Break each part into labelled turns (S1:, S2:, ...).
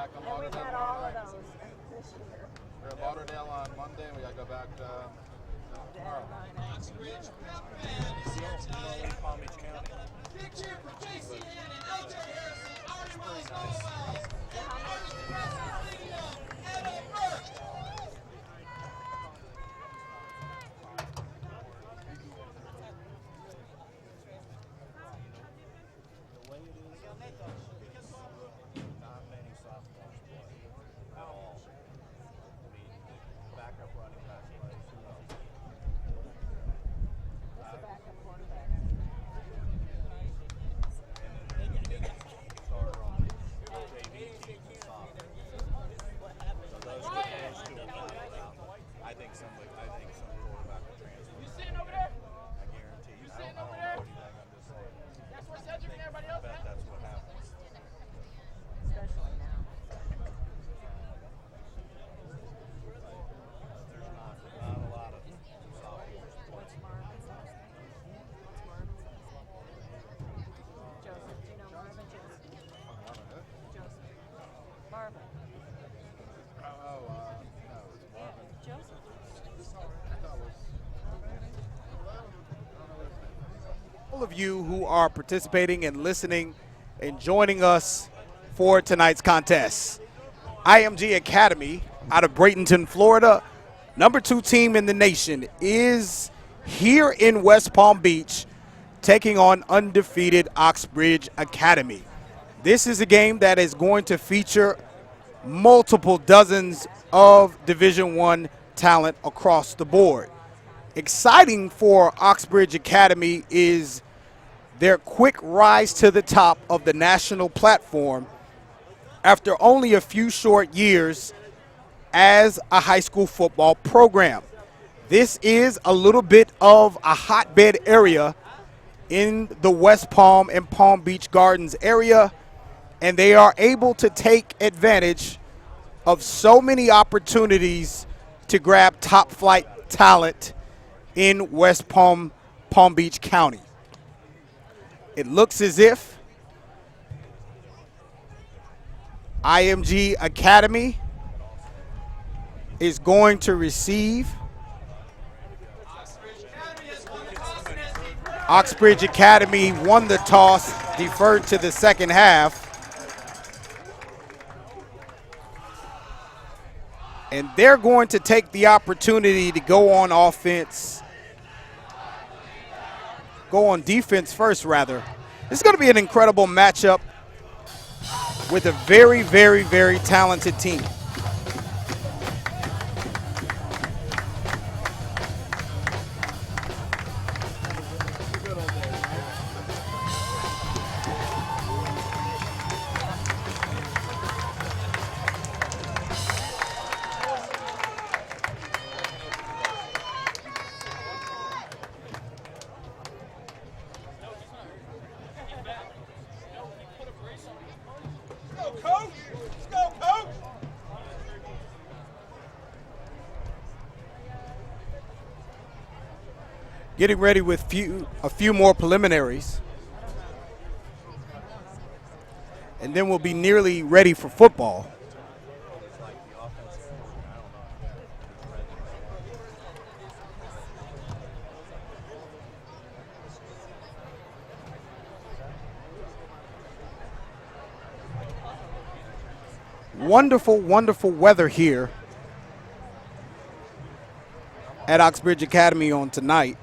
S1: back on
S2: And we've
S1: Lauderdale.
S2: had all of those this year.
S1: We're at Lauderdale on Monday. We gotta go back tomorrow.
S3: Oxbridge Pep Band is here tonight.
S1: Palm Beach County.
S3: Big cheer for JC Ann and LJ Harrison, Artie Rose Nowell, and Artie Preston Freedom, Etta Burke.
S4: The way it is, not many sophomores play at all. I mean, backup running back plays, who knows?
S2: Who's the backup quarterback?
S4: Starter on the JV team and sophomore. So those two will not allow. I think some quarterback will transfer.
S3: You sitting over there?
S4: I guarantee you. I don't know anything, I'm just saying.
S3: That's where Cedric and everybody
S4: I
S3: else
S4: bet
S3: at.
S4: that's what happens.
S2: Especially now.
S4: There's not a lot of sophomores playing.
S2: What's Marvin's last name? Joseph. Do you know Marvin Joseph? Joseph. Marvin.
S1: No, it's
S2: Yeah, Joseph.
S5: All of you who are participating and listening and joining us for tonight's contest. IMG Academy out of Bradenton, Florida, #2 team in the nation, is here in West Palm Beach taking on undefeated Oxbridge Academy. This is a game that is going to feature multiple dozens of Division I talent across the board. Exciting for Oxbridge Academy is their quick rise to the top of the national platform after only a few short years as a high school football program. This is a little bit of a hotbed area in the West Palm and Palm Beach Gardens area, and they are able to take advantage of so many opportunities to grab top flight talent in West Palm, Palm Beach County. It looks as if IMG Academy is going to receive. Oxbridge Academy won the toss, deferred to the second half. And they're going to take the opportunity to go on defense first, rather. This is going to be an incredible matchup with a very, very, very talented team. Getting ready with a few more preliminaries. And then we'll be nearly ready for football. Wonderful, wonderful weather here at Oxbridge Academy on tonight.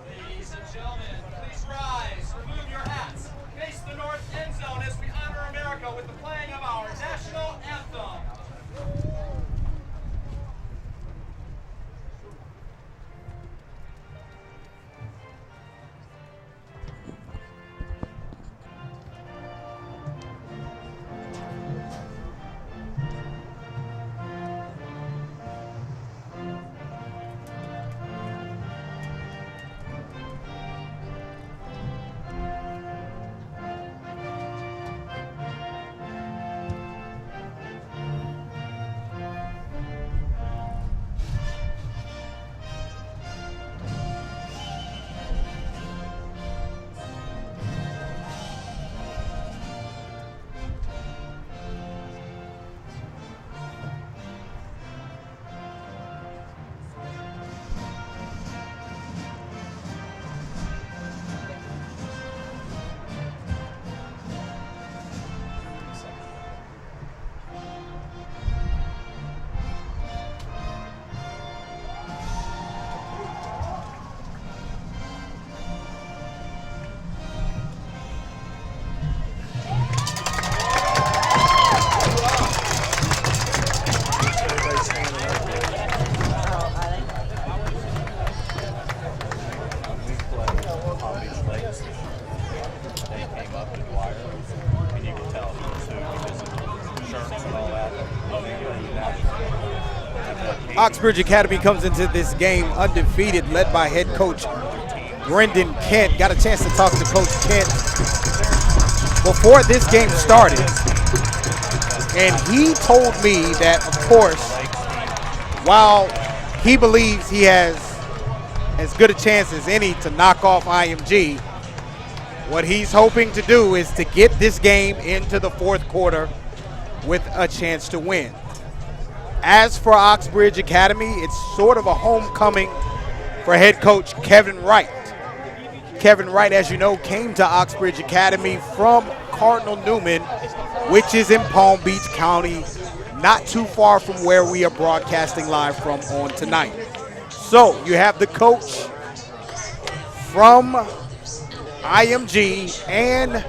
S3: Ladies and gentlemen, please rise, remove your hats, face the north end zone as we honor America with the playing of our national anthem.
S5: Oxbridge Academy comes into this game undefeated, led by head coach Brendan Kent. Got a chance to talk to Coach Kent before this game started. And he told me that, of course, while he believes he has as good a chance as any to knock off IMG, what he's hoping to do is to get this game into the fourth quarter with a chance to win. As for Oxbridge Academy, it's sort of a homecoming for head coach Kevin Wright. Kevin Wright, as you know, came to Oxbridge Academy from Cardinal Newman, which is in Palm Beach County, not too far from where we are broadcasting live from on tonight. So you have the coach from IMG and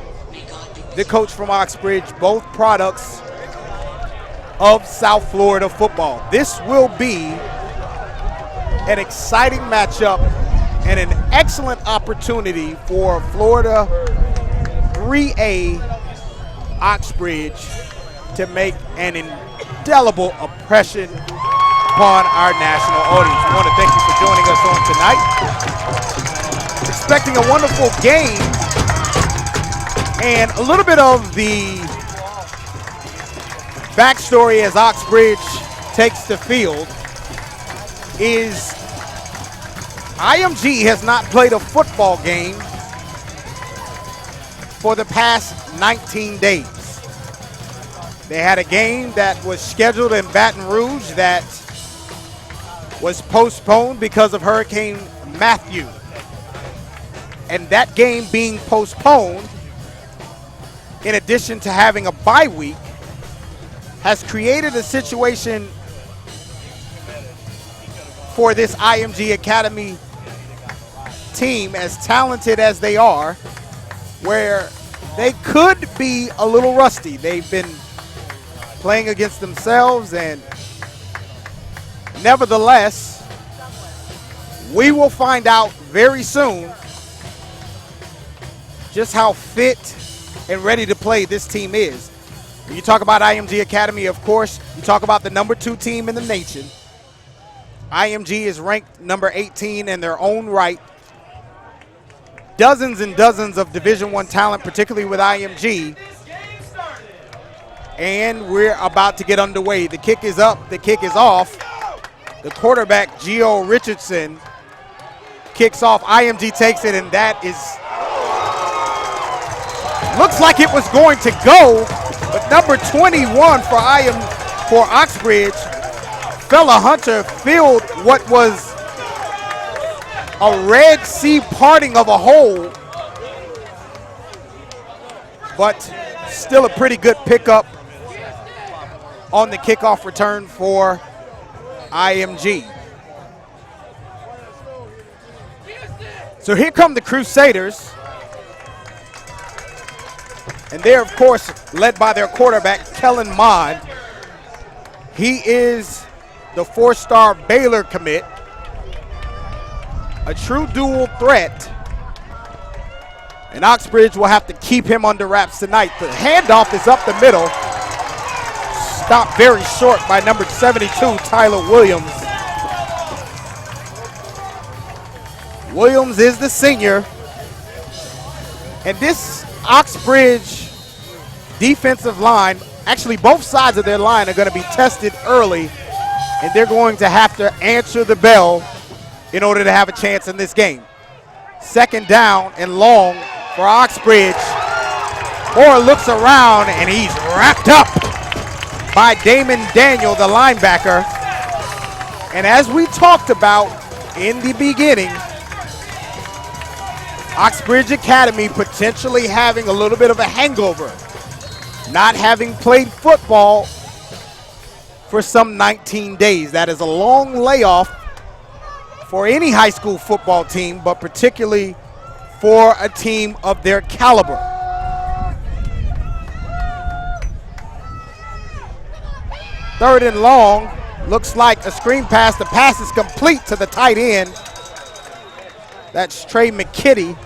S5: the coach from Oxbridge, both products of South Florida football. This will be an exciting matchup and an excellent opportunity for Florida 3A Oxbridge to make an indelible impression upon our national audience. We want to thank you for joining us on tonight. Expecting a wonderful game, and a little bit of the backstory as Oxbridge takes the field is IMG has not played a football game for the past 19 days. They had a game that was scheduled in Baton Rouge that was postponed because of Hurricane Matthew. And that game being postponed, in addition to having a bye week, has created a situation for this IMG Academy team, as talented as they are, where they could be a little rusty. They've been playing against themselves, and nevertheless, we will find out very soon just how fit and ready to play this team is. When you talk about IMG Academy, of course, you talk about the number 2 team in the nation. IMG is ranked number 18 in their own right. Dozens and dozens of Division I talent, particularly with IMG. And we're about to get underway. The kick is up, the kick is off. The quarterback, Gio Richardson, kicks off. IMG takes it, and that is, looks like it was going to go, but number 21 for Oxbridge, Fella Hunter, filled what was a Red Sea parting of a hole, but still a pretty good pickup on the kickoff return for IMG. So here come the Crusaders. And they're, of course, led by their quarterback, Kellen Mond. He is the 4-star Baylor commit, a true dual threat. And Oxbridge will have to keep him under wraps tonight. The handoff is up the middle. Stopped very short by number 72, Tyler Williams. Williams is the senior. And this Oxbridge defensive line, actually both sides of their line are going to be tested early, and they're going to have to answer the bell in order to have a chance in this game. Second down and long for Oxbridge. Moore looks around, and he's wrapped up by Damon Daniel, the linebacker. And as we talked about in the beginning, Oxbridge Academy potentially having a little bit of a hangover, not having played football for some 19 days. That is a long layoff for any high school football team, but particularly for a team of their caliber. Third and long, looks like a screen pass. The pass is complete to the tight end. That's Trey McKitty.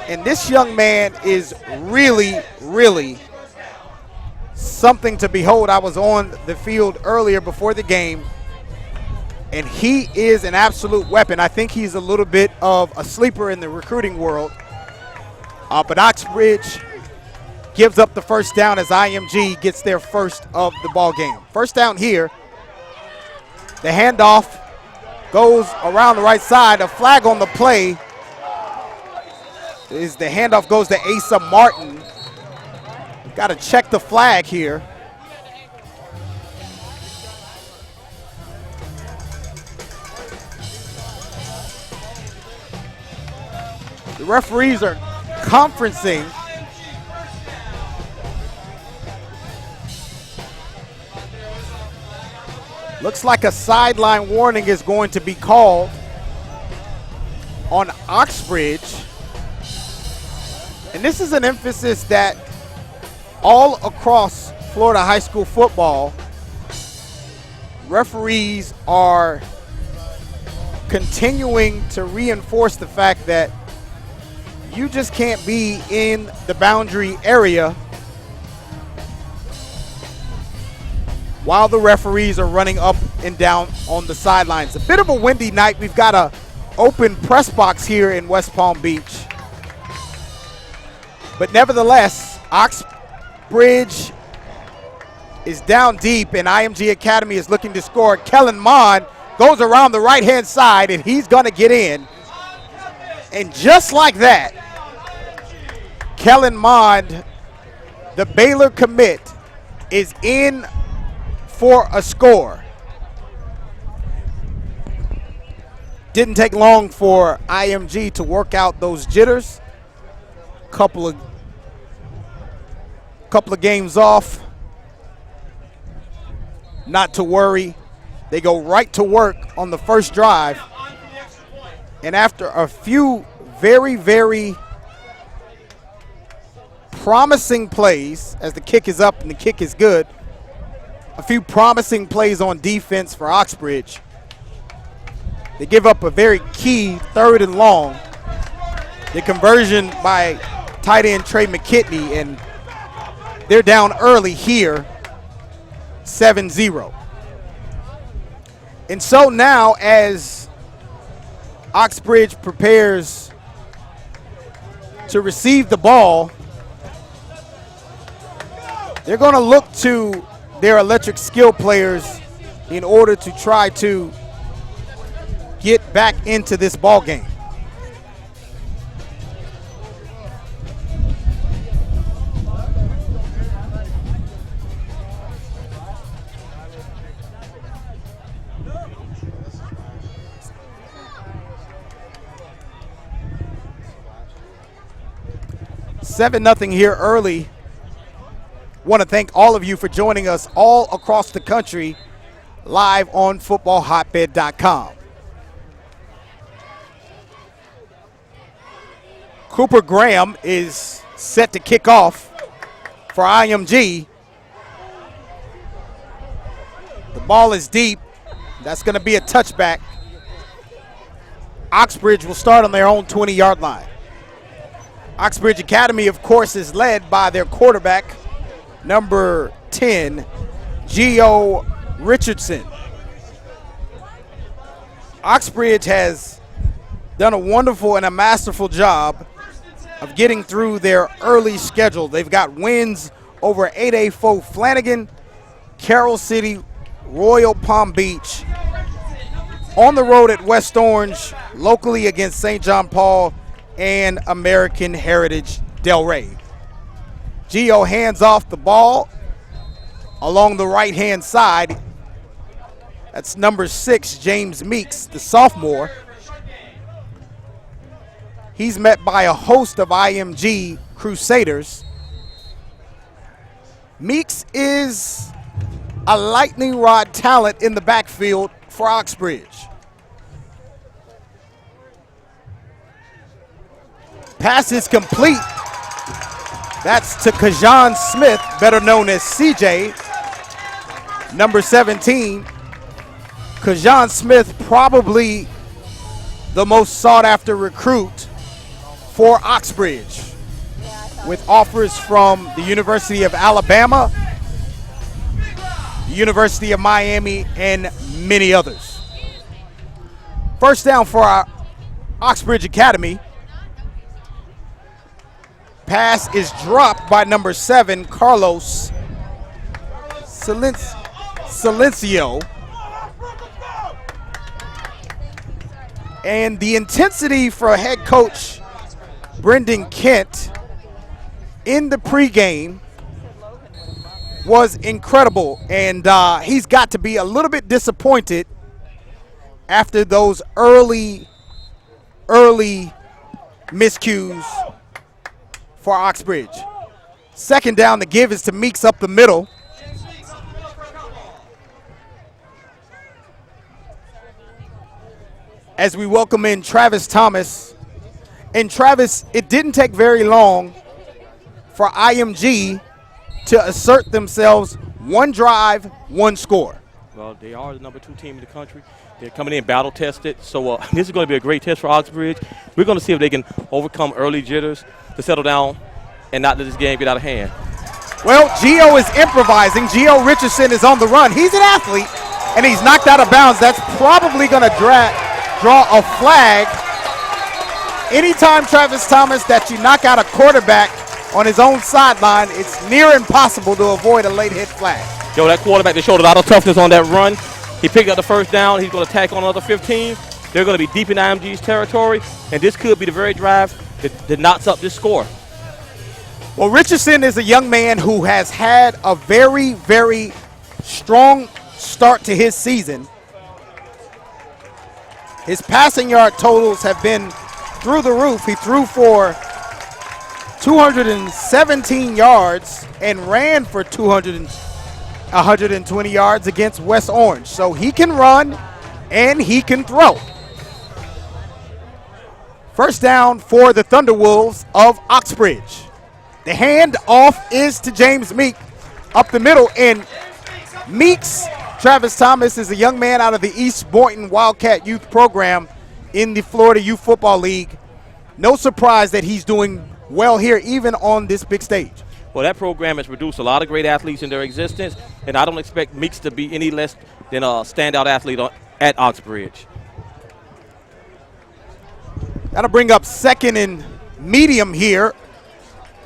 S5: And this young man is really, really something to behold. I was on the field earlier before the game, and he is an absolute weapon. I think he's a little bit of a sleeper in the recruiting world. But Oxbridge gives up the first down as IMG gets their first of the ball game. First down here. The handoff goes around the right side. A flag on the play. The handoff goes to Asa Martin. Got to check the flag here. The referees are conferencing. Looks like a sideline warning is going to be called on Oxbridge. And this is an emphasis that all across Florida high school football, referees are continuing to reinforce the fact that you just can't be in the boundary area while the referees are running up and down on the sidelines. A bit of a windy night. We've got an open press box here in West Palm Beach. But nevertheless, Oxbridge is down deep, and IMG Academy is looking to score. Kellen Mond goes around the right-hand side, and he's going to get in. And just like that, Kellen Mond, the Baylor commit, is in for a score. Didn't take long for IMG to work out those jitters. Couple of games off. Not to worry. They go right to work on the first drive. And after a few very, very promising plays, as the kick is up and the kick is good, a few promising plays on defense for Oxbridge, they give up a very key 3rd and long. The conversion by tight end Trey McKitney, and they're down early here, 7-0. And so now, as Oxbridge prepares to receive the ball, they're going to look to their electric skill players in order to try to get back into this ball game. Seven nothing here early. Want to thank all of you for joining us all across the country live on footballhotbed.com. Cooper Graham is set to kick off for IMG. The ball is deep. That's going to be a touchback. Oxbridge will start on their own 20-yard line. Oxbridge Academy, of course, is led by their quarterback, number 10, Gio Richardson. Oxbridge has done a wonderful and a masterful job of getting through their early schedule. They've got wins over 8A Foe Flanagan, Carroll City, Royal Palm Beach, on the road at West Orange, locally against St. John Paul and American Heritage Delray. Gio hands off the ball along the right-hand side. That's number 6, James Meeks, the sophomore. He's met by a host of IMG Crusaders. Meeks is a lightning rod talent in the backfield for Oxbridge. Pass is complete. That's to Kajan Smith, better known as CJ, number 17. Kajan Smith, probably the most sought-after recruit for Oxbridge, with offers from the University of Alabama University of Miami, and many others. First down for our Oxbridge Academy. Pass is dropped by number 7, Carlos Silencio. And the intensity for head coach Brendan Kent in the pregame was incredible. And he's got to be a little bit disappointed after those early miscues for Oxbridge. Second down, the give is to Meeks up the middle. As we welcome in Travis Thomas. And Travis, it didn't take very long for IMG to assert themselves. One drive, one score.
S6: Well, they are the number 2 team in the country. They're coming in battle tested. So this is going to be a great test for Oxbridge. We're going to see if they can overcome early jitters to settle down and not let this game get out of hand.
S5: Well, Gio is improvising. Gio Richardson is on the run. He's an athlete, and he's knocked out of bounds. That's probably going to draw a flag. Anytime, Travis Thomas, that you knock out a quarterback on his own sideline, it's near impossible to avoid a late hit flag.
S6: Yo, that quarterback, they showed a lot of toughness on that run. He picked up the first down. He's going to tack on another 15. They're going to be deep in IMG's territory, and this could be the very drive that knots up this score.
S5: Well, Richardson is a young man who has had a very, very strong start to his season. His passing yard totals have been through the roof. He threw for 217 yards and ran for 120 yards against West Orange. So he can run and he can throw. First down for the Thunderwolves of Oxbridge. The handoff is to James Meek up the middle, and Meeks, Travis Thomas, is a young man out of the East Boynton Wildcat Youth Program in the Florida Youth Football League. No surprise that he's doing well here, even on this big stage.
S6: Well, that program has produced a lot of great athletes in their existence, and I don't expect Meeks to be any less than a standout athlete at Oxbridge.
S5: That'll bring up second and medium here.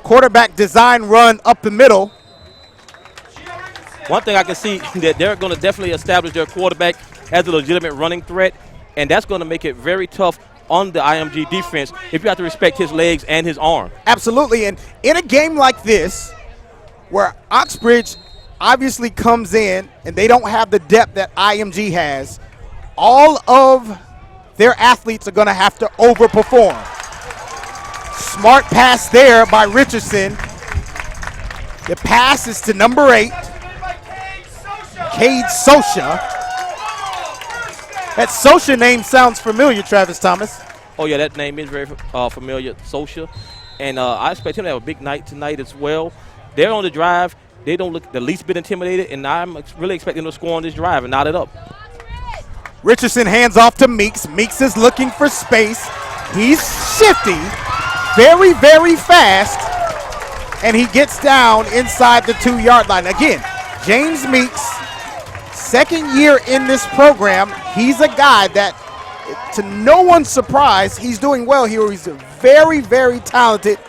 S5: Quarterback design run up the middle.
S6: One thing I can see that they're going to definitely establish their quarterback as a legitimate running threat, and that's going to make it very tough on the IMG defense if you have to respect his legs and his arm.
S5: Absolutely, and in a game like this where Oxbridge obviously comes in and they don't have the depth that IMG has, all of their athletes are going to have to overperform. Smart pass there by Richardson. The pass is to number 8, Cade Sosha. That Sosha name sounds familiar, Travis Thomas.
S6: Oh, yeah, that name is very familiar, Sosha. And I expect him to have a big night tonight as well. They're on the drive. They don't look the least bit intimidated, and I'm really expecting them to score on this drive and knot it up.
S5: Richardson hands off to Meeks. Meeks is looking for space. He's shifty, very, very fast, and he gets down inside the 2-yard line. Again, James Meeks, second year in this program. He's a guy that, to no one's surprise, he's doing well here. He's a very, very talented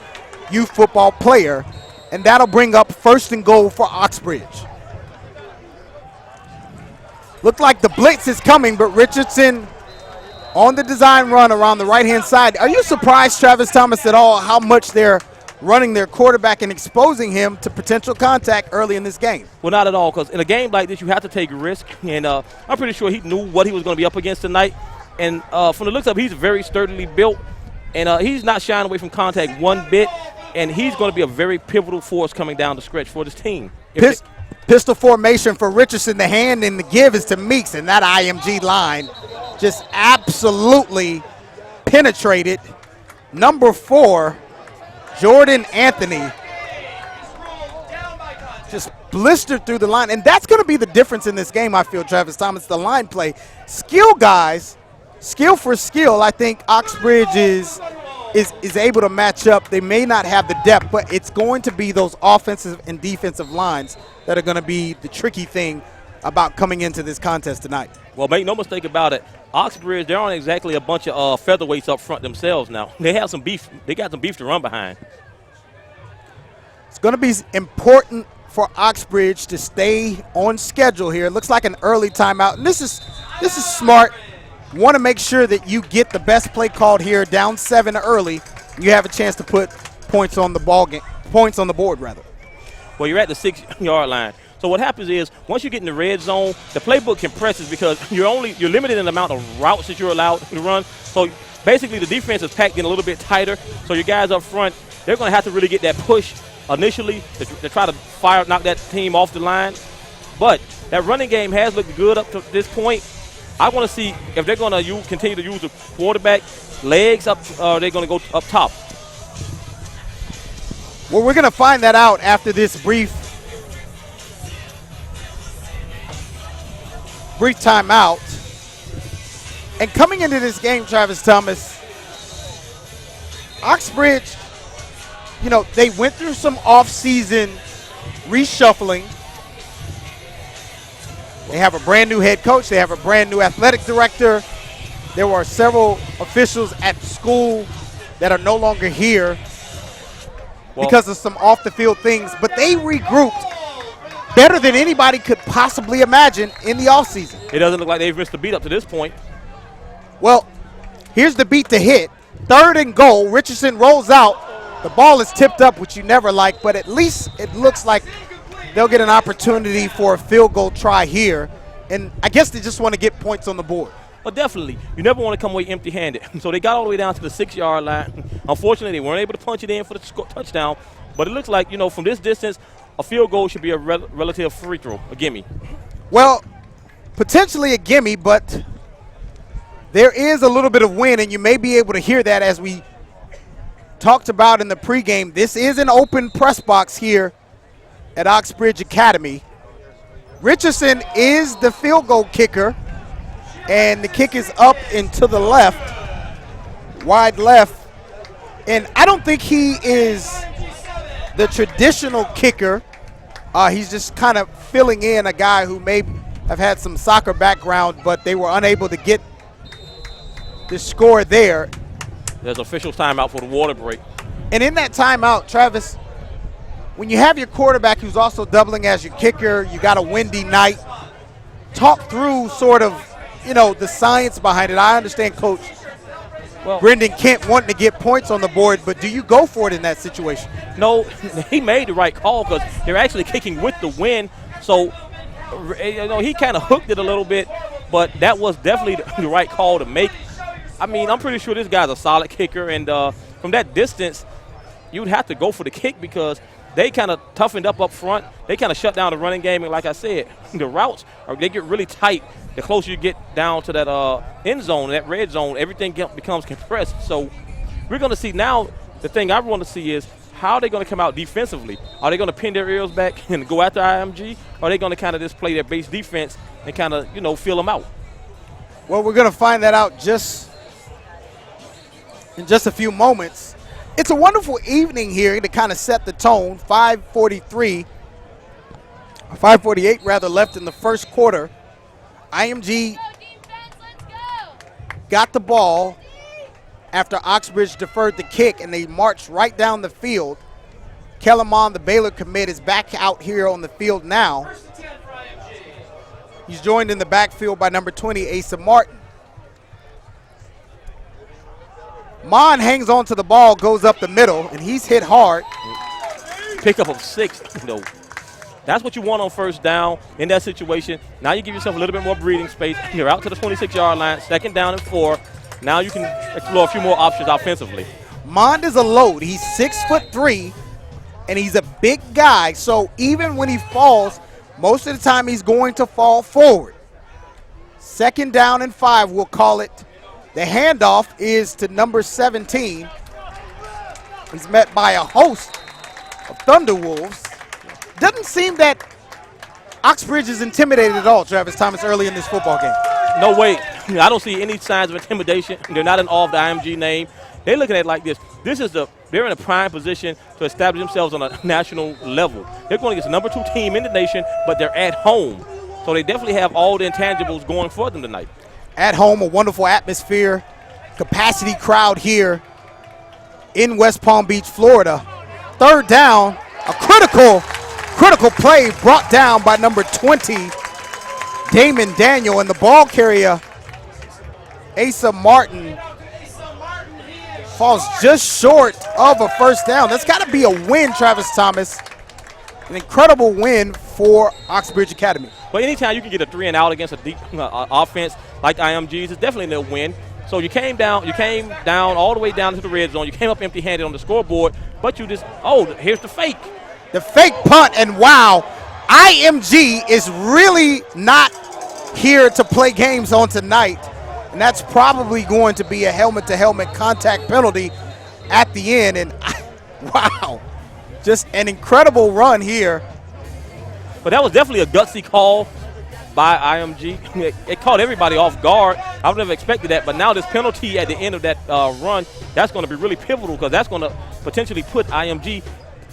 S5: youth football player, and that'll bring up first and goal for Oxbridge. Looked like the blitz is coming, but Richardson on the design run around the right-hand side. Are you surprised, Travis Thomas, at all how much they're running their quarterback and exposing him to potential contact early in this game?
S6: Well, not at all, because in a game like this, you have to take risk, and I'm pretty sure he knew what he was going to be up against tonight. And from the looks of it, he's very sturdily built, and he's not shying away from contact one bit, and he's going to be a very pivotal force coming down the stretch for this team.
S5: Pistol formation for Richardson. The hand and the give is to Meeks, and that IMG line just absolutely penetrated. Number 4, Jordan Anthony, just blistered through the line. And that's going to be the difference in this game, I feel, Travis Thomas, the line play. Skill guys, skill for skill, I think Oxbridge is able to match up. They may not have the depth, but it's going to be those offensive and defensive lines that are going to be the tricky thing about coming into this contest tonight?
S6: Well, make no mistake about it. Oxbridge, they aren't exactly a bunch of featherweights up front themselves now. They have some beef. They got some beef to run behind.
S5: It's going to be important for Oxbridge to stay on schedule here. It looks like an early timeout, and this is smart. You want to make sure that you get the best play called here, down 7 early. You have a chance to put points on the board rather.
S6: Well, you're at the 6-yard line. So what happens is once you get in the red zone, the playbook compresses because you're limited in the amount of routes that you're allowed to run. So basically the defense is packed in a little bit tighter. So your guys up front, they're going to have to really get that push initially to try to knock that team off the line. But that running game has looked good up to this point. I want to see if they're going to continue to use the quarterback legs up, or they're going to go up top.
S5: Well, we're going to find that out after this brief timeout. And coming into this game, Travis Thomas, Oxbridge, they went through some off-season reshuffling. They have a brand new head coach. They have a brand new athletic director. There were several officials at school that are no longer here because of some off-the-field things. But they regrouped better than anybody could possibly imagine in the offseason.
S6: It doesn't look like they've missed a beat up to this point.
S5: Well, here's the beat to hit. 3rd and goal. Richardson rolls out. The ball is tipped up, which you never like, but at least it looks like they'll get an opportunity for a field goal try here. And I guess they just want to get points on the board.
S6: Well, definitely. You never want to come away empty-handed. So they got all the way down to the 6-yard line. Unfortunately, they weren't able to punch it in for the touchdown. But it looks like, from this distance, a field goal should be a relative free throw, a gimme.
S5: Well, potentially a gimme, but there is a little bit of wind, and you may be able to hear that as we talked about in the pregame. This is an open press box here at Oxbridge Academy. Richardson is the field goal kicker, and the kick is up and to the left, wide left. And I don't think he is the traditional kicker. He's just kind of filling in a guy who may have had some soccer background, but they were unable to get the score there.
S6: There's official timeout for the water break.
S5: And in that timeout, Travis, when you have your quarterback who's also doubling as your kicker, you got a windy night, talk through sort of, the science behind it. I understand Coach Brendan Kent wanting to get points on the board, but do you go for it in that situation?
S6: No, he made the right call because they're actually kicking with the wind. So, he kind of hooked it a little bit, but that was definitely the right call to make. I mean, I'm pretty sure this guy's a solid kicker, and from that distance, you'd have to go for the kick because they kind of toughened up front. They kind of shut down the running game, and like I said, the routes, they get really tight. The closer you get down to that end zone, that red zone, everything becomes compressed. So we're going to see now, the thing I want to see is how are they going to come out defensively? Are they going to pin their ears back and go after IMG? Or are they going to kind of just play their base defense and kind of, feel them out?
S5: Well, we're going to find that out in just a few moments. It's a wonderful evening here to kind of set the tone. 5:48 rather left in the first quarter. IMG got the ball after Oxbridge deferred the kick, and they marched right down the field. Kellerman, the Baylor commit, is back out here on the field now. He's joined in the backfield by number 20, Asa Martin. Mon hangs on to the ball, goes up the middle, and he's hit hard.
S6: Pickup of 6, though. That's what you want on first down in that situation. Now you give yourself a little bit more breathing space. You're out to the 26-yard line, 2nd down and 4. Now you can explore a few more options offensively.
S5: Mond is a load. He's 6'3", and he's a big guy. So even when he falls, most of the time he's going to fall forward. 2nd down and 5, we'll call it. The handoff is to number 17. He's met by a host of Thunderwolves. Doesn't seem that Oxbridge is intimidated at all, Travis Thomas, early in this football game.
S6: No way. I don't see any signs of intimidation. They're not in awe of the IMG name. They're looking at it like this. They're in a prime position to establish themselves on a national level. They're going against the number 2 team in the nation, but they're at home. So they definitely have all the intangibles going for them tonight.
S5: At home, a wonderful atmosphere, capacity crowd here in West Palm Beach, Florida. Third down, a critical play brought down by number 20, Damon Daniel, and the ball carrier, Asa Martin, falls just short of a first down. That's got to be a win, Travis Thomas. An incredible win for Oxbridge Academy.
S6: But anytime you can get a 3 and out against a deep offense like IMG's, it's definitely a win. So you came down all the way down to the red zone. You came up empty-handed on the scoreboard, but you just, here's the fake.
S5: The fake punt, and wow, IMG is really not here to play games on tonight. And that's probably going to be a helmet-to-helmet contact penalty at the end. And wow, just an incredible run here.
S6: But that was definitely a gutsy call by IMG. It caught everybody off guard. I would never expected that. But now this penalty at the end of that run, that's going to be really pivotal because that's going to potentially put IMG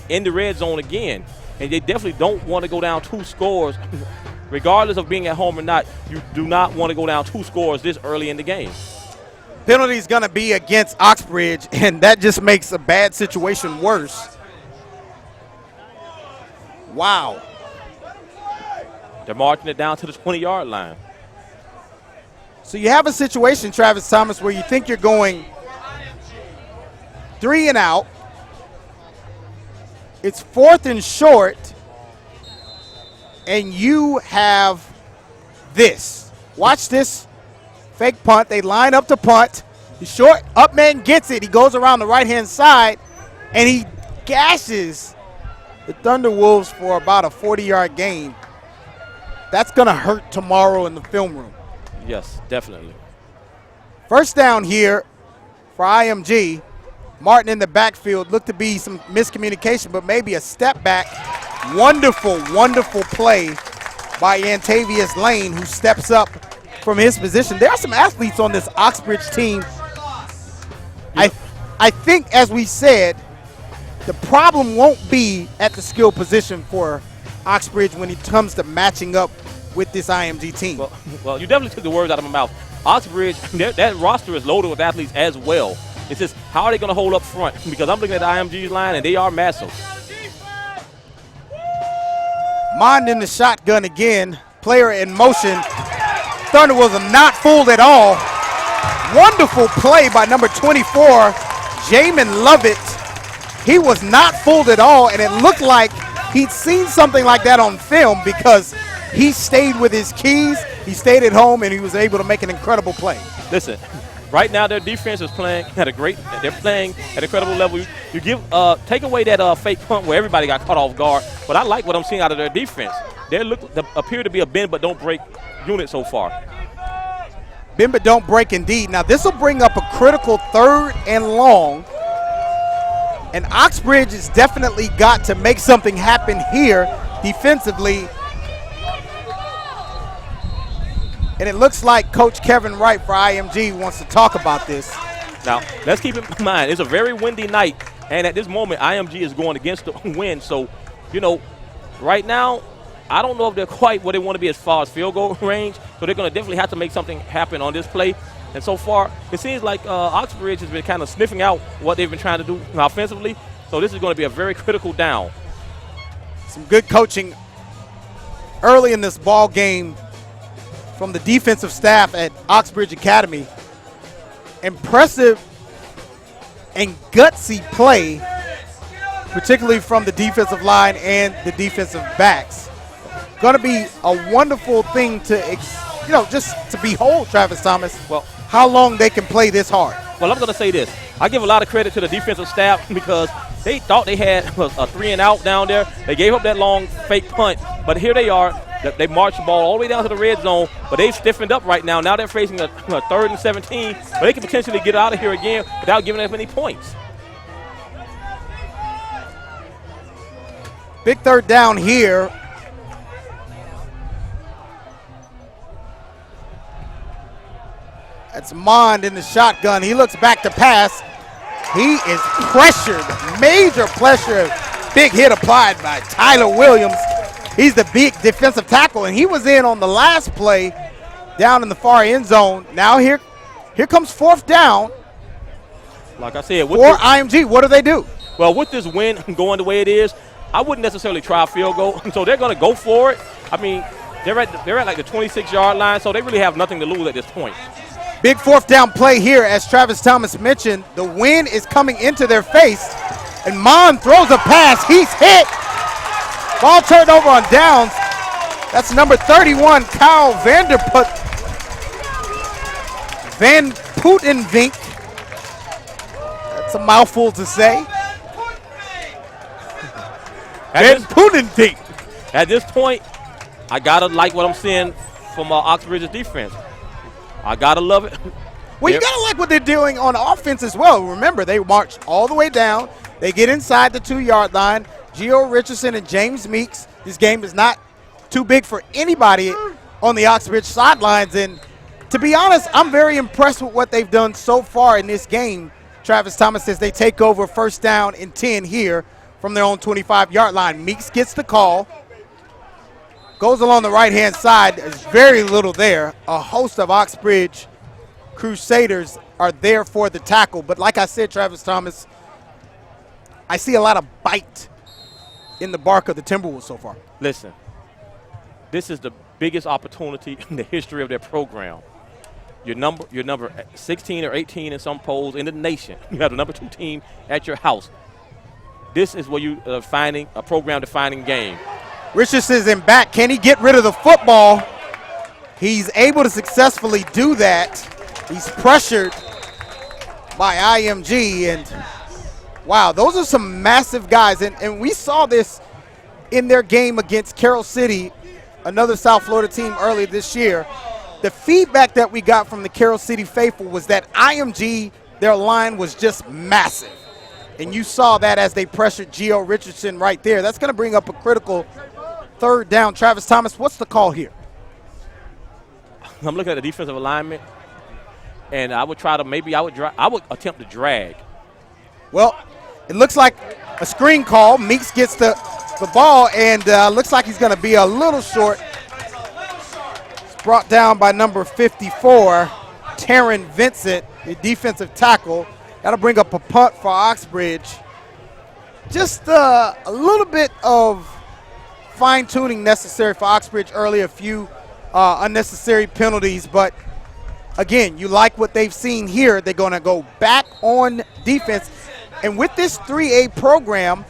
S6: in the red zone again. And they definitely don't want to go down 2 scores. Regardless of being at home or not, you do not want to go down 2 scores this early in the game.
S5: Penalty is going to be against Oxbridge, and that just makes a bad situation worse. Wow.
S6: They're marching it down to the 20-yard line.
S5: So you have a situation, Travis Thomas, where you think you're going 3 and out. It's 4th and short. And you have this. Watch this fake punt. They line up to punt. The short up man gets it. He goes around the right-hand side, and he gashes the Thunderwolves for about a 40-yard gain. That's going to hurt tomorrow in the film room.
S6: Yes, definitely.
S5: First down here for IMG. Martin in the backfield. Looked to be some miscommunication, but maybe a step back. Wonderful, wonderful play by Antavius Lane, who steps up from his position. There are some athletes on this Oxbridge team. I think, as we said, the problem won't be at the skill position for Oxbridge when it comes to matching up with this IMG team.
S6: Well, you definitely took the words out of my mouth. Oxbridge, that roster is loaded with athletes as well. It's just, how are they going to hold up front? Because I'm looking at the IMG's line, and they are massive.
S5: Mond in the shotgun again. Player in motion. Thunderwolves are not fooled at all. Wonderful play by number 24, Jamin Lovett. He was not fooled at all, and it looked like he'd seen something like that on film because he stayed with his keys, he stayed at home, and he was able to make an incredible play.
S6: Listen, right now their defense is playing at they're playing at an incredible level. You take away that fake punt where everybody got caught off guard, but I like what I'm seeing out of their defense. They appear to be a bend but don't break unit so far.
S5: Bend but don't break indeed. Now this will bring up a critical 3rd and long, and Oxbridge has definitely got to make something happen here defensively. And it looks like Coach Kevin Wright for IMG wants to talk about this.
S6: Now, let's keep in mind, it's a very windy night, and at this moment, IMG is going against the wind. So, right now, I don't know if they're quite where they want to be as far as field goal range, so they're going to definitely have to make something happen on this play. And so far, it seems like Oxbridge has been kind of sniffing out what they've been trying to do offensively. So this is going to be a very critical down.
S5: Some good coaching early in this ball game from the defensive staff at Oxbridge Academy. Impressive and gutsy play, particularly from the defensive line and the defensive backs. Going to be a wonderful thing to, just to behold, Travis Thomas. Well, how long they can play this hard.
S6: Well, I'm going to say this. I give a lot of credit to the defensive staff because they thought they had a 3 and out down there. They gave up that long fake punt, but here they are. They marched the ball all the way down to the red zone, but they've stiffened up right now. Now they're facing a 3rd and 17, but they can potentially get out of here again without giving us many points.
S5: Big 3rd down here. That's Mond in the shotgun. He looks back to pass. He is pressured, major pressure. Big hit applied by Tyler Williams. He's the big defensive tackle, and he was in on the last play down in the far end zone. Now here comes fourth down
S6: Like I said,
S5: for IMG. What do they do?
S6: Well, with this win going the way it is, I wouldn't necessarily try a field goal. So they're going to go for it. I mean, they're at like the 26-yard line, so they really have nothing to lose at this point.
S5: Big fourth down play here, as Travis Thomas mentioned. The wind is coming into their face, and Mon throws a pass. He's hit. Ball turned over on downs. That's number 31, Kyle Van Putenvink. That's a mouthful to say. Van Putenvink.
S6: At this point, I got to like what I'm seeing from Oxbridge's defense. I got to love it.
S5: Well, you got to like what they're doing on offense as well. Remember, they march all the way down. They get inside the 2-yard line. Gio Richardson and James Meeks. This game is not too big for anybody on the Oxbridge sidelines. And to be honest, I'm very impressed with what they've done so far in this game. Travis Thomas says they take over first down and 10 here from their own 25-yard line. Meeks gets the call. Goes along the right-hand side. There's very little there. A host of Oxbridge Crusaders are there for the tackle. But like I said, Travis Thomas, I see a lot of bite in the bark of the Timberwolves so far.
S6: Listen, this is the biggest opportunity in the history of their program. You're number 16 or 18 in some polls in the nation. You have the number 2 team at your house. This is where you are finding a program-defining game.
S5: Richardson's in back. Can he get rid of the football? He's able to successfully do that. He's pressured by IMG, and wow, those are some massive guys. And we saw this in their game against Carroll City, another South Florida team earlier this year. The feedback that we got from the Carroll City faithful was that IMG, their line was just massive. And you saw that as they pressured Gio Richardson right there. That's going to bring up a critical third down. Travis Thomas, what's the call here?
S6: I'm looking at the defensive alignment, and I would try to I would attempt to drag.
S5: Well, it looks like a screen call. Meeks gets the ball, and looks like he's going to be a little short. It's brought down by number 54, Taryn Vincent, the defensive tackle. That'll bring up a punt for Oxbridge. Just a little bit of fine-tuning necessary for Oxbridge early, a few unnecessary penalties. But, again, you like what they've seen here. They're going to go back on defense. And with this 3A program,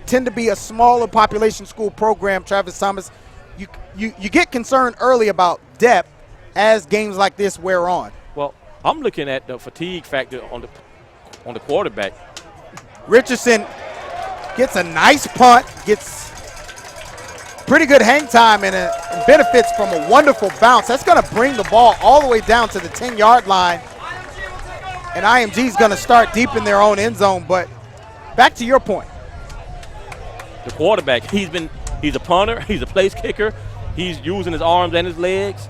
S5: tend to be a smaller population school program, Travis Thomas, you get concerned early about depth as games like this wear on.
S6: Well, I'm looking at the fatigue factor on the quarterback.
S5: Richardson gets a nice punt, gets pretty good hang time, and benefits from a wonderful bounce. That's going to bring the ball all the way down to the 10-yard line. And IMG is going to start deep in their own end zone. But back to your point.
S6: The quarterback, he's a punter, he's a place kicker, he's using his arms and his legs.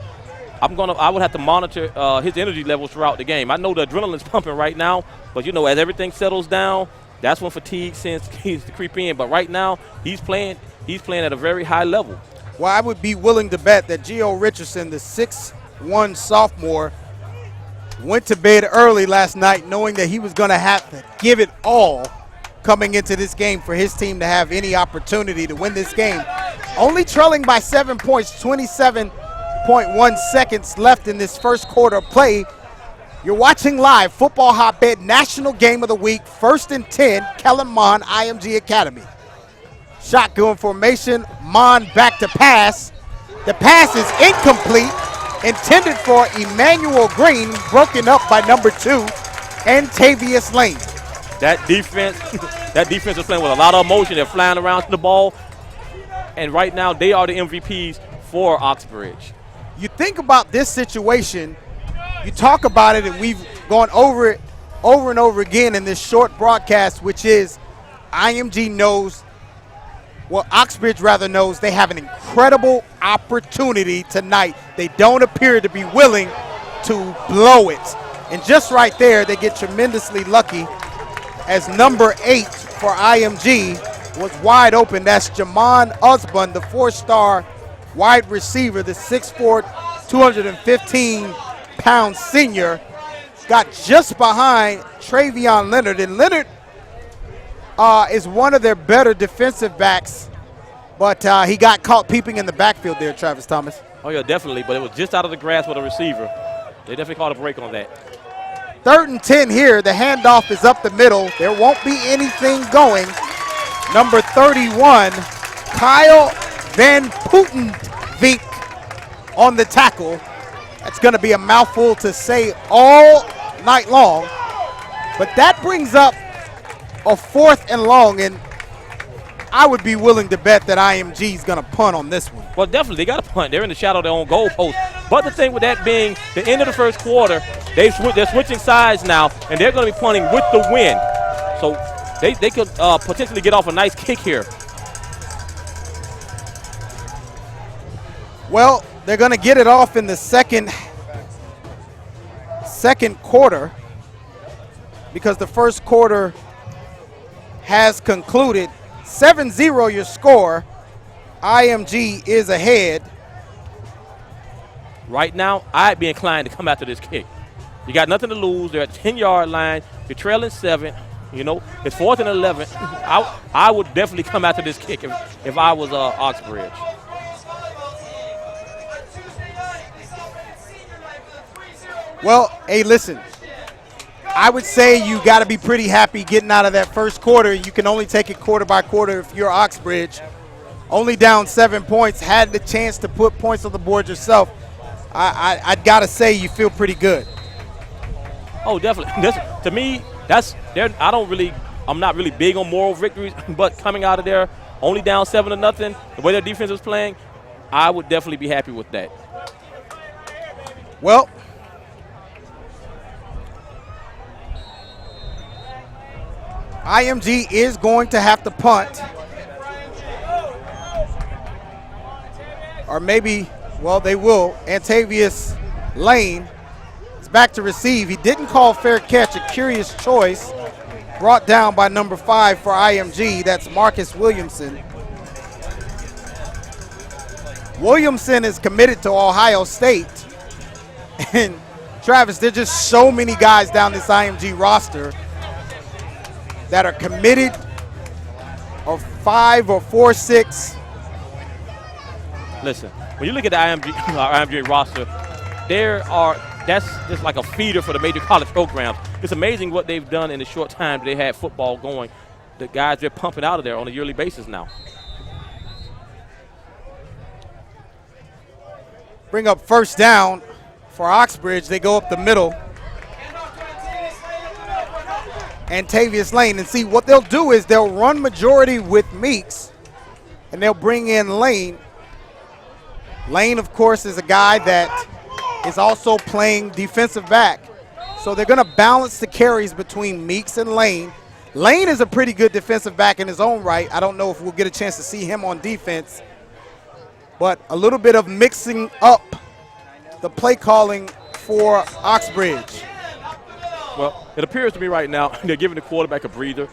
S6: I would have to monitor his energy levels throughout the game. I know the adrenaline's pumping right now, but as everything settles down, that's when fatigue seems to creep in. But right now, he's playing at a very high level.
S5: Well, I would be willing to bet that Gio Richardson, the 6'1" sophomore, went to bed early last night knowing that he was going to have to give it all coming into this game for his team to have any opportunity to win this game. Only trailing by 7 points, 27.1 seconds left in this first quarter of play. You're watching live Football Hotbed National Game of the Week, 1st and 10, Kellen Mond, IMG Academy. Shotgun formation, Mond back to pass. The pass is incomplete, intended for Emmanuel Green, broken up by number 2, Antavius Lane.
S6: That defense is playing with a lot of emotion. They're flying around the ball, and right now they are the MVPs for Oxbridge.
S5: You think about this situation, you talk about it, and we've gone over it over and over again in this short broadcast, which is IMG knows, Oxbridge rather knows they have an incredible opportunity tonight. They don't appear to be willing to blow it. And just right there, they get tremendously lucky as number 8 for IMG was wide open. That's Jamon Usbun, the 4-star wide receiver, the 6'4", 215-pound senior. Got just behind Travion Leonard, and Leonard is one of their better defensive backs, but he got caught peeping in the backfield there, Travis Thomas.
S6: Oh, yeah, definitely, but it was just out of the grasp of the receiver. They definitely caught a break on that.
S5: 3rd and 10 here. The handoff is up the middle. There won't be anything going. Number 31, Kyle Van Putenvink on the tackle. That's going to be a mouthful to say all night long. But that brings up a 4th and long, and I would be willing to bet that IMG is going to punt on this one.
S6: Well, definitely, they got to punt. They're in the shadow of their own goal post. But the thing with that being the end of the first quarter, they're switching sides now, and they're going to be punting with the win. So they could potentially get off a nice kick here.
S5: Well, they're going to get it off in the second quarter because the first quarter has concluded. 7-0 your score. IMG is ahead.
S6: Right now, I'd be inclined to come after this kick. You got nothing to lose. They're at the 10-yard line. You're trailing 7. You know, it's 4th and 11. I would definitely come after this kick if I was Oxbridge.
S5: Well, hey, listen. I would say you got to be pretty happy getting out of that first quarter. You can only take it quarter by quarter if you're Oxbridge. Only down 7 points, had the chance to put points on the board yourself. I'd got to say you feel pretty good.
S6: Oh, definitely. To me, I'm not really big on moral victories, but coming out of there only down 7-0, the way their defense is playing, I would definitely be happy with that.
S5: Well, IMG is going to have to punt. Or maybe, well, they will. Antavius Lane is back to receive. He didn't call fair catch, a curious choice. Brought down by number 5 for IMG. That's Marcus Williamson. Williamson is committed to Ohio State. And Travis, there's just so many guys down this IMG roster that are committed or 5 or 4-6.
S6: Listen, when you look at the IMG roster, that's just like a feeder for the major college programs. It's amazing what they've done in the short time they had football going. The guys they're pumping out of there on a yearly basis now.
S5: Bring up first down for Oxbridge. They go up the middle. Antavius Lane. And see, what they'll do is they'll run majority with Meeks, and they'll bring in Lane. Lane, of course, is a guy that is also playing defensive back. So they're going to balance the carries between Meeks and Lane. Lane is a pretty good defensive back in his own right. I don't know if we'll get a chance to see him on defense. But a little bit of mixing up the play calling for Oxbridge.
S6: Well, it appears to me right now they're giving the quarterback a breather.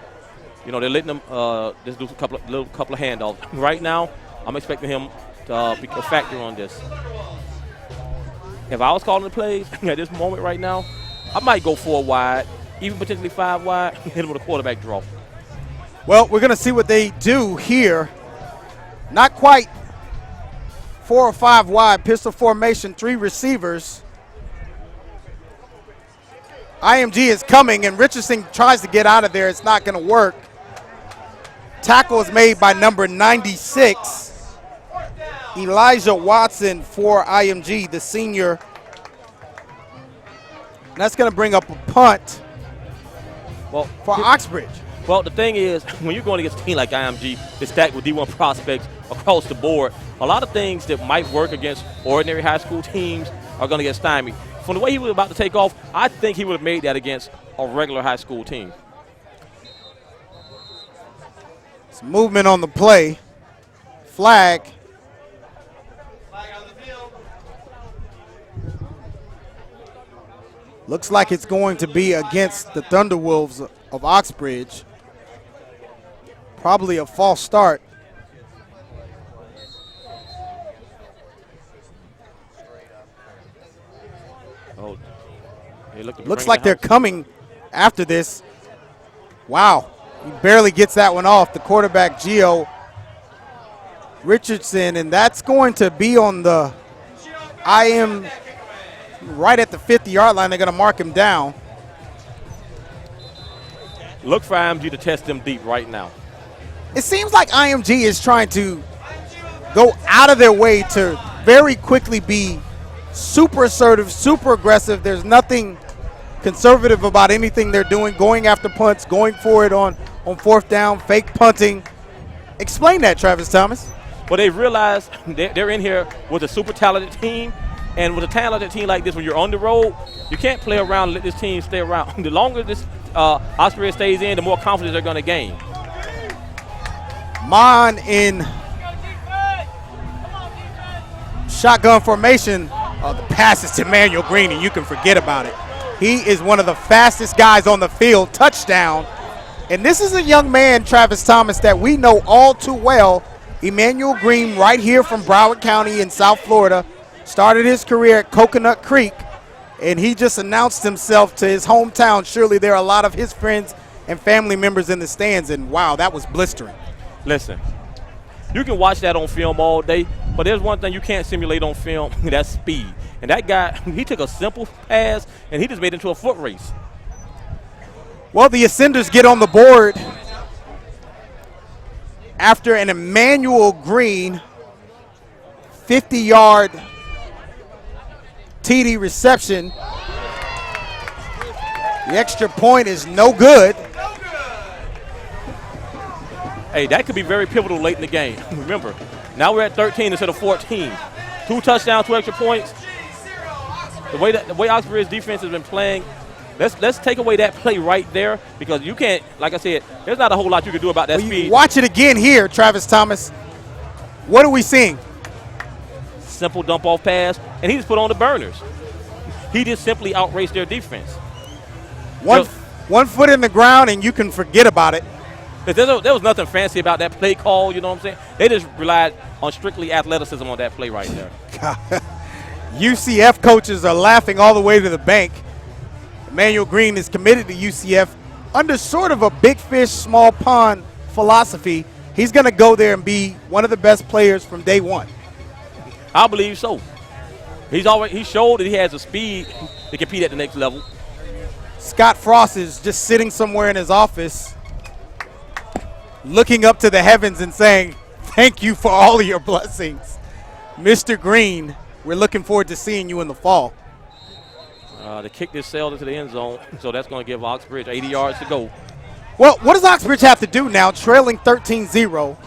S6: You know, they're letting them just do a couple of handoffs. Right now, I'm expecting him to be a factor on this. If I was calling the plays at this moment right now, I might go 4 wide, even potentially 5 wide, hit him with a quarterback draw.
S5: Well, we're going to see what they do here. Not quite 4 or 5 wide, pistol formation, 3 receivers. IMG is coming, and Richardson tries to get out of there. It's not going to work. Tackle is made by number 96, Elijah Watson for IMG, the senior. And that's going to bring up a punt for Oxbridge.
S6: Well, the thing is, when you're going against a team like IMG, it's stacked with D1 prospects across the board. A lot of things that might work against ordinary high school teams are going to get stymied. From the way he was about to take off, I think he would have made that against a regular high school team.
S5: Some movement on the play. Flag. Looks like it's going to be against the Thunderwolves of Oxbridge. Probably a false start.
S6: Oh,
S5: looks like they're coming after this. Wow, he barely gets that one off. The quarterback, Gio Richardson, and that's going to be on the IM right at the 50-yard line. They're going to mark him down.
S6: Look for IMG to test them deep right now.
S5: It seems like IMG is trying to go out of their way to very quickly be super assertive, super aggressive. There's nothing conservative about anything they're doing, going after punts, going for it on fourth down, fake punting. Explain that, Travis Thomas.
S6: Well, they realize they're in here with a super talented team, and with a talented team like this, when you're on the road, you can't play around and let this team stay around. The longer this Oxbridge stays in, the more confidence they're going to gain.
S5: Mon in shotgun formation. The pass is to Emmanuel Green, and you can forget about it. He is one of the fastest guys on the field. Touchdown. And this is a young man, Travis Thomas, that we know all too well. Emmanuel Green, right here from Broward County in South Florida, started his career at Coconut Creek, and he just announced himself to his hometown. Surely there are a lot of his friends and family members in the stands, and wow, that was blistering.
S6: Listen, you can watch that on film all day, but there's one thing you can't simulate on film, that's speed. And that guy, he took a simple pass, and he just made it into a foot race.
S5: Well, the Ascenders get on the board after an Emmanuel Green 50-yard TD reception. The extra point is no good.
S6: Hey, that could be very pivotal late in the game. Remember, now we're at 13 instead of 14. 2 touchdowns, 2 extra points. The way Oxbridge defense has been playing, let's take away that play right there, because you can't, like I said, there's not a whole lot you can do about that speed.
S5: Watch it again here, Travis Thomas. What are we seeing?
S6: Simple dump-off pass, and he just put on the burners. He just simply outraced their defense.
S5: One foot in the ground, and you can forget about it.
S6: There was nothing fancy about that play call, you know what I'm saying? They just relied on strictly athleticism on that play right there.
S5: UCF coaches are laughing all the way to the bank. Emmanuel Green is committed to UCF under sort of a big fish, small pond philosophy. He's going to go there and be one of the best players from day one.
S6: I believe so. He showed that he has the speed to compete at the next level.
S5: Scott Frost is just sitting somewhere in his office, looking up to the heavens and saying, thank you for all of your blessings. Mr. Green, we're looking forward to seeing you in the fall.
S6: The kick this sailed into the end zone, so that's going to give Oxbridge 80 yards to go.
S5: Well, what does Oxbridge have to do now, trailing 13-0?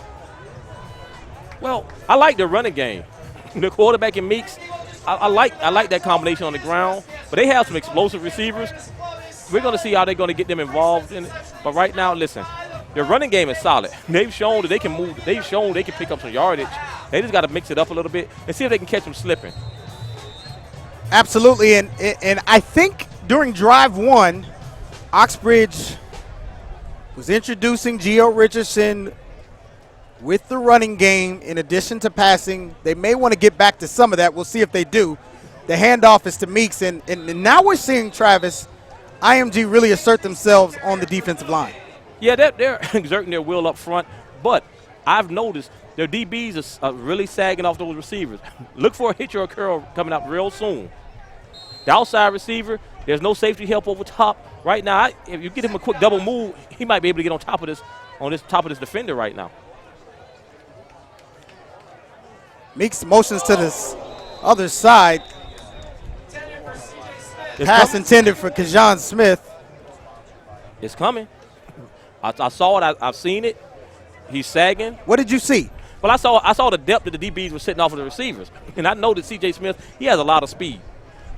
S6: Well, I like the running game. The quarterback and Meeks, I like that combination on the ground, but they have some explosive receivers. We're going to see how they're going to get them involved in it. But right now, listen, their running game is solid. They've shown that they can move. They've shown they can pick up some yardage. They just got to mix it up a little bit and see if they can catch them slipping.
S5: Absolutely, and I think during drive one, Oxbridge was introducing Gio Richardson with the running game in addition to passing. They may want to get back to some of that. We'll see if they do. The handoff is to Meeks, and now we're seeing, Travis, IMG really assert themselves on the defensive line.
S6: Yeah, they're exerting their will up front, but I've noticed their DBs are really sagging off those receivers. Look for a hitch or a curl coming up real soon. The outside receiver, there's no safety help over top. Right now, if you get him a quick double move, he might be able to get on top of this defender right now. Meeks motions to this other side. Pass intended for Kajan Smith. It's coming. I saw it. I've seen it. He's sagging.
S5: What did you see?
S6: Well, I saw the depth that the DBs were sitting off of the receivers. And I know that C.J. Smith, he has a lot of speed.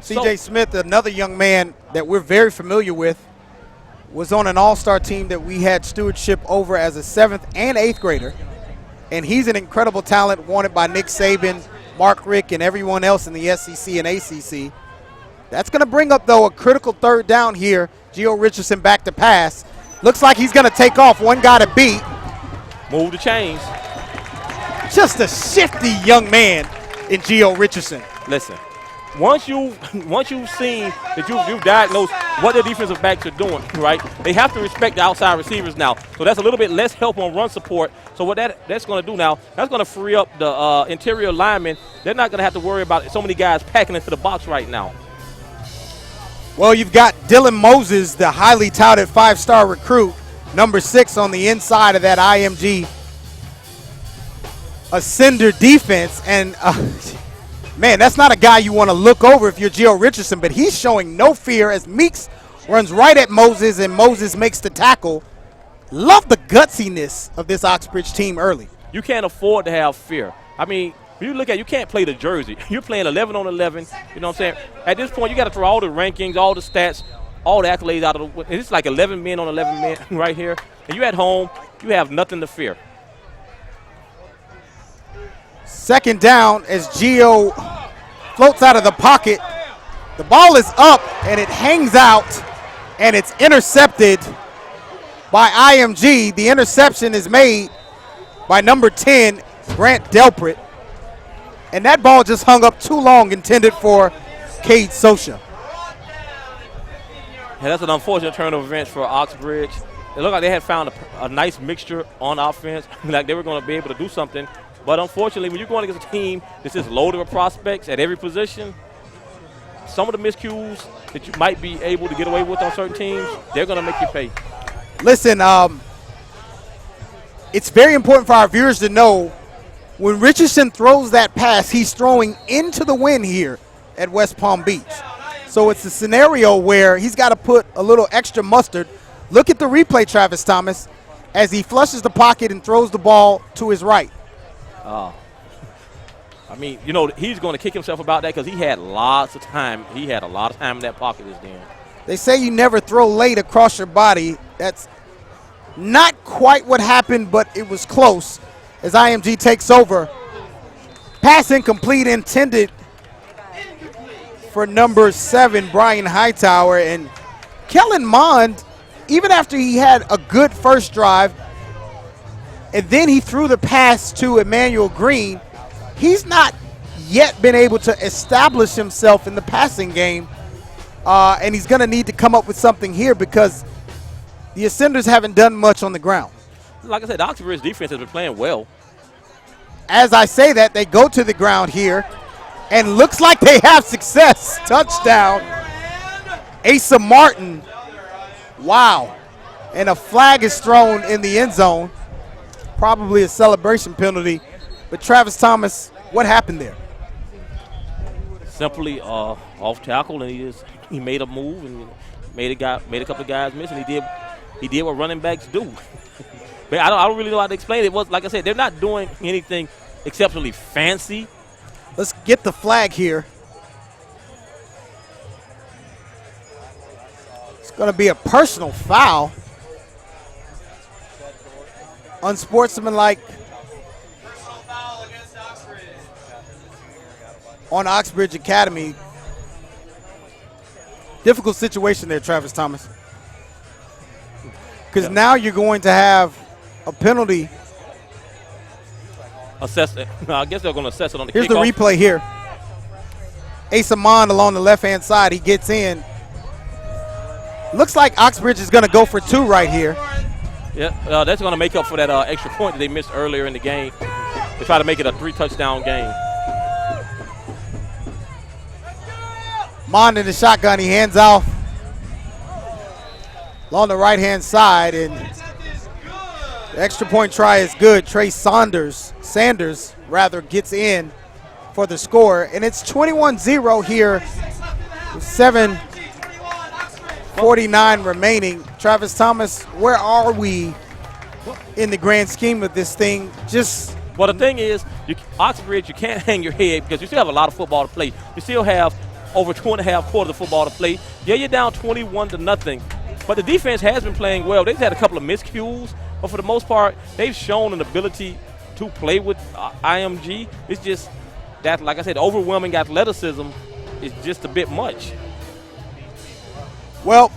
S5: C.J. Smith, another young man that we're very familiar with, was on an all-star team that we had stewardship over as a 7th and 8th grader. And he's an incredible talent wanted by Nick Saban, Mark Rick, and everyone else in the SEC and ACC. That's going to bring up, though, a critical third down here. Gio Richardson back to pass. Looks like he's going to take off. One guy to beat.
S6: Move the chains.
S5: Just a shifty young man in Gio Richardson.
S6: Listen, once you've seen that you've diagnosed what the defensive backs are doing, right? They have to respect the outside receivers now. So that's a little bit less help on run support. So what that's going to do now, that's going to free up the interior linemen. They're not going to have to worry about so many guys packing into the box right now.
S5: Well, you've got Dylan Moses, the highly touted 5-star recruit, number 6 on the inside of that IMG Ascender defense. And, man, that's not a guy you want to look over if you're Gio Richardson, but he's showing no fear as Meeks runs right at Moses, and Moses makes the tackle. Love the gutsiness of this Oxbridge team early.
S6: You can't afford to have fear. I mean, you look at you can't play the jersey. You're playing 11 on 11. You know what I'm saying? At this point, you got to throw all the rankings, all the stats, all the accolades out of the – it's like 11 men on 11 men right here. And you at home, you have nothing to fear.
S5: Second down as Gio floats out of the pocket. The ball is up, and it hangs out, and it's intercepted by IMG. The interception is made by number 10, Grant Delprit. And that ball just hung up too long, intended for Cade Sosha.
S6: Yeah, that's an unfortunate turn of events for Oxbridge. It looked like they had found a nice mixture on offense, like they were going to be able to do something. But unfortunately, when you're going against a team that's just loaded with prospects at every position, some of the miscues that you might be able to get away with on certain teams, they're going to make you pay.
S5: Listen, it's very important for our viewers to know when Richardson throws that pass, he's throwing into the wind here at West Palm Beach. So it's a scenario where he's got to put a little extra mustard. Look at the replay, Travis Thomas, as he flushes the pocket and throws the ball to his right.
S6: I mean, you know, he's going to kick himself about that because he had lots of time. He had a lot of time in that pocket this game.
S5: They say you never throw late across your body. That's not quite what happened, but it was close as IMG takes over. Pass incomplete, intended for number 7, Brian Hightower. And Kellen Mond, even after he had a good first drive, and then he threw the pass to Emmanuel Green, he's not yet been able to establish himself in the passing game. And he's going to need to come up with something here because the Ascenders haven't done much on the ground.
S6: Like I said, the Oxbridge defense has been playing well.
S5: As I say that, they go to the ground here, and looks like they have success. Touchdown, Asa Martin. Wow. And a flag is thrown in the end zone. Probably a celebration penalty. But Travis Thomas, what happened there?
S6: Simply off tackle, and he made a move and made a couple of guys miss, and he did what running backs do. But I don't really know how to explain it. It was, like I said, they're not doing anything exceptionally fancy.
S5: Let's get the flag here. It's going to be a personal foul. Unsportsmanlike on Oxbridge Academy. Difficult situation there, Travis Thomas. Because now you're going to have a penalty.
S6: Assess it. I guess they're going to assess it on the
S5: Here's
S6: kickoff.
S5: the replay here. Asa Mon along the left-hand side. He gets in. Looks like Oxbridge is going to go for 2 right here.
S6: Yeah, that's going to make up for that extra point that they missed earlier in the game. They try to make it a 3-touchdown game.
S5: Mon in the shotgun. He hands off along the right-hand side, and the extra point try is good. Trey Sanders gets in for the score, and it's 21-0 here with 7:49 remaining. Travis Thomas, where are we in the grand scheme of this thing?
S6: Well, the thing is, Oxbridge, you can't hang your head because you still have a lot of football to play. You still have over 2.5 quarters of football to play. Yeah, you're down 21-0, but the defense has been playing well. They've had a couple of miscues, but for the most part, they've shown an ability to play with IMG. It's just that, like I said, overwhelming athleticism is just a bit much.
S5: Well,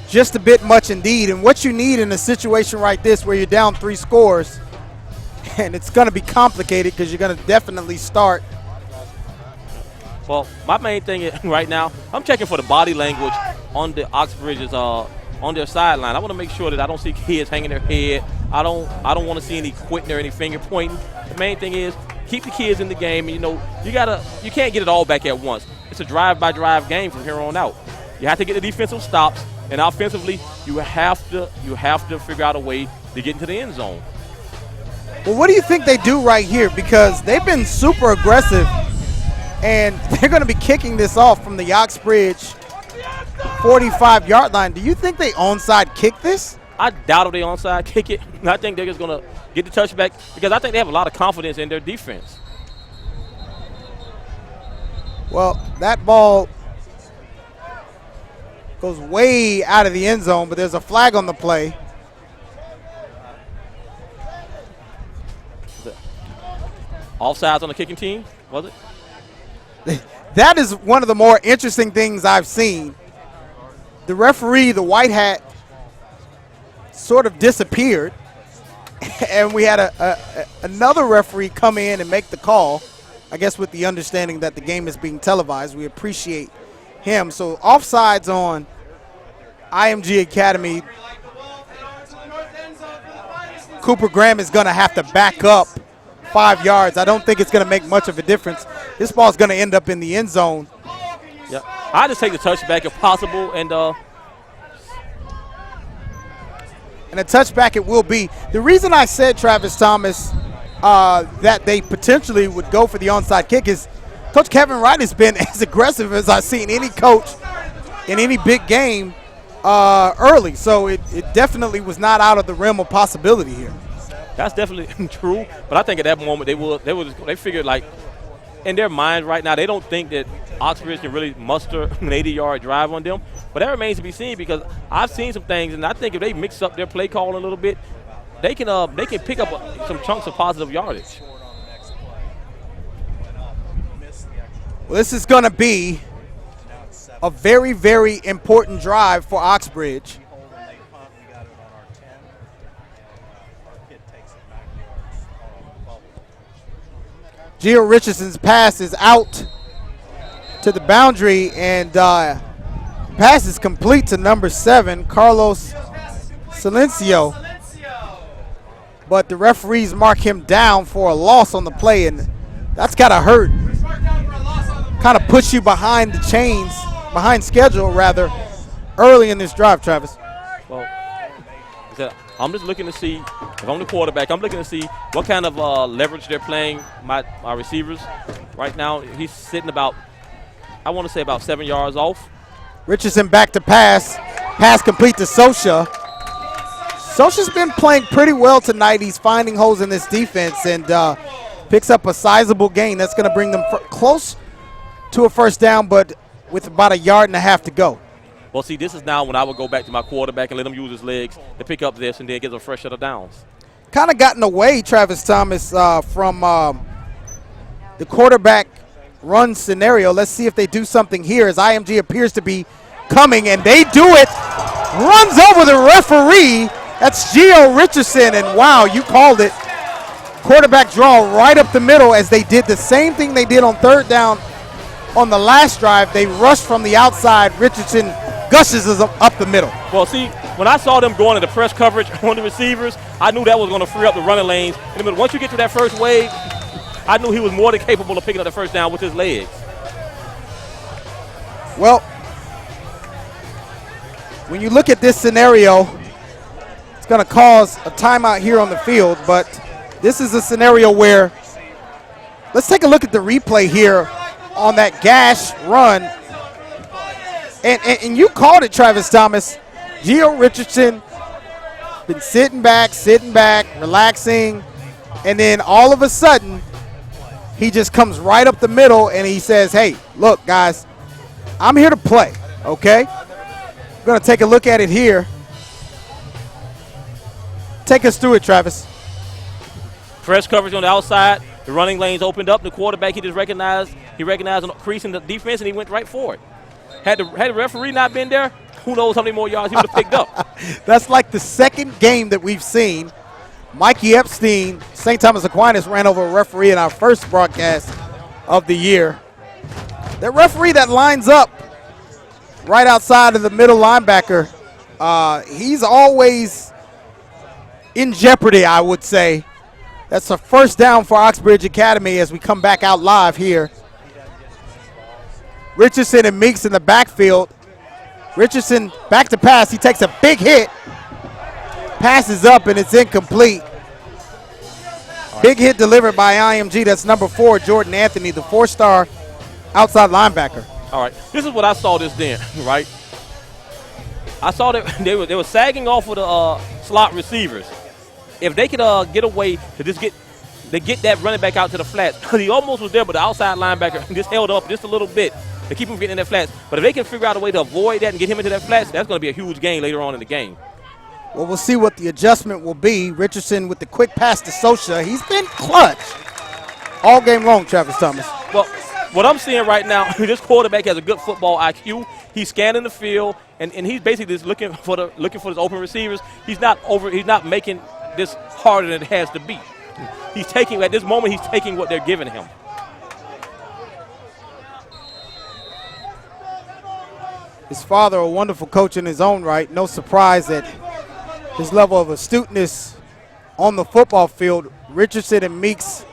S5: just a bit much indeed. And what you need in a situation like this where you're down 3 scores, and it's going to be complicated because you're going to definitely start.
S6: Well, my main thing is, right now, I'm checking for the body language on the Oxbridge's on their sideline. I want to make sure that I don't see kids hanging their head. I don't want to see any quitting or any finger pointing. The main thing is keep the kids in the game. And, you can't get it all back at once. It's a drive-by-drive game from here on out. You have to get the defensive stops, and offensively, you have to figure out a way to get into the end zone.
S5: Well, what do you think they do right here? Because they've been super aggressive, and they're going to be kicking this off from the Oxbridge 45-yard line. Do you think they onside kick this?
S6: I doubt if they onside kick it. I think they're just going to get the touchback because I think they have a lot of confidence in their defense.
S5: Well, that ball goes way out of the end zone, but there's a flag on the play.
S6: Offsides on the kicking team, was it?
S5: That is one of the more interesting things I've seen. The referee, the white hat, sort of disappeared, and we had another referee come in and make the call, I guess with the understanding that the game is being televised. We appreciate him. So offsides on IMG Academy. Cooper Graham is going to have to back up 5 yards. I don't think it's going to make much of a difference. This ball is going to end up in the end zone.
S6: Yeah, I just take the touchback if possible, and
S5: a touchback it will be. The reason I said, Travis Thomas, that they potentially would go for the onside kick is Coach Kevin Wright has been as aggressive as I've seen any coach in any big game early. So it definitely was not out of the realm of possibility here.
S6: That's definitely true, but I think at that moment they figured, like, in their mind right now, they don't think that Oxbridge can really muster an 80-yard drive on them. But that remains to be seen because I've seen some things, and I think if they mix up their play call a little bit, they can pick up some chunks of positive yardage.
S5: Well, this is going to be a very, very important drive for Oxbridge. Gio Richardson's pass is out to the boundary, and pass is complete to number 7, Carlos Silencio. But the referees mark him down for a loss on the play, and that's got to hurt. Kind of push you behind the chains, behind schedule, rather, early in this drive, Travis.
S6: Well, I'm just looking to see, if I'm the quarterback, I'm looking to see what kind of leverage they're playing my receivers right now. He's sitting about, I want to say about 7 yards off.
S5: Richardson back to pass. Pass complete to Sosha. Sosha's been playing pretty well tonight. He's finding holes in this defense and picks up a sizable gain. That's going to bring them close to a first down, but with about 1.5 yards to go.
S6: Well, see, this is now when I would go back to my quarterback and let him use his legs to pick up this and then get a fresh set of downs.
S5: Kind of gotten away, Travis Thomas, from the quarterback run scenario. Let's see if they do something here as IMG appears to be coming, and they do it. Runs over the referee. That's Gio Richardson, and wow, you called it. Quarterback draw right up the middle as they did the same thing they did on 3rd down on the last drive. They rushed from the outside. Richardson gushes us up the middle.
S6: Well, see, when I saw them going into press coverage on the receivers, I knew that was going to free up the running lanes in the middle. Once you get to that first wave, I knew he was more than capable of picking up the first down with his legs.
S5: Well, when you look at this scenario, it's going to cause a timeout here on the field, but this is a scenario where, let's take a look at the replay here on that gash run. And you called it, Travis Thomas. Gio Richardson been sitting back, relaxing, and then all of a sudden, he just comes right up the middle and he says, hey, look, guys, I'm here to play, okay? We're going to take a look at it here. Take us through it, Travis.
S6: Press coverage on the outside. The running lanes opened up. The quarterback, he recognized an crease in the defense, and he went right for it. Had the referee not been there, who knows how many more yards he would have picked up.
S5: That's like the second game that we've seen. Mikey Epstein, St. Thomas Aquinas, ran over a referee in our first broadcast of the year. The referee that lines up right outside of the middle linebacker, he's always in jeopardy, I would say. That's a first down for Oxbridge Academy as we come back out live here. Richardson and Meeks in the backfield. Richardson back to pass. He takes a big hit. Passes up and it's incomplete. Big hit delivered by IMG. That's number 4, Jordan Anthony, the 4-star outside linebacker.
S6: All right, this is what I saw this then, right? I saw that they were sagging off of the slot receivers. If they could get away to just get that running back out to the flats, because he almost was there, but the outside linebacker just held up just a little bit to keep him from getting in that flats. But if they can figure out a way to avoid that and get him into that flats, that's going to be a huge gain later on in the game.
S5: Well, we'll see what the adjustment will be. Richardson with the quick pass to Socha. He's been clutch all game long, Travis Thomas.
S6: Well, what I'm seeing right now, this quarterback has a good football IQ. He's scanning the field, and he's basically just looking for his open receivers. He's not making this harder than it has to be. At this moment, he's taking what they're giving him.
S5: His father, a wonderful coach in his own right. No surprise that his level of astuteness on the football field. Richardson and Meeks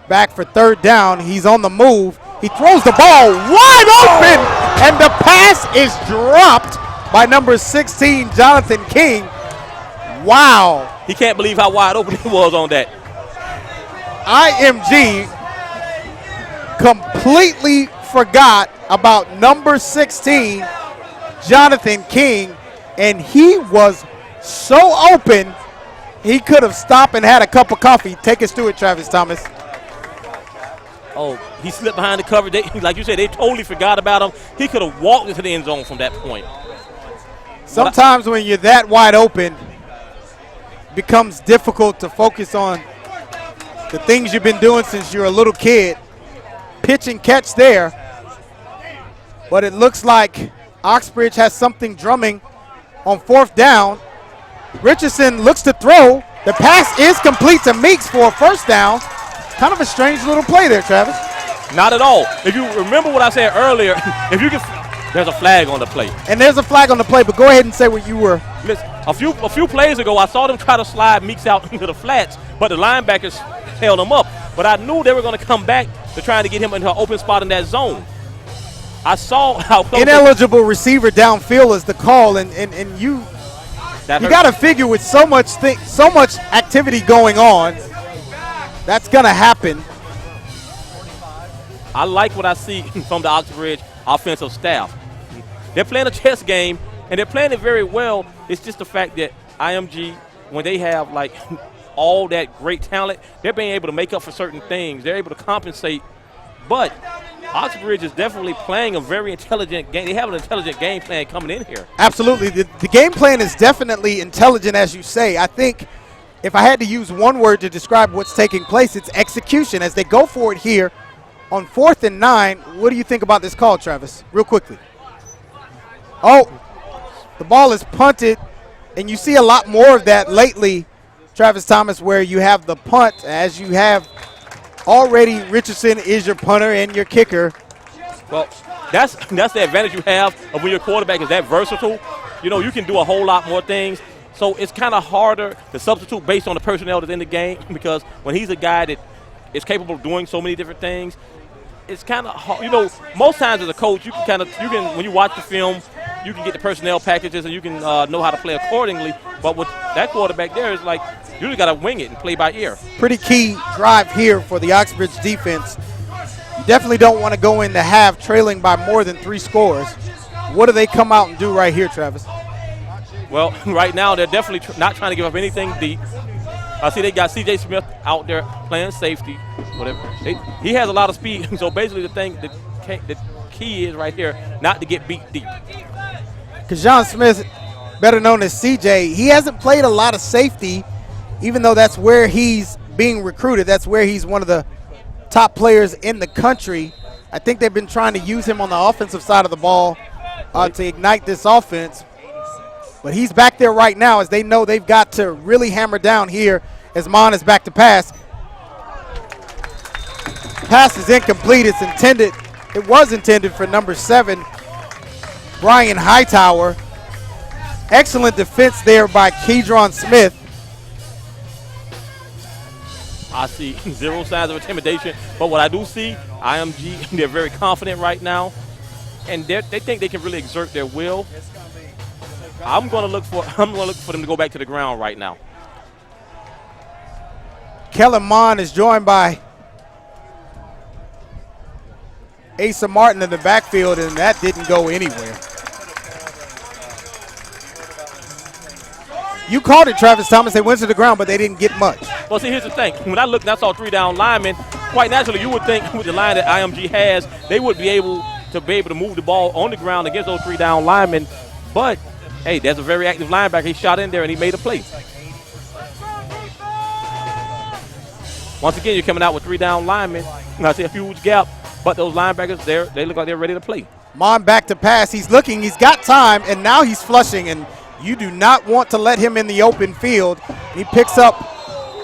S5: back for third down. He's on the move. He throws the ball wide open, and the pass is dropped by number 16, Jonathan King. Wow.
S6: He can't believe how wide open he was on that.
S5: IMG completely forgot about number 16, Jonathan King, and he was so open he could have stopped and had a cup of coffee. Take us through it, Travis Thomas.
S6: Oh, he slipped behind the cover. Like you said, they totally forgot about him. He could have walked into the end zone from that point.
S5: Sometimes when you're that wide open, it becomes difficult to focus on the things you've been doing since you're a little kid. Pitch and catch there. But it looks like Oxbridge has something drumming on fourth down. Richardson looks to throw. The pass is complete to Meeks for a first down. Kind of a strange little play there, Travis.
S6: Not at all. If you remember what I said earlier, there's a flag on the play.
S5: And there's a flag on the play, but go ahead and say what you were.
S6: Listen, a few plays ago, I saw them try to slide Meeks out into the flats, but the linebackers held him up. But I knew they were going to come back to trying to get him into an open spot in that zone. I saw how close.
S5: Ineligible receiver downfield is the call, and you got to figure with so much activity going on, that's going to happen.
S6: I like what I see from the Oxbridge offensive staff. They're playing a chess game, and they're playing it very well. It's just the fact that IMG, when they have like all that great talent, they're being able to make up for certain things. They're able to compensate. But Oxbridge is definitely playing a very intelligent game. They have an intelligent game plan coming in here.
S5: Absolutely. The game plan is definitely intelligent, as you say. I think if I had to use one word to describe what's taking place, it's execution. As they go for it here on 4th and 9, what do you think about this call, Travis? Real quickly. Oh, the ball is punted, and you see a lot more of that lately, Travis Thomas, where you have the punt, as you have already Richardson is your punter and your kicker.
S6: Well, that's the advantage you have of when your quarterback is that versatile. You know, you can do a whole lot more things. So it's kind of harder to substitute based on the personnel that's in the game, because when he's a guy that is capable of doing so many different things, it's kind of hard. You know, most times as a coach, you can when you watch the film, you can get the personnel packages and you can know how to play accordingly. But with that quarterback there, it's like you just got to wing it and play by ear.
S5: Pretty key drive here for the Oxbridge defense. You definitely don't want to go in the half trailing by more than 3 scores. What do they come out and do right here, Travis?
S6: Well, right now they're definitely not trying to give up anything deep. I see they got C.J. Smith out there playing safety, whatever. He has a lot of speed, so basically the key is right here not to get beat deep.
S5: Kajan Smith, better known as C.J., he hasn't played a lot of safety, even though that's where he's being recruited. That's where he's one of the top players in the country. I think they've been trying to use him on the offensive side of the ball to ignite this offense. But he's back there right now as they know they've got to really hammer down here as Mon is back to pass. Pass is incomplete. It's intended. It was intended for number 7, Brian Hightower. Excellent defense there by Keydron Smith.
S6: I see zero signs of intimidation, but what I do see, IMG, they're very confident right now, and they think they can really exert their will. I'm going to look for them to go back to the ground right now.
S5: Kellen Mond is joined by Asa Martin in the backfield, and that didn't go anywhere. You called it, Travis Thomas. They went to the ground, but they didn't get much.
S6: Well, see, here's the thing. When I looked and I saw 3 down linemen, quite naturally you would think with the line that IMG has, they would be able to move the ball on the ground against those 3 down linemen. But, hey, there's a very active linebacker. He shot in there and he made a play. Once again, you're coming out with 3 down linemen. And I see a huge gap, but those linebackers, they look like they're ready to play.
S5: Mon back to pass. He's looking. He's got time, and now he's flushing, and you do not want to let him in the open field. He picks up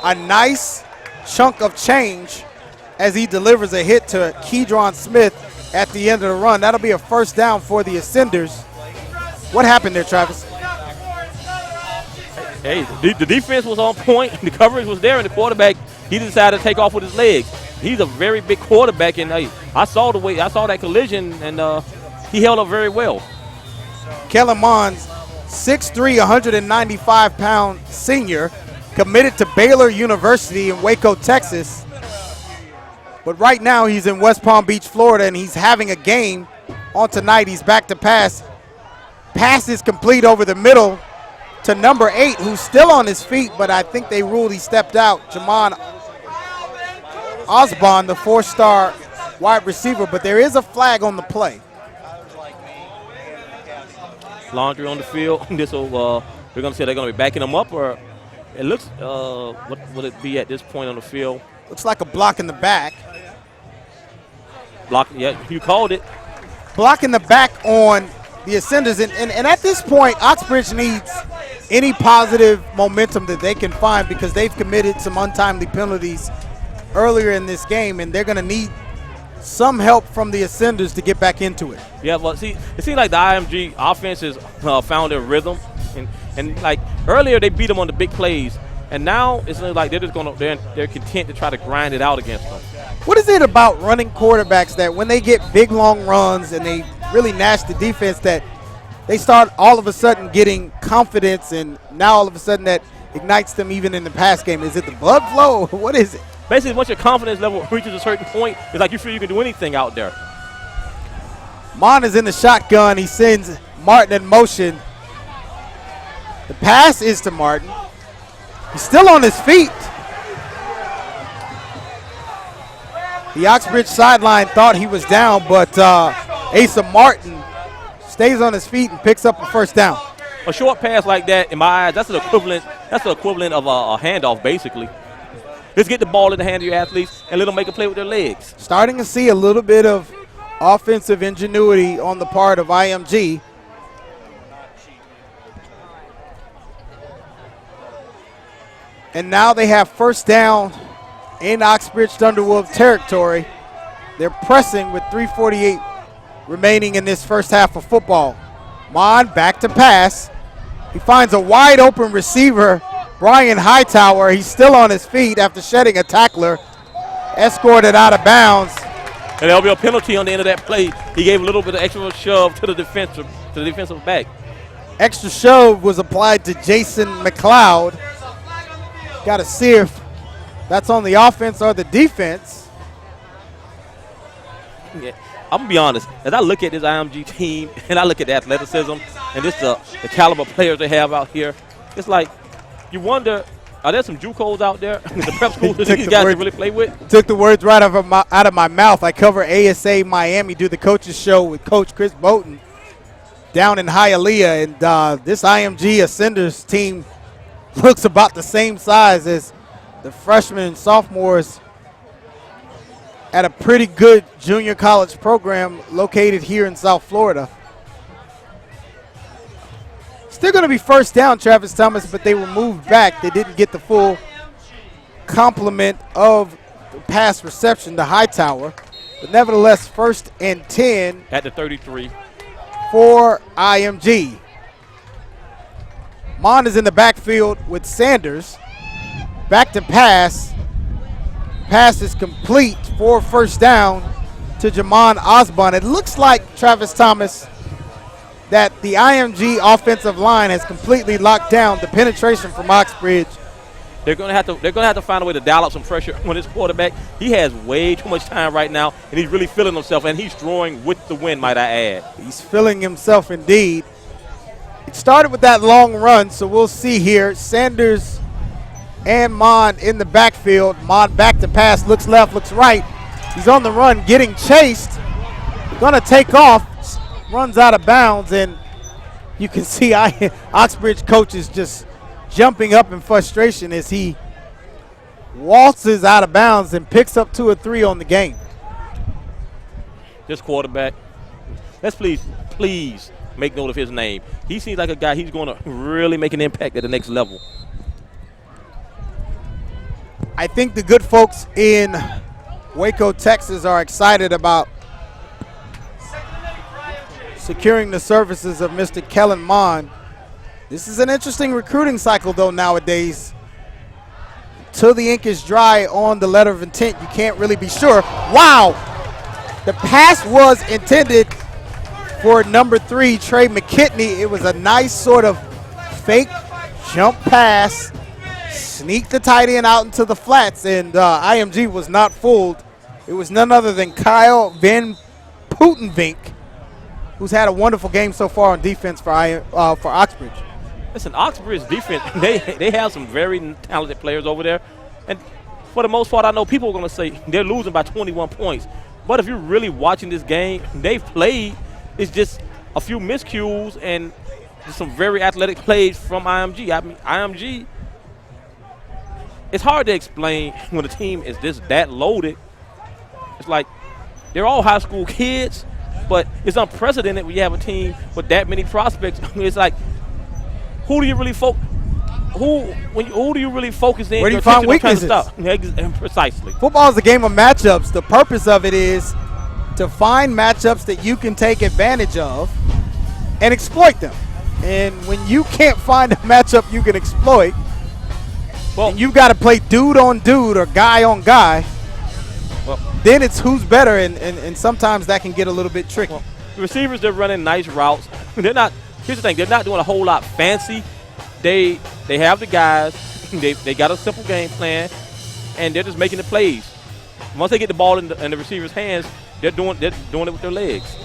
S5: a nice chunk of change as he delivers a hit to Keydron Smith at the end of the run. That'll be a first down for the Ascenders. What happened there, Travis?
S6: Hey, the defense was on point. The coverage was there, and the quarterback, he decided to take off with his legs. He's a very big quarterback, and I saw that collision, and he held up very well.
S5: Kellen Mons, 6'3", 195-pound senior, committed to Baylor University in Waco, Texas. But right now he's in West Palm Beach, Florida, and he's having a game on tonight. He's back to pass. Pass is complete over the middle to number 8, who's still on his feet, but I think they ruled he stepped out. Jamon Osborne, the 4-star wide receiver, but there is a flag on the play.
S6: Laundry on the field. This will we're gonna say they're gonna be backing them up, or it looks what will it be at this point on the field?
S5: Looks like a block in the back.
S6: Block, yeah, you called it.
S5: Block in the back on the Ascenders, and at this point, Oxbridge needs any positive momentum that they can find because they've committed some untimely penalties earlier in this game, and they're gonna need some help from the Ascenders to get back into it.
S6: Yeah, but see, it seems like the IMG offense has found their rhythm, and like earlier they beat them on the big plays, and now it's like they're content to try to grind it out against them.
S5: What is it about running quarterbacks that when they get big long runs and they really gnash the defense that they start all of a sudden getting confidence, and now all of a sudden that ignites them even in the pass game? Is it the blood flow? What is it?
S6: Basically, once your confidence level reaches a certain point, it's like you feel you can do anything out there.
S5: Mon is in the shotgun. He sends Martin in motion. The pass is to Martin. He's still on his feet. The Oxbridge sideline thought he was down, but Asa Martin stays on his feet and picks up a first down.
S6: A short pass like that, in my eyes, that's the equivalent of a handoff, basically. Let's get the ball in the hand of your athletes and let them make a play with their legs.
S5: Starting to see a little bit of offensive ingenuity on the part of IMG. And now they have first down in Oxbridge Thunderwolf territory. They're pressing with 3:48 remaining in this first half of football. Mon back to pass. He finds a wide open receiver, Brian Hightower. He's still on his feet after shedding a tackler, escorted out of bounds.
S6: And there'll be a penalty on the end of that play. He gave a little bit of extra shove to the defensive back.
S5: Extra shove was applied to Jason McLeod. Got to see if that's on the offense or the defense.
S6: Yeah, I'm going to be honest. As I look at this IMG team and I look at the athleticism and just the caliber players they have out here, it's like you wonder, are there some JUCOs out there in the prep schools that these guys can really play with?
S5: Took the words right out of my mouth. I cover ASA Miami, do the coaches show with Coach Chris Bowden down in Hialeah, and this IMG Ascenders team looks about the same size as the freshmen and sophomores at a pretty good junior college program located here in South Florida. Still going to be first down, Travis Thomas, but they were moved back. They didn't get the full complement of the pass reception to Hightower. But nevertheless, 1st and 10
S6: at the 33
S5: for IMG. Mon is in the backfield with Sanders. Back to pass. Pass is complete for first down to Jamon Osborne. It looks like, Travis Thomas, that the IMG offensive line has completely locked down the penetration from Oxbridge.
S6: They're going to have to find a way to dial up some pressure on his quarterback. He has way too much time right now, and he's really feeling himself, and he's throwing with the wind, might I add.
S5: He's feeling himself indeed. It started with that long run, so we'll see here. Sanders and Mon in the backfield. Mon back to pass, looks left, looks right. He's on the run, getting chased. Going to take off, runs out of bounds, and you can see Oxbridge coaches just jumping up in frustration as he waltzes out of bounds and picks up 2 or 3 on the game.
S6: This quarterback, let's please make note of his name. He seems like a guy he's going to really make an impact at the next level.
S5: I think the good folks in Waco, Texas are excited about securing the services of Mr. Kellen Mon. This is an interesting recruiting cycle, though, nowadays. Till the ink is dry on the letter of intent, you can't really be sure. Wow! The pass was intended for number 3, Trey McKitney. It was a nice sort of fake jump pass. Sneak the tight end out into the flats, and IMG was not fooled. It was none other than Kyle Van Putenvink, who's had a wonderful game so far on defense for Oxbridge.
S6: Listen, Oxbridge defense, they have some very talented players over there. And for the most part, I know people are going to say they're losing by 21 points. But if you're really watching this game, they've played. It's just a few miscues and just some very athletic plays from IMG. I mean, IMG, it's hard to explain when a team is just that loaded. It's like they're all high school kids, but it's unprecedented when you have a team with that many prospects. It's like, who do you really focus? Who do you really focus in?
S5: Where do you find weaknesses?
S6: Precisely.
S5: Football is a game of matchups. The purpose of it is to find matchups that you can take advantage of and exploit them. And when you can't find a matchup you can exploit, well, you've got to play dude on dude or guy on guy. Well, then it's who's better, and sometimes that can get a little bit tricky.
S6: Well, the receivers, they're running nice routes. They're not. Here's the thing: they're not doing a whole lot fancy. They have the guys. They got a simple game plan, and they're just making the plays. Once they get the ball in the receiver's hands, they're doing it with their legs.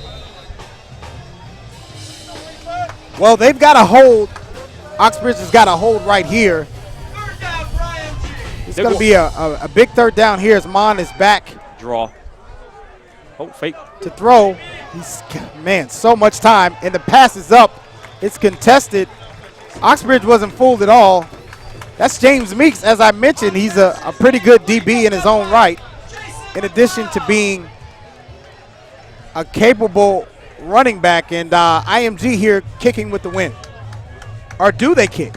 S5: Well, they've got a hold. Oxbridge has got a hold right here. It's going to be a big third down here as Mon is back.
S6: Draw. Oh, fake.
S5: To throw. Man, so much time. And the pass is up. It's contested. Oxbridge wasn't fooled at all. That's James Meeks. As I mentioned, he's a pretty good DB in his own right, in addition to being a capable running back. And IMG here kicking with the win. Or do they kick?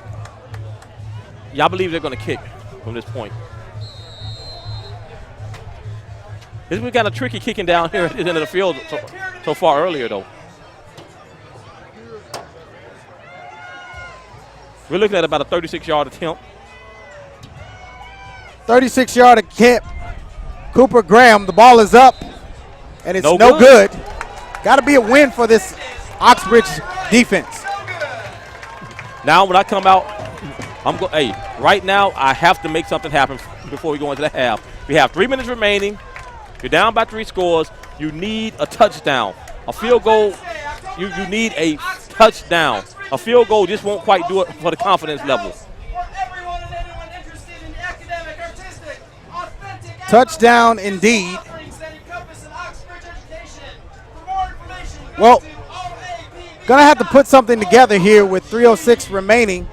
S6: Yeah, I believe they're going to kick from this point. This has been kind of tricky kicking down here at the end of the field so far earlier, though. We're looking at about a 36-yard attempt.
S5: 36-yard attempt. Cooper Graham, the ball is up, and it's no good. Got to be a win for this Oxbridge defense.
S6: Now when I come out, right now I have to make something happen before we go into the half. We have 3 minutes remaining. You're down by 3 scores. You need a touchdown. A field goal, you need a touchdown. A field goal just won't quite do it for the confidence level.
S5: Touchdown indeed. Well, gonna have to put something together here with 3:06 remaining.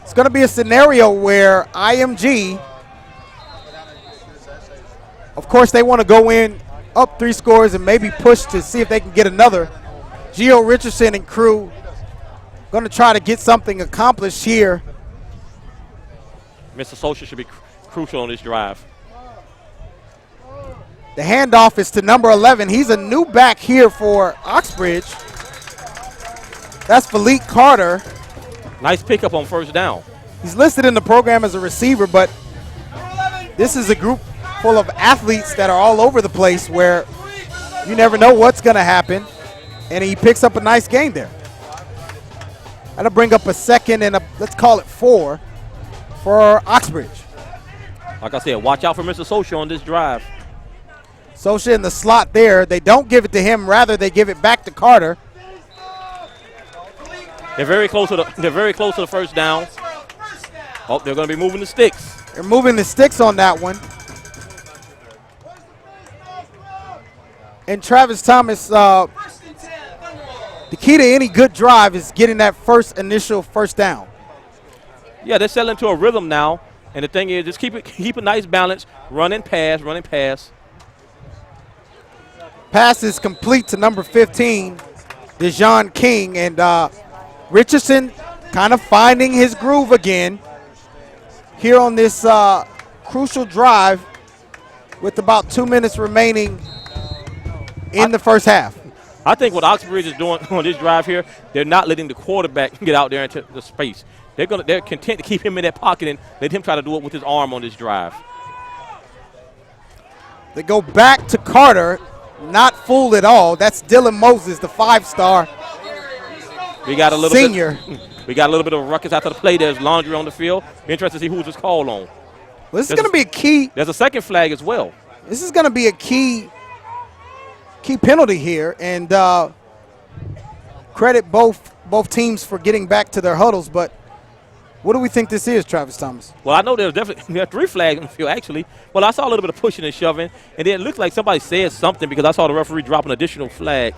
S5: It's gonna be a scenario where IMG, of course, they want to go in up 3 scores and maybe push to see if they can get another. Gio Richardson and crew going to try to get something accomplished here.
S6: Mr. Social should be crucial on this drive.
S5: The handoff is to number 11. He's a new back here for Oxbridge. That's Philippe Carter.
S6: Nice pickup on first down.
S5: He's listed in the program as a receiver, but this is a group full of athletes that are all over the place where you never know what's going to happen, and he picks up a nice gain there. That'll bring up a second and let's call it 4 for Oxbridge.
S6: Like I said, watch out for Mr. Social on this drive.
S5: Socha in the slot there. They don't give it to him. Rather, they give it back to Carter.
S6: They're very close to the first down. Oh, they're going to be moving the sticks.
S5: They're moving the sticks on that one. And Travis Thomas, the key to any good drive is getting that initial first down.
S6: Yeah, they're settling to a rhythm now. And the thing is, just keep a nice balance. Run and pass, run and pass.
S5: Pass is complete to number 15, Dejon King. And Richardson kind of finding his groove again here on this crucial drive with about 2 minutes remaining in the first half.
S6: I think what Oxbridge is doing on this drive here, they're not letting the quarterback get out there into the space. They're content to keep him in that pocket and let him try to do it with his arm on this drive.
S5: They go back to Carter, not fooled at all. That's Dylan Moses, the 5-star senior.
S6: We got a little bit of a ruckus after the play. There's laundry on the field. Be interested to see who's this call on.
S5: Well, this is going to be a key.
S6: There's a second flag as well.
S5: This is going to be a key penalty here, and credit both teams for getting back to their huddles. But what do we think this is, Travis Thomas?
S6: Well, I know there are 3 flags on the field, actually. Well, I saw a little bit of pushing and shoving, and then it looked like somebody said something because I saw the referee drop an additional flag.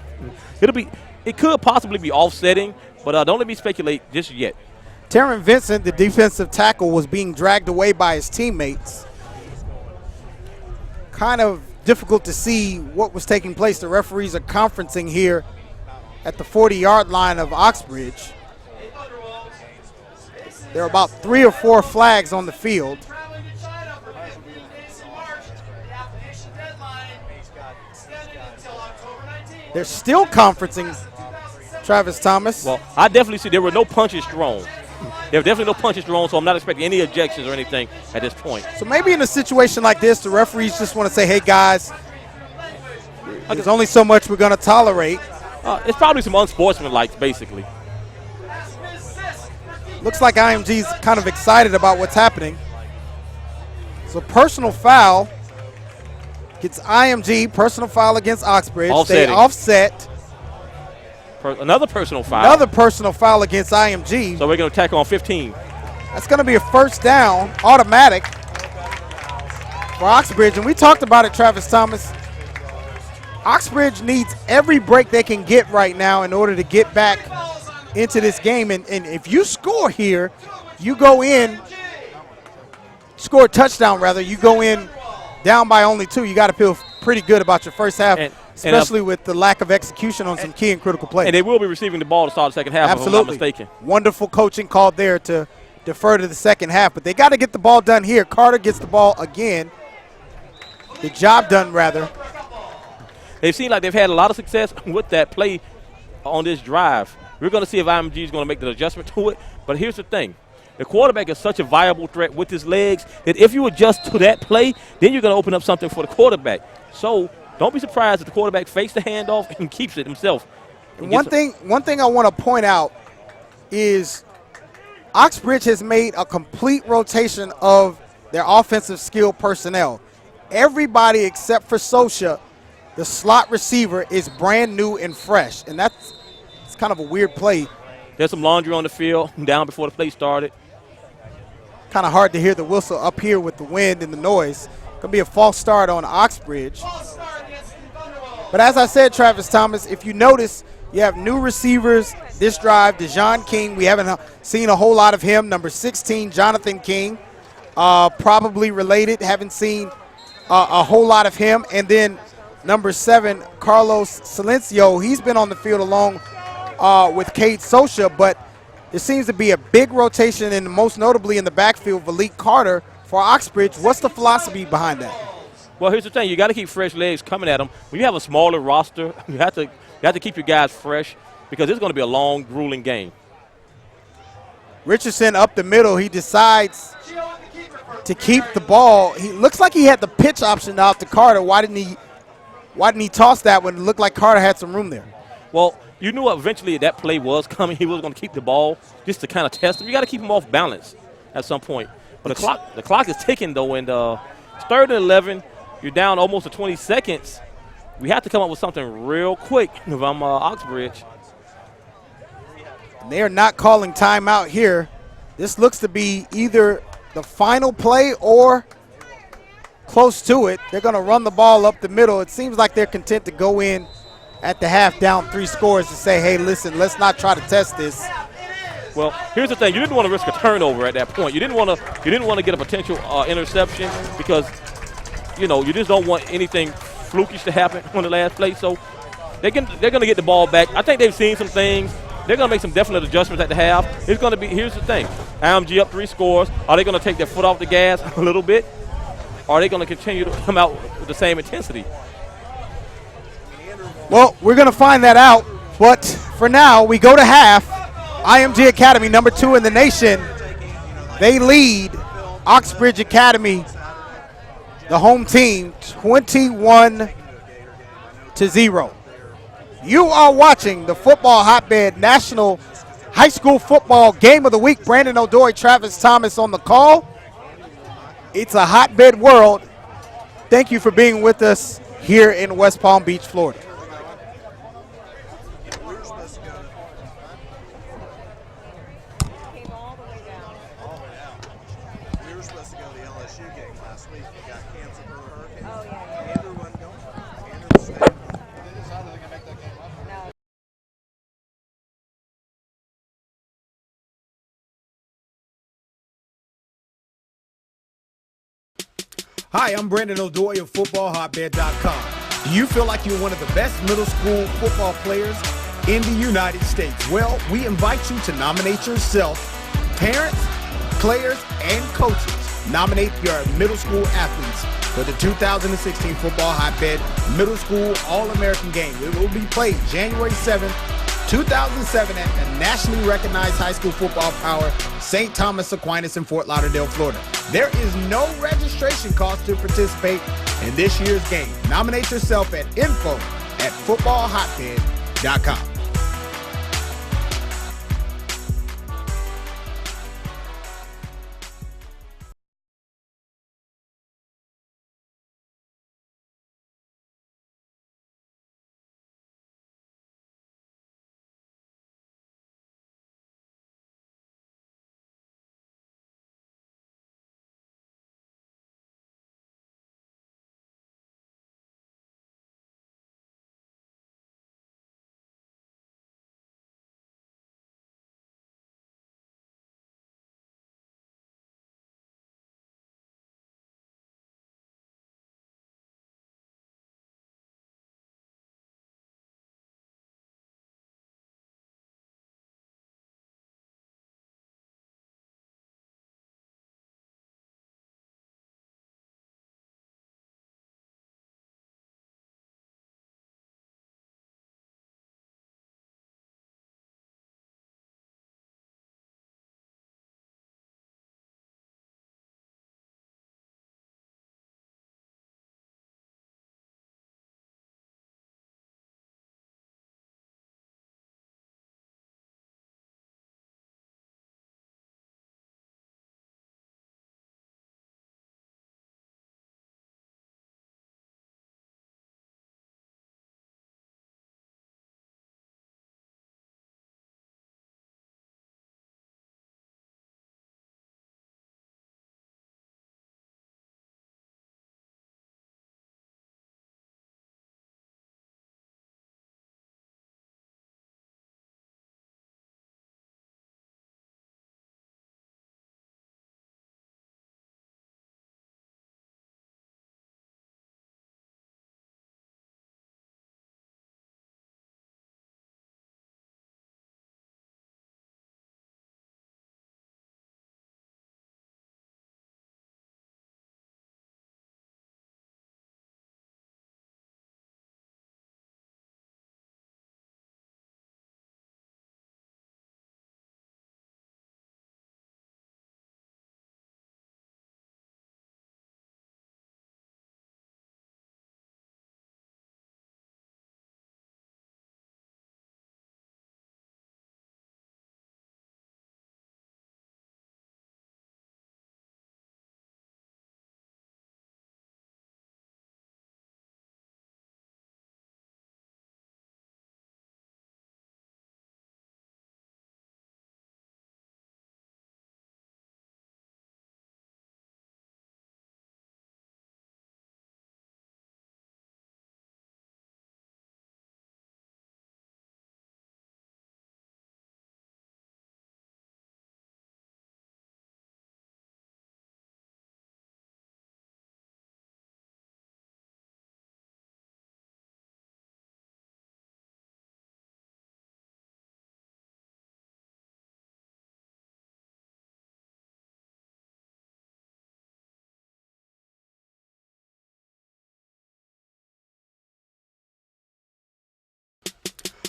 S6: It could possibly be offsetting, but don't let me speculate just yet.
S5: Terran Vincent, the defensive tackle, was being dragged away by his teammates. Kind of difficult to see what was taking place. The referees are conferencing here at the 40-yard line of Oxbridge. There are about 3 or 4 flags on the field. They're still conferencing, Travis Thomas.
S6: Well, I definitely see there were no punches thrown. There were definitely no punches thrown, so I'm not expecting any ejections or anything at this point.
S5: So maybe in a situation like this, the referees just want to say, hey, guys, there's only so much we're going to tolerate.
S6: It's probably some unsportsmanlike, basically.
S5: Looks like IMG's kind of excited about what's happening. So personal foul gets IMG, personal foul against Oxbridge.
S6: Offsetting.
S5: They offset.
S6: Another personal foul.
S5: Another personal foul against IMG.
S6: So we're going to tackle on 15.
S5: That's going to be a first down, automatic for Oxbridge. And we talked about it, Travis Thomas. Oxbridge needs every break they can get right now in order to get back into this game. And if you score here, you go in, score a touchdown rather, you go in down by only 2. You got to feel pretty good about your first half, especially with the lack of execution on some key and critical plays.
S6: And they will be receiving the ball to start the second half,
S5: Absolutely.
S6: if I'm not mistaken.
S5: Wonderful coaching called there to defer to the second half. But they got to get the ball done here. Carter gets the ball again. The job done, rather.
S6: They've seemed like they've had a lot of success with that play on this drive. We're going to see if IMG is going to make the adjustment to it. But here's the thing. The quarterback is such a viable threat with his legs that if you adjust to that play, then you're going to open up something for the quarterback. So don't be surprised if the quarterback fakes the handoff and keeps it himself.
S5: One thing I want to point out is Oxbridge has made a complete rotation of their offensive skill personnel. Everybody except for Socha, the slot receiver, is brand new and fresh. And it's kind of a weird play.
S6: There's some laundry on the field down before the play started.
S5: Kind of hard to hear the whistle up here with the wind and the noise. Going to be a false start on Oxbridge. But as I said, Travis Thomas, if you notice, you have new receivers this drive. Dejon King, we haven't seen a whole lot of him. Number 16, Jonathan King, probably related. Haven't seen a whole lot of him. And then number 7, Carlos Silencio. He's been on the field along with Cade Sosha, but there seems to be a big rotation, and most notably in the backfield, Valik Carter for Oxbridge. What's the philosophy behind that?
S6: Well, here's the thing. You got to keep fresh legs coming at them. When you have a smaller roster, you have to keep your guys fresh because it's going to be a long, grueling game.
S5: Richardson up the middle. He decides to keep the ball. He looks like he had the pitch option out to Carter. Why didn't he toss that when it looked like Carter had some room there?
S6: Well, you knew eventually that play was coming. He was going to keep the ball just to kind of test him. You got to keep him off balance at some point. But the clock is ticking, though, and it's 3rd and 11. You're down almost to 20 seconds. We have to come up with something real quick if I'm Oxbridge.
S5: They are not calling timeout here. This looks to be either the final play or close to it. They're going to run the ball up the middle. It seems like they're content to go in at the half down 3 scores to say, hey, listen, let's not try to test this.
S6: Well, here's the thing. You didn't want to risk a turnover at that point. You didn't want to get a potential interception because, you know, you just don't want anything flukish to happen on the last play. So they're going to get the ball back. I think they've seen some things. They're going to make some definite adjustments at the half. It's going to be, here's the thing. IMG up 3 scores. Are they going to take their foot off the gas a little bit? Or are they going to continue to come out with the same intensity?
S5: Well, we're going to find that out. But for now, we go to half. IMG Academy, number 2 in the nation. They lead Oxbridge Academy, the home team, 21-0. You are watching the Football Hotbed National High School Football Game of the Week. Brandon O'Doy, Travis Thomas on the call. It's a hotbed world. Thank you for being with us here in West Palm Beach, Florida.
S2: Came all the way down.
S4: All the way down. We were supposed to go to the LSU game last week. It got canceled for the hurricane.
S2: Oh, yeah.
S4: Andrew wasn't going. Andrew was staying.
S1: They decided they can make that game up.
S2: No.
S5: Hi, I'm Brandon O'Doy of FootballHotbed.com. Do you feel like you're one of the best middle school football players in the United States? Well, we invite you to nominate yourself, parents, players, and coaches. Nominate your middle school athletes for the 2016 Football Hotbed Middle School All-American Game. It will be played January 7th, 2007 at the nationally recognized high school football power, St. Thomas Aquinas in Fort Lauderdale, Florida. There is no registration cost to participate in this year's game. Nominate yourself at info@footballhotbed.com.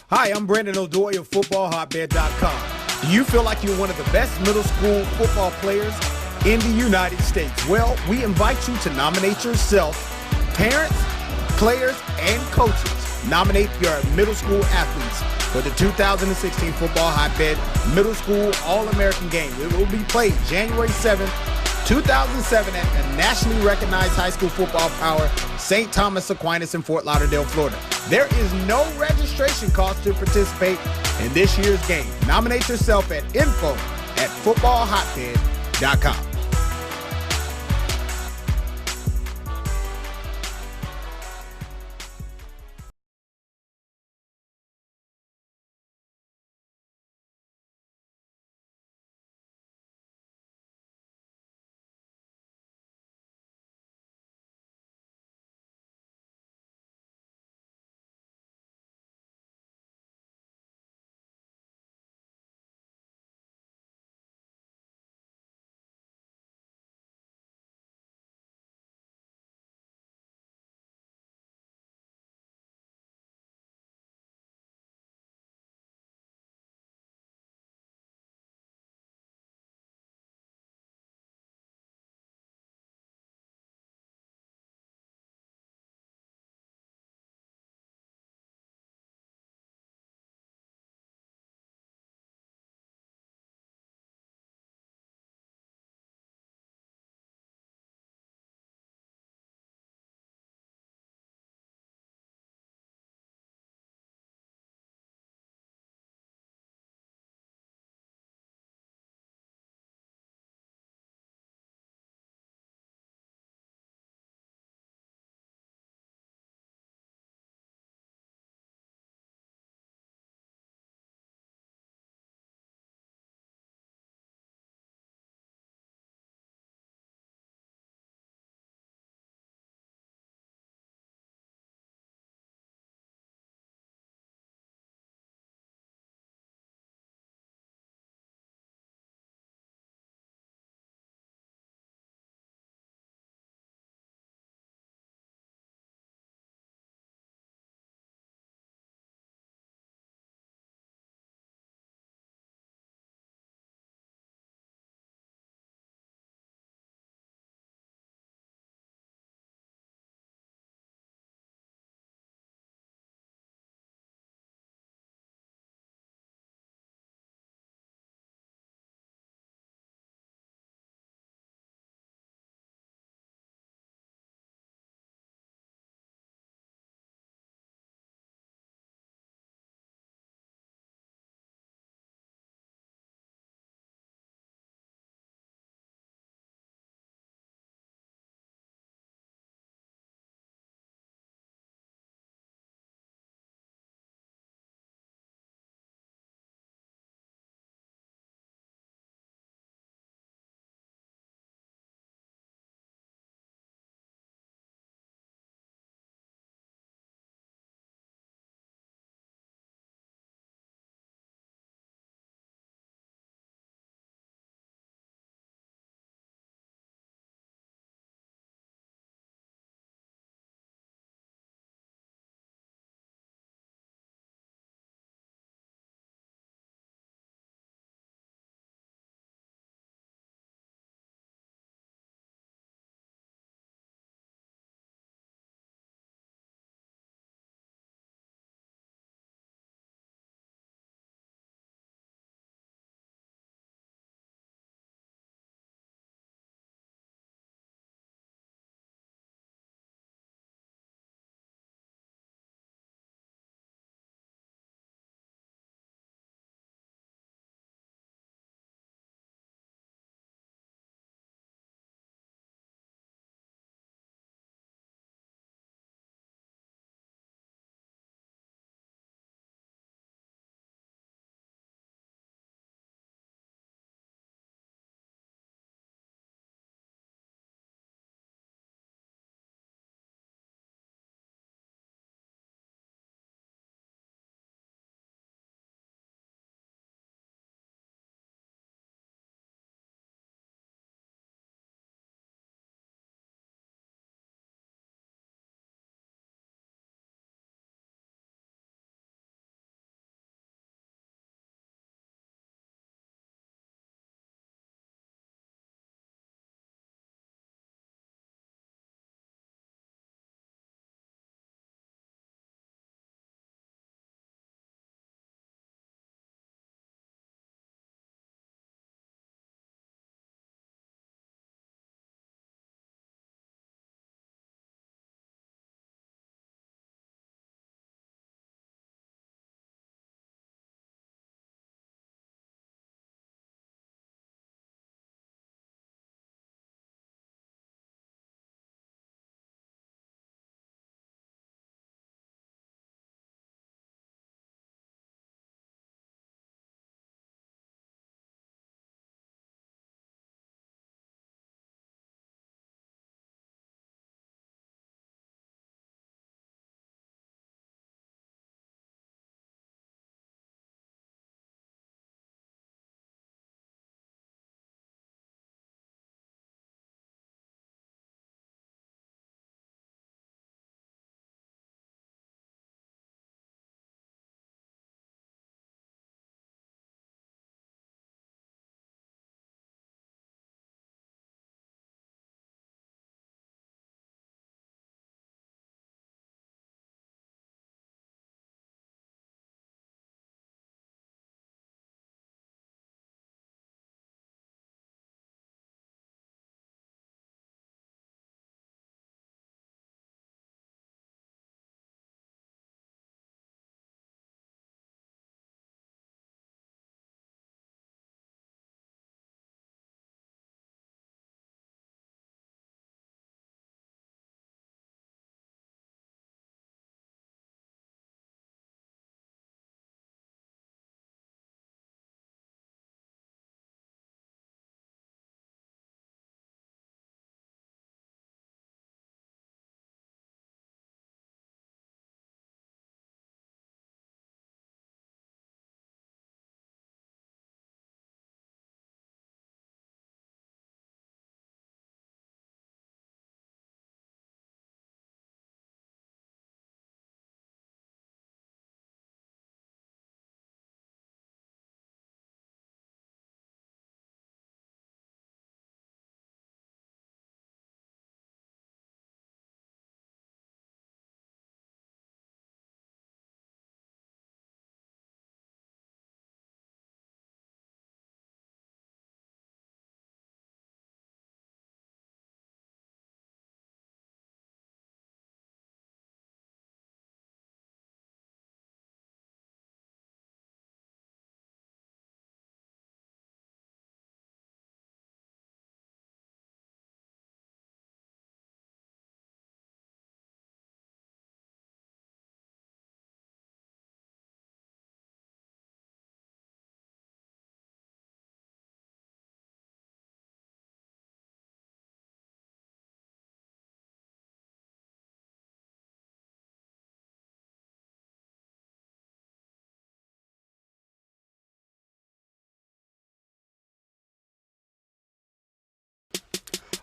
S5: Hi, I'm Brandon O'Doy of footballhotbed.com. Do you feel like you're one of the best middle school football players in the United States? Well, we invite you to nominate yourself, parents, players, and coaches. Nominate your middle school athletes for the 2016 Football Hotbed Middle School All-American Game. It will be played January 7th, 2007 at the nationally recognized high school football power, St. Thomas Aquinas in Fort Lauderdale, Florida. There is no registration cost to participate in this year's game. Nominate yourself at info@footballhotbed.com.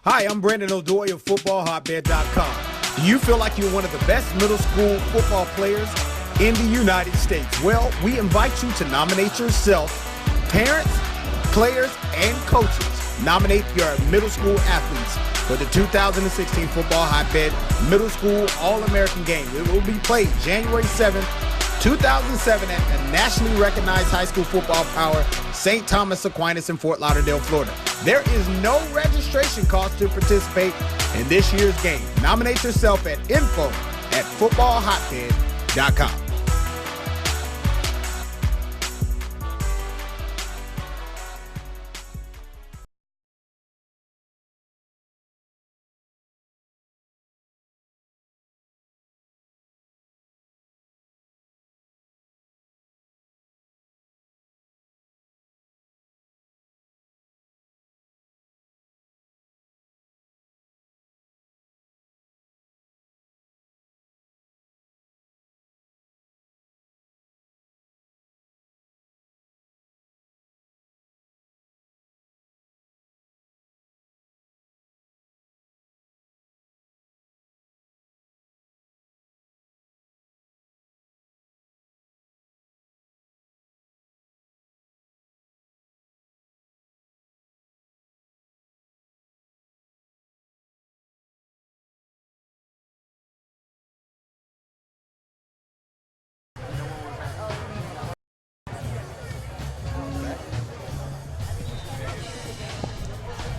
S5: Hi, I'm Brandon O'Doy of footballhotbed.com. Do you feel like you're one of the best middle school football players in the United States? Well, we invite you to nominate yourself, parents, players, and coaches. Nominate your middle school athletes for the 2016 Football Hotbed Middle School All-American Game. It will be played January 7th, 2007 at the nationally recognized high school football power, St. Thomas Aquinas in Fort Lauderdale, Florida. There is no registration cost to participate in this year's game. Nominate yourself at info@footballhotbed.com.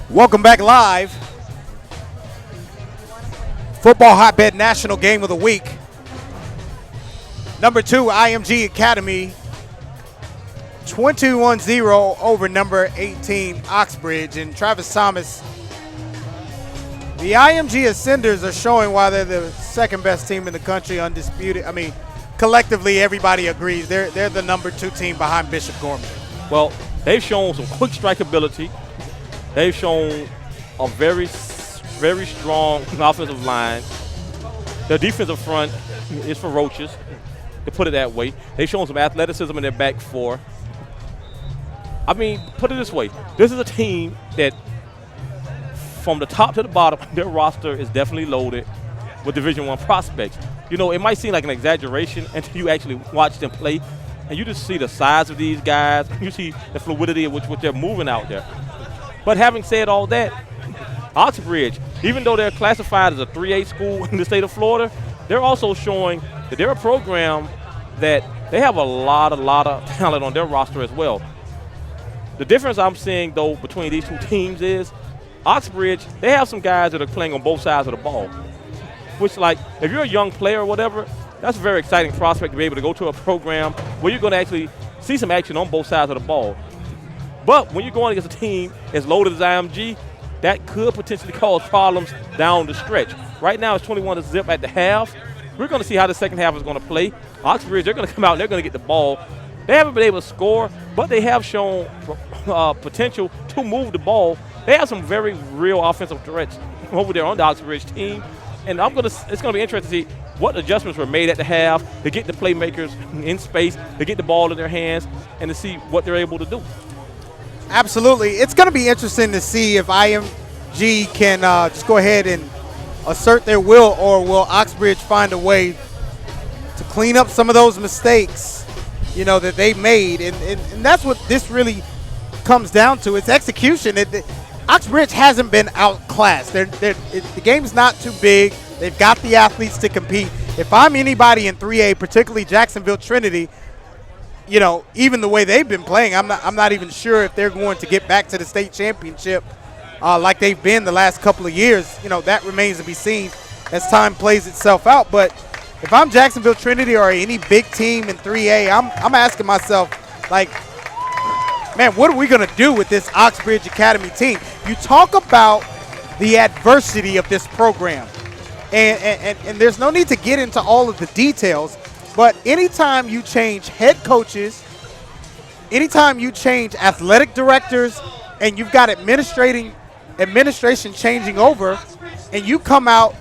S5: Welcome back live. Football Hotbed National Game of the Week. Number 2, IMG Academy, 21-0 over number 18, Oxbridge. And Travis Thomas, the IMG Ascenders are showing why they're the second best team in the country, undisputed. I mean, collectively, everybody agrees they're the number 2 team behind Bishop Gorman.
S6: Well, they've shown some quick strike ability. They've shown a very, very strong offensive line. Their defensive front is ferocious, to put it that way. They've shown some athleticism in their back four. I mean, put it this way. This is a team that, from the top to the bottom, their roster is definitely loaded with Division I prospects. You know, it might seem like an exaggeration until you actually watch them play, and you just see the size of these guys. You see the fluidity of which they're moving out there. But having said all that, Oxbridge, even though they're classified as a 3A school in the state of Florida, they're also showing that they're a program that they have a lot of talent on their roster as well. The difference I'm seeing, though, between these two teams is Oxbridge, they have some guys that are playing on both sides of the ball, which, like, if you're a young player or whatever, that's a very exciting prospect to be able to go to a program where you're going to actually see some action on both sides of the ball. But when you're going against a team as loaded as IMG, that could potentially cause problems down the stretch. Right now it's 21-0 at the half. We're going to see how the second half is going to play. Oxbridge, they're going to come out and they're going to get the ball. They haven't been able to score, but they have shown potential to move the ball. They have some very real offensive threats over there on the Oxbridge team. And it's going to be interesting to see what adjustments were made at the half to get the playmakers in space, to get the ball in their hands, and to see what they're able to do.
S5: Absolutely. It's going to be interesting to see if IMG can just go ahead and assert their will, or will Oxbridge find a way to clean up some of those mistakes, you know, that they made. And that's what this really comes down to. It's execution. Oxbridge hasn't been outclassed. The game's not too big. They've got the athletes to compete. If I'm anybody in 3A, particularly Jacksonville Trinity, you know, even the way they've been playing, I'm not even sure if they're going to get back to the state championship like they've been the last couple of years. You know, that remains to be seen as time plays itself out. But if I'm Jacksonville Trinity or any big team in 3A, I'm asking myself, like, man, what are we going to do with this Oxbridge Academy team? You talk about the adversity of this program, and there's no need to get into all of the details. But anytime you change head coaches, anytime you change athletic directors, and you've got administration changing over, and you come out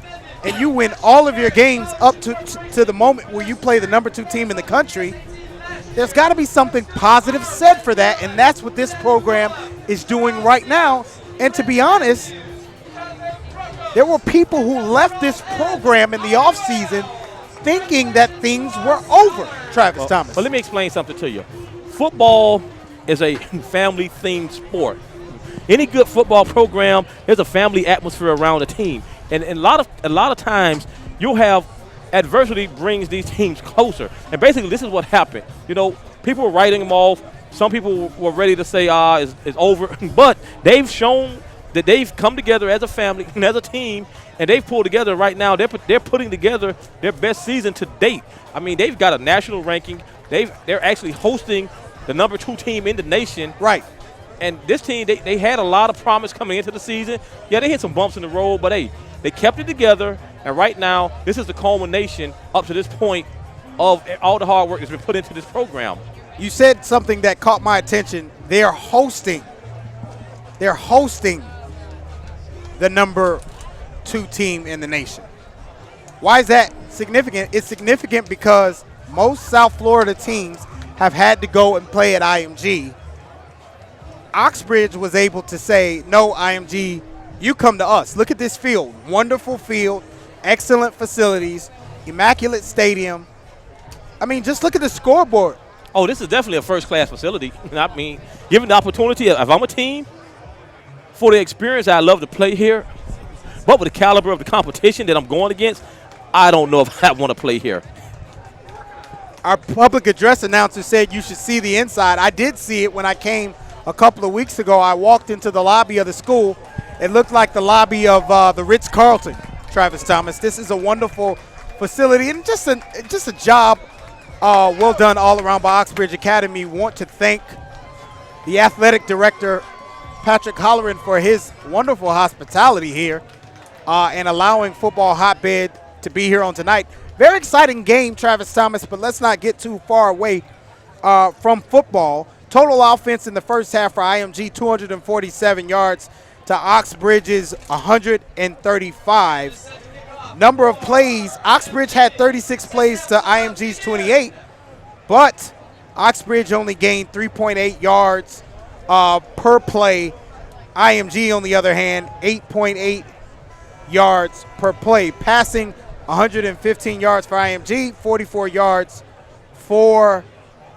S5: and you win all of your games up to the moment where you play the number 2 team in the country, there's got to be something positive said for that, and that's what this program is doing right now. And to be honest, there were people who left this program in the offseason thinking that things were over, Travis Thomas.
S6: But let me explain something to you. Football is a family-themed sport. Any good football program, there's a family atmosphere around the team. And a lot of times you'll have adversity brings these teams closer. And basically this is what happened. You know, people were writing them off. Some people were ready to say, it's over. But they've shown that they've come together as a family and as a team, and they've pulled together right now. They're putting together their best season to date. I mean, they've got a national ranking. They're actually hosting the number 2 team in the nation.
S5: Right.
S6: And this team, they had a lot of promise coming into the season. Yeah, they hit some bumps in the road, but hey, they kept it together. And right now, this is the culmination up to this point of all the hard work that's been put into this program.
S5: You said something that caught my attention. They're hosting the number 2 team in the nation. Why is that significant? It's significant because most South Florida teams have had to go and play at IMG. Oxbridge was able to say, no, IMG, you come to us. Look at this field. Wonderful field, excellent facilities, immaculate stadium. I mean, just look at the scoreboard.
S6: Oh, this is definitely a first-class facility. I mean, given the opportunity, if I'm a team, for the experience, I love to play here. But with the caliber of the competition that I'm going against, I don't know if I want to play here.
S5: Our public address announcer said you should see the inside. I did see it when I came a couple of weeks ago. I walked into the lobby of the school. It looked like the lobby of the Ritz-Carlton, Travis Thomas. This is a wonderful facility and just a job well done all around by Oxbridge Academy. Want to thank the athletic director, Patrick Holleran, for his wonderful hospitality here and allowing football Hotbed to be here on tonight. Very exciting game, Travis Thomas, but let's not get too far away from football. Total offense in the first half for IMG, 247 yards to Oxbridge's 135. Number of plays, Oxbridge had 36 plays to IMG's 28, but Oxbridge only gained 3.8 yards per play. IMG, on the other hand, 8.8 yards per play. Passing, 115 yards for IMG, 44 yards for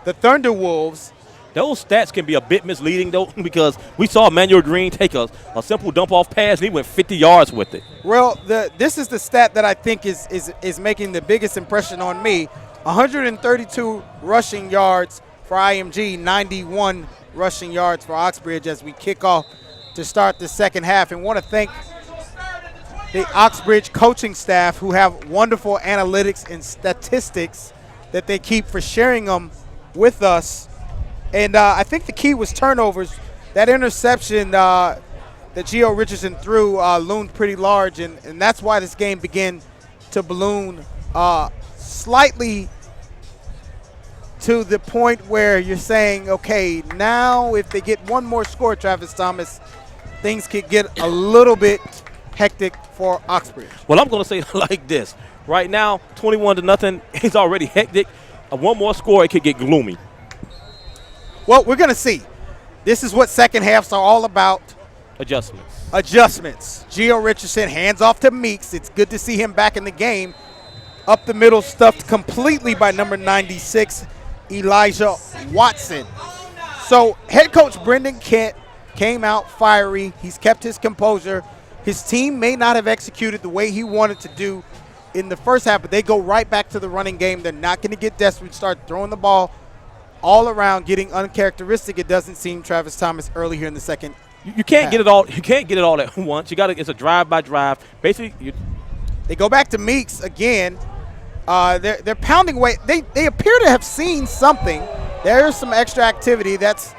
S5: the Thunderwolves.
S6: Those stats can be a bit misleading, though, because we saw Emmanuel Green take a simple dump-off pass, and he went 50 yards with it.
S5: Well, this is the stat that I think is making the biggest impression on me. 132 rushing yards for IMG, 91 rushing yards for Oxbridge as we kick off to start the second half. And want to thank the Oxbridge coaching staff who have wonderful analytics and statistics that they keep for sharing them with us. And I think the key was turnovers. That interception that Gio Richardson threw loomed pretty large, and that's why this game began to balloon slightly to the point where you're saying, okay, now if they get one more score, Travis Thomas, things could get a little bit hectic for Oxbridge.
S6: Well, I'm going to say it like this. Right now, 21-0, it's already hectic. One more score, it could get gloomy.
S5: Well, we're going to see. This is what second halves are all about.
S6: Adjustments.
S5: Gio Richardson, hands off to Meeks. It's good to see him back in the game. Up the middle, stuffed completely by number 96, Elijah Watson. So head coach Brendan Kent came out fiery. He's kept his composure. His team may not have executed the way he wanted to do in the first half, but they go right back to the running game. They're not going to get desperate, start throwing the ball all around, getting uncharacteristic. It doesn't seem, Travis Thomas, early here in the second.
S6: You can't get it all. You can't get it all at once. You got to. It's a drive by drive. Basically,
S5: they go back to Meeks again. They're pounding away. They appear to have seen something. There's some extra activity. That's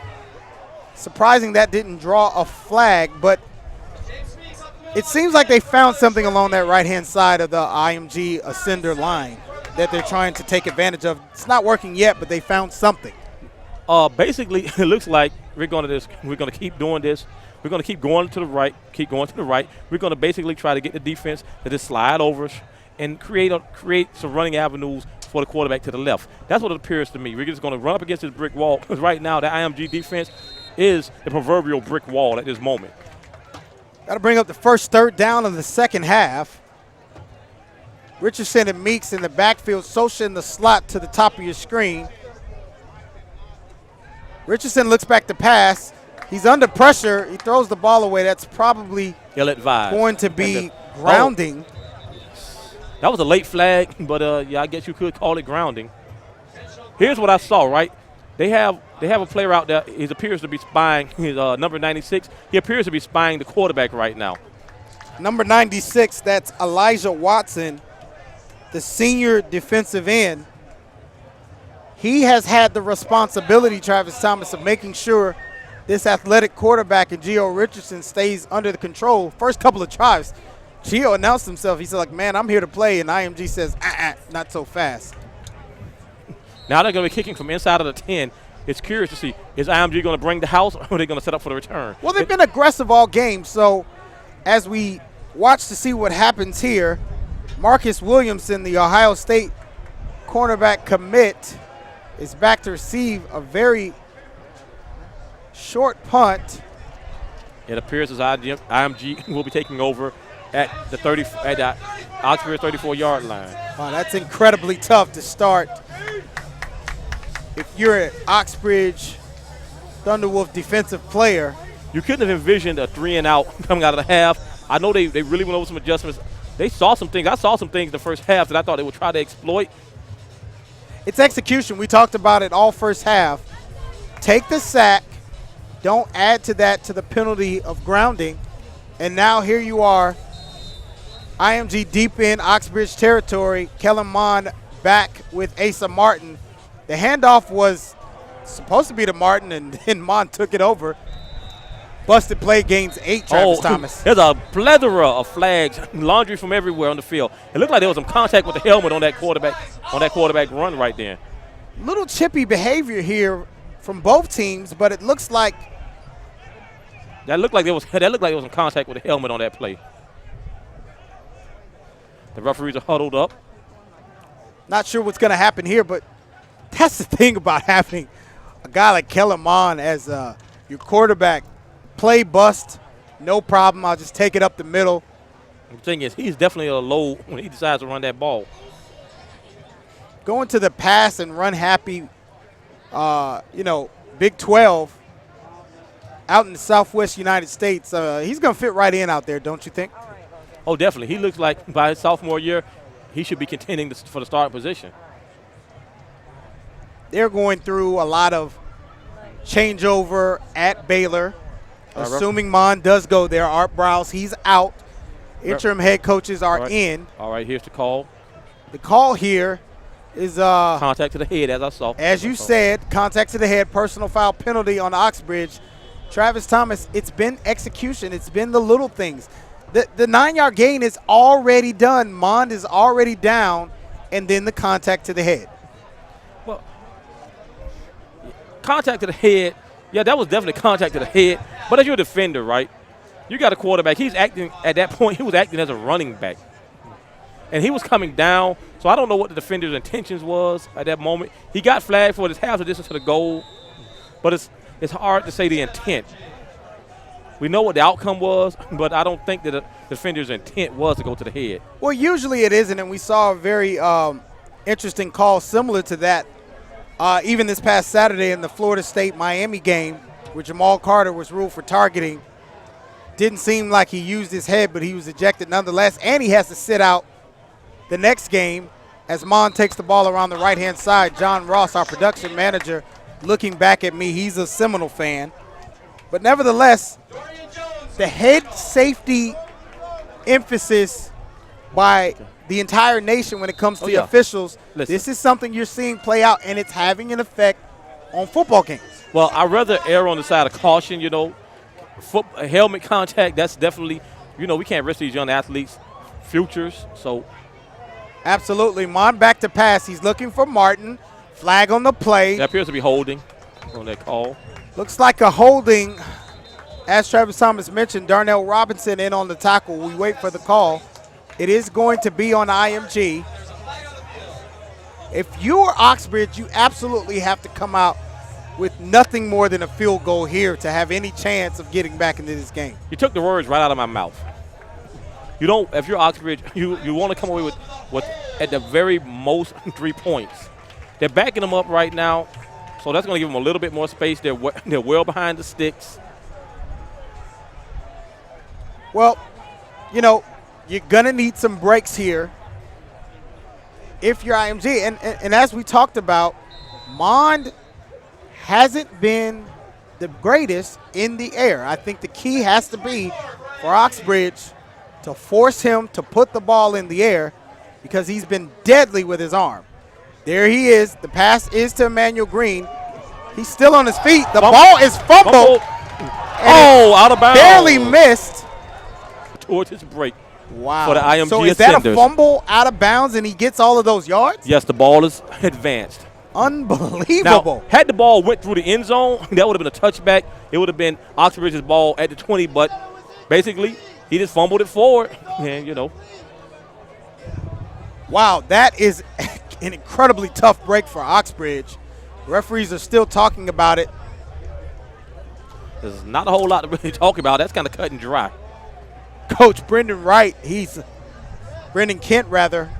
S5: surprising that didn't draw a flag, but it seems like they found something along that right-hand side of the IMG Ascender line that they're trying to take advantage of. It's not working yet, but they found something.
S6: Basically, it looks like we're going to keep doing this. We're going to keep going to the right, We're going to basically try to get the defense to just slide over and create some running avenues for the quarterback to the left. That's what it appears to me. We're just going to run up against this brick wall because right now the IMG defense is the proverbial brick wall at this moment.
S5: That'll bring up the first third down of the second half. Richardson and Meeks in the backfield. Socha in the slot to the top of your screen. Richardson looks back to pass. He's under pressure. He throws the ball away. That's probably going to be grounding.
S6: That was a late flag, but yeah, I guess you could call it grounding. Here's what I saw, right? They have a player out there. He appears to be spying. His number 96. He appears to be spying the quarterback right now.
S5: Number 96, that's Elijah Watson, the senior defensive end. He has had the responsibility, Travis Thomas, of making sure this athletic quarterback and Gio Richardson stays under the control. First couple of drives, Gio announced himself. He said, like, man, I'm here to play, and IMG says, not so fast.
S6: Now they're going to be kicking from inside of the 10. It's curious to see, is IMG going to bring the house, or are they going to set up for the return?
S5: Well, they've been aggressive all game, so as we watch to see what happens here, Marcus Williamson, the Ohio State cornerback commit, is back to receive a very short punt.
S6: It appears as IMG will be taking over at the Oxbridge 34-yard line.
S5: Wow, that's incredibly tough to start. If you're an Oxbridge Thunderwolf defensive player,
S6: you couldn't have envisioned a 3-and-out coming out of the half. I know they really went over some adjustments. They saw some things. I saw some things in the first half that I thought they would try to exploit.
S5: It's execution. We talked about it all first half. Take the sack. Don't add to that to the penalty of grounding. And now here you are, IMG deep in Oxbridge territory. Kellen Mond back with Asa Martin. The handoff was supposed to be to Martin, and then Mond took it over. Busted play, gains 8, Travis Thomas.
S6: There's a plethora of flags, laundry from everywhere on the field. It looked like there was some contact with the helmet on that quarterback run right there.
S5: Little chippy behavior here from both teams, but it looks like
S6: that looked like there was some contact with the helmet on that play. The referees are huddled up.
S5: Not sure what's going to happen here, but that's the thing about having a guy like Kellen Mond as your quarterback. Play bust, no problem. I'll just take it up the middle.
S6: The thing is, he's definitely a low when he decides to run that ball.
S5: Going to the pass and run happy, Big 12 out in the Southwest United States. He's going to fit right in out there, don't you think?
S6: Oh, definitely. He looks like by his sophomore year, he should be contending for the starting position.
S5: They're going through a lot of changeover at Baylor. Assuming Mond does go there. Art Browse, he's out. Interim head coaches are in.
S6: All right, here's the call.
S5: The call here is
S6: contact to the head, as I saw.
S5: As you said, contact to the head, personal foul penalty on Oxbridge. Travis Thomas, it's been execution. It's been the little things. The 9-yard gain is already done. Mond is already down, and then the contact to the head.
S6: Well, contact to the head. Yeah, that was definitely contact to the head. But as you're a defender, right, you got a quarterback. He's acting – at that point, he was acting as a running back. And he was coming down, so I don't know what the defender's intentions was at that moment. He got flagged for his half the distance to the goal, but it's hard to say the intent. We know what the outcome was, but I don't think that the defender's intent was to go to the head.
S5: Well, usually it isn't, and we saw a very interesting call similar to that even this past Saturday in the Florida State-Miami game where Jamal Carter was ruled for targeting. Didn't seem like he used his head, but he was ejected nonetheless, and he has to sit out the next game as Mond takes the ball around the right-hand side. John Ross, our production manager, looking back at me. He's a Seminole fan. But nevertheless, the head safety emphasis by the entire nation when it comes to the officials, this is something you're seeing play out, and it's having an effect on football games.
S6: Well, I'd rather err on the side of caution, helmet contact, that's definitely, we can't risk these young athletes' futures. So,
S5: absolutely. Mond back to pass. He's looking for Martin. Flag on the play.
S6: That appears to be holding on that call.
S5: Looks like a holding. As Travis Thomas mentioned, Darnell Robinson in on the tackle. We wait for the call. It is going to be on IMG. If you are Oxbridge, you absolutely have to come out with nothing more than a field goal here to have any chance of getting back into this game.
S6: You took the words right out of my mouth. You don't, if you're Oxbridge, you want to come away with at the very most 3 points. They're backing them up right now, so that's going to give them a little bit more space. They're well behind the sticks.
S5: Well, you know, you're going to need some breaks here if you're IMG. And as we talked about, Mond hasn't been the greatest in the air. I think the key has to be for Oxbridge to force him to put the ball in the air because he's been deadly with his arm. There he is. The pass is to Emmanuel Green. He's still on his feet. The ball is fumbled.
S6: Oh, out of bounds.
S5: Barely missed.
S6: Towards his break.
S5: Wow.
S6: For the IMG
S5: so is
S6: Ascenders.
S5: that a fumble out of bounds and he gets all of those yards?
S6: Yes, the ball is advanced.
S5: Unbelievable.
S6: Now, had the ball went through the end zone, that would have been a touchback. It would have been Oxbridge's ball at the 20, but basically he just fumbled it forward. And, you know.
S5: Wow, that is an incredibly tough break for Oxbridge. Referees are still talking about it.
S6: There's not a whole lot to really talk about. That's kind of cut and dry.
S5: Coach Brendan Kent rather,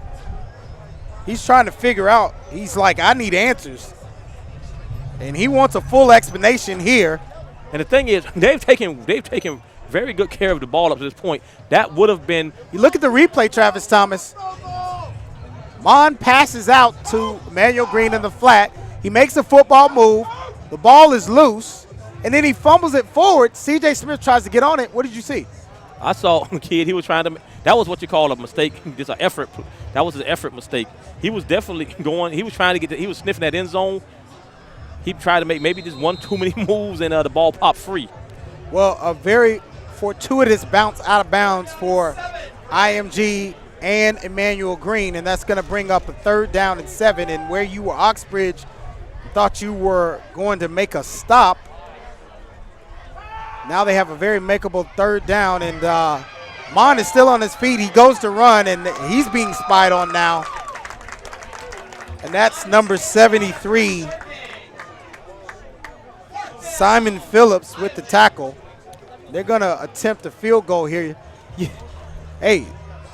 S5: he's trying to figure out, he's like, I need answers. And he wants a full explanation here.
S6: And the thing is, they've taken very good care of the ball up to this point. That would have been.
S5: You look at the replay, Travis Thomas. Mond passes out to Emmanuel Green in the flat. He makes a football move. The ball is loose. And then he fumbles it forward. C.J. Smith tries to get on it. What did you see?
S6: I saw a kid. He was trying to. That was what you call a mistake. Just an effort. That was an effort mistake. He was definitely going. He was trying to get. He was sniffing that end zone. He tried to make maybe just one too many moves, and the ball popped free.
S5: Well, a very fortuitous bounce out of bounds for IMG and Emmanuel Green, and that's going to bring up a 3rd down and 7. And where you were, Oxbridge, thought you were going to make a stop. Now they have a very makeable 3rd down, and Mond is still on his feet. He goes to run, and he's being spied on now. And that's number 73, Simon Phillips with the tackle. They're going to attempt a field goal here. Hey,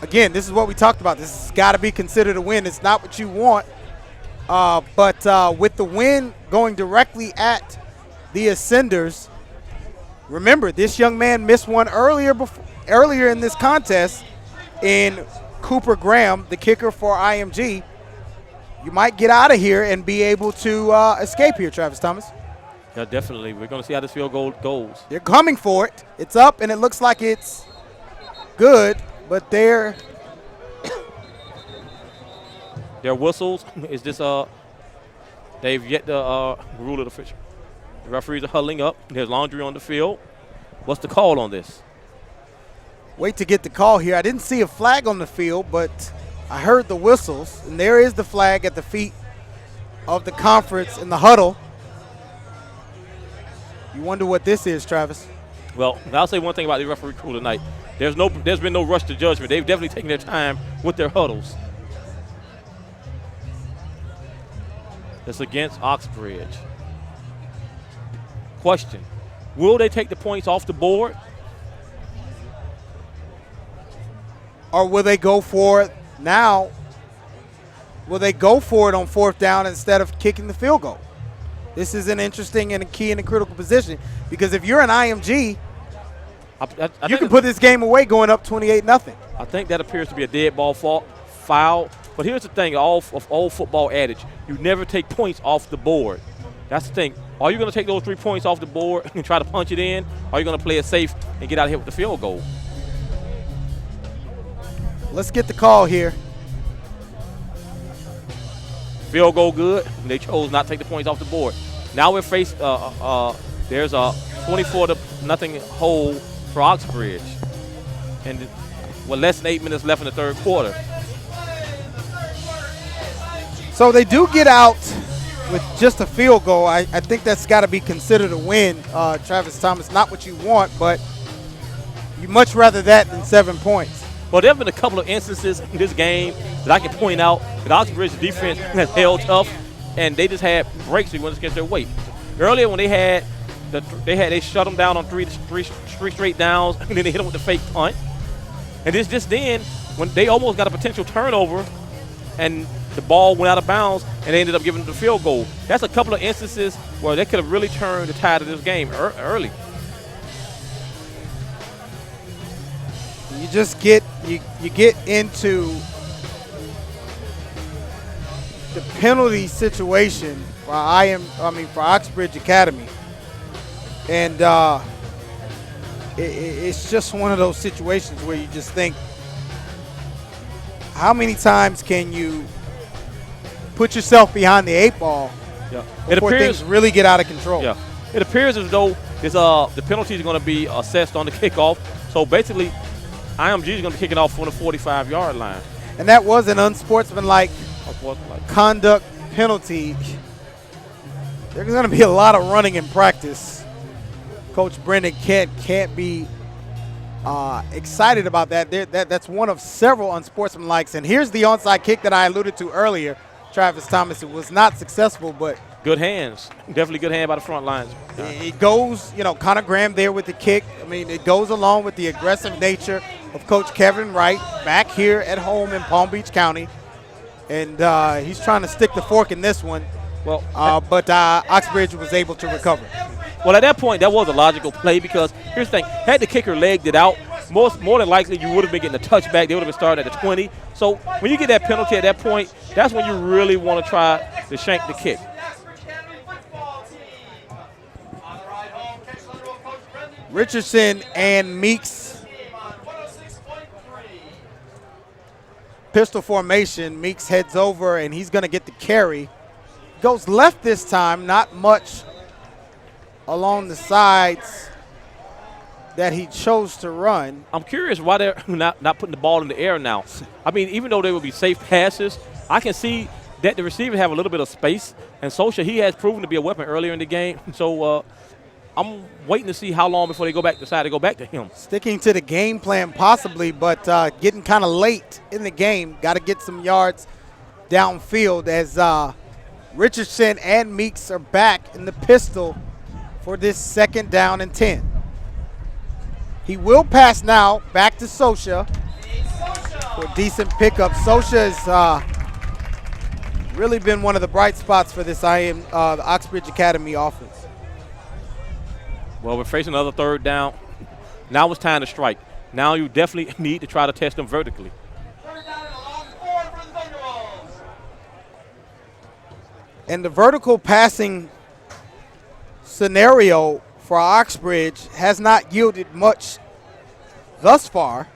S5: again, this is what we talked about. This has got to be considered a win. It's not what you want. But with the win going directly at the Ascenders, remember, this young man missed one earlier in this contest in Cooper Graham, the kicker for IMG. You might get out of here and be able to escape here, Travis Thomas.
S6: Yeah, definitely. We're going to see how this field goal goes.
S5: They're coming for it. It's up, and it looks like it's good, but their
S6: whistles is just they've yet to rule it official. The referees are huddling up. There's laundry on the field. What's the call on this?
S5: Wait to get the call here. I didn't see a flag on the field, but I heard the whistles, and there is the flag at the feet of the conference in the huddle. You wonder what this is, Travis.
S6: Well, I'll say one thing about the referee crew tonight. There's been no rush to judgment. They've definitely taken their time with their huddles. It's against Oxbridge. Question: will they take the points off the board?
S5: Or will they go for it now? Will they go for it on 4th down instead of kicking the field goal? This is an interesting and a key and a critical position because if you're an IMG, you can put this game away going up 28-0.
S6: I think that appears to be a dead ball foul. But here's the thing, of old football adage, you never take points off the board. That's the thing. Are you going to take those 3 points off the board and try to punch it in? Or are you going to play it safe and get out of here with the field goal?
S5: Let's get the call here.
S6: Field goal good. They chose not to take the points off the board. Now we're faced, there's a 24-0 hole for Oxbridge. And with less than 8 minutes left in the 3rd quarter.
S5: So they do get out with just a field goal. I think that's got to be considered a win, Travis Thomas. Not what you want, but you much rather that than 7 points.
S6: Well, there have been a couple of instances in this game that I can point out that Oxbridge's defense has held tough, and they just had breaks when it's against their weight. Earlier when they shut them down on three straight downs, and then they hit them with the fake punt. And it's just then when they almost got a potential turnover, and the ball went out of bounds, and they ended up giving them the field goal. That's a couple of instances where they could have really turned the tide of this game early.
S5: You just get you get into the penalty situation for for Oxbridge Academy, and it's just one of those situations where you just think, how many times can you put yourself behind the 8 ball before things really get out of control?
S6: Yeah, it appears as though the penalty is going to be assessed on the kickoff. So basically, IMG is going to be kicking off from the 45-yard line.
S5: And that was an unsportsmanlike conduct penalty. There's going to be a lot of running in practice. Coach Brendan can't be excited about that. That's one of several unsportsmanlikes. And here's the onside kick that I alluded to earlier. Travis Thomas, it was not successful, but
S6: good hands. Definitely good hand by the front lines.
S5: It goes, Connor Graham there with the kick. I mean, it goes along with the aggressive nature of Coach Kevin Wright back here at home in Palm Beach County. And he's trying to stick the fork in this one.
S6: Well,
S5: but Oxbridge was able to recover.
S6: Well, at that point, that was a logical play because here's the thing. Had the kicker legged it out, more than likely you would have been getting a touchback. They would have been starting at the 20. So when you get that penalty at that point, that's when you really want to try to shank the kick.
S5: Richardson and Meeks. Pistol formation. Meeks heads over, and he's going to get the carry. Goes left this time, not much along the sides that he chose to run.
S6: I'm curious why they're not putting the ball in the air now. I mean, even though they would be safe passes, I can see that the receivers have a little bit of space. And Socha, he has proven to be a weapon earlier in the game. So I'm waiting to see how long before they decide to go back to him.
S5: Sticking to the game plan possibly, but getting kind of late in the game. Got to get some yards downfield as Richardson and Meeks are back in the pistol for this 2nd down and 10. He will pass now back to Socha for a decent pickup. Socha has really been one of the bright spots for this the Oxbridge Academy offense.
S6: Well, we're facing another 3rd down. Now it's time to strike. Now you definitely need to try to test them vertically.
S5: And the vertical passing scenario for Oxbridge has not yielded much thus far.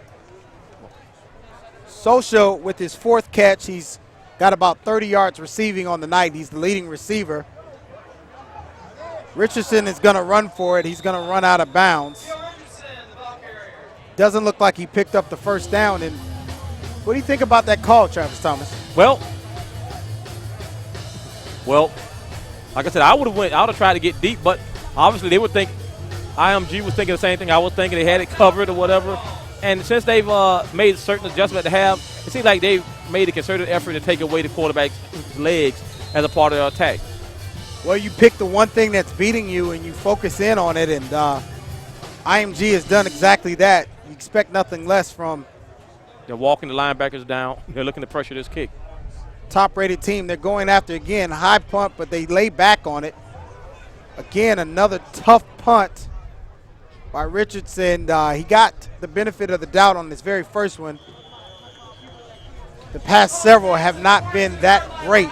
S5: Socha with his 4th catch, he's got about 30 yards receiving on the night. He's the leading receiver. Richardson is going to run for it. He's going to run out of bounds. Doesn't look like he picked up the 1st down. And what do you think about that call, Travis Thomas?
S6: Well, like I said, I would have tried to get deep, but obviously they would think IMG was thinking the same thing I was thinking. They had it covered or whatever. And since they've made certain adjustments to have, it seems like they've made a concerted effort to take away the quarterback's legs as a part of their attack.
S5: Well, you pick the one thing that's beating you and you focus in on it, and IMG has done exactly that. You expect nothing less from.
S6: They're walking the linebackers down. They're looking to pressure this kick.
S5: Top-rated team. They're going after, again, high punt, but they lay back on it. Again, another tough punt by Richardson. He got the benefit of the doubt on this very first one. The past several have not been that great.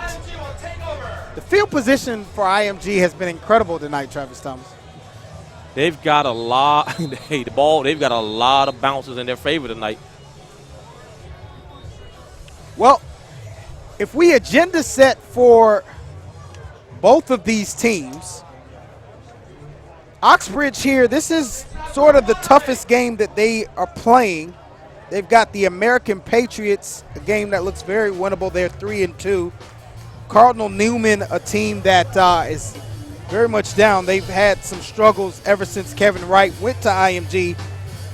S5: The field position for IMG has been incredible tonight, Travis Thomas.
S6: They've got a lot. They've got a lot of bounces in their favor tonight.
S5: Well, if we agenda set for both of these teams, Oxbridge here, this is sort of the toughest game that they are playing. They've got the American Patriots, a game that looks very winnable. They're 3-2. Cardinal Newman, a team that is very much down. They've had some struggles ever since Kevin Wright went to IMG,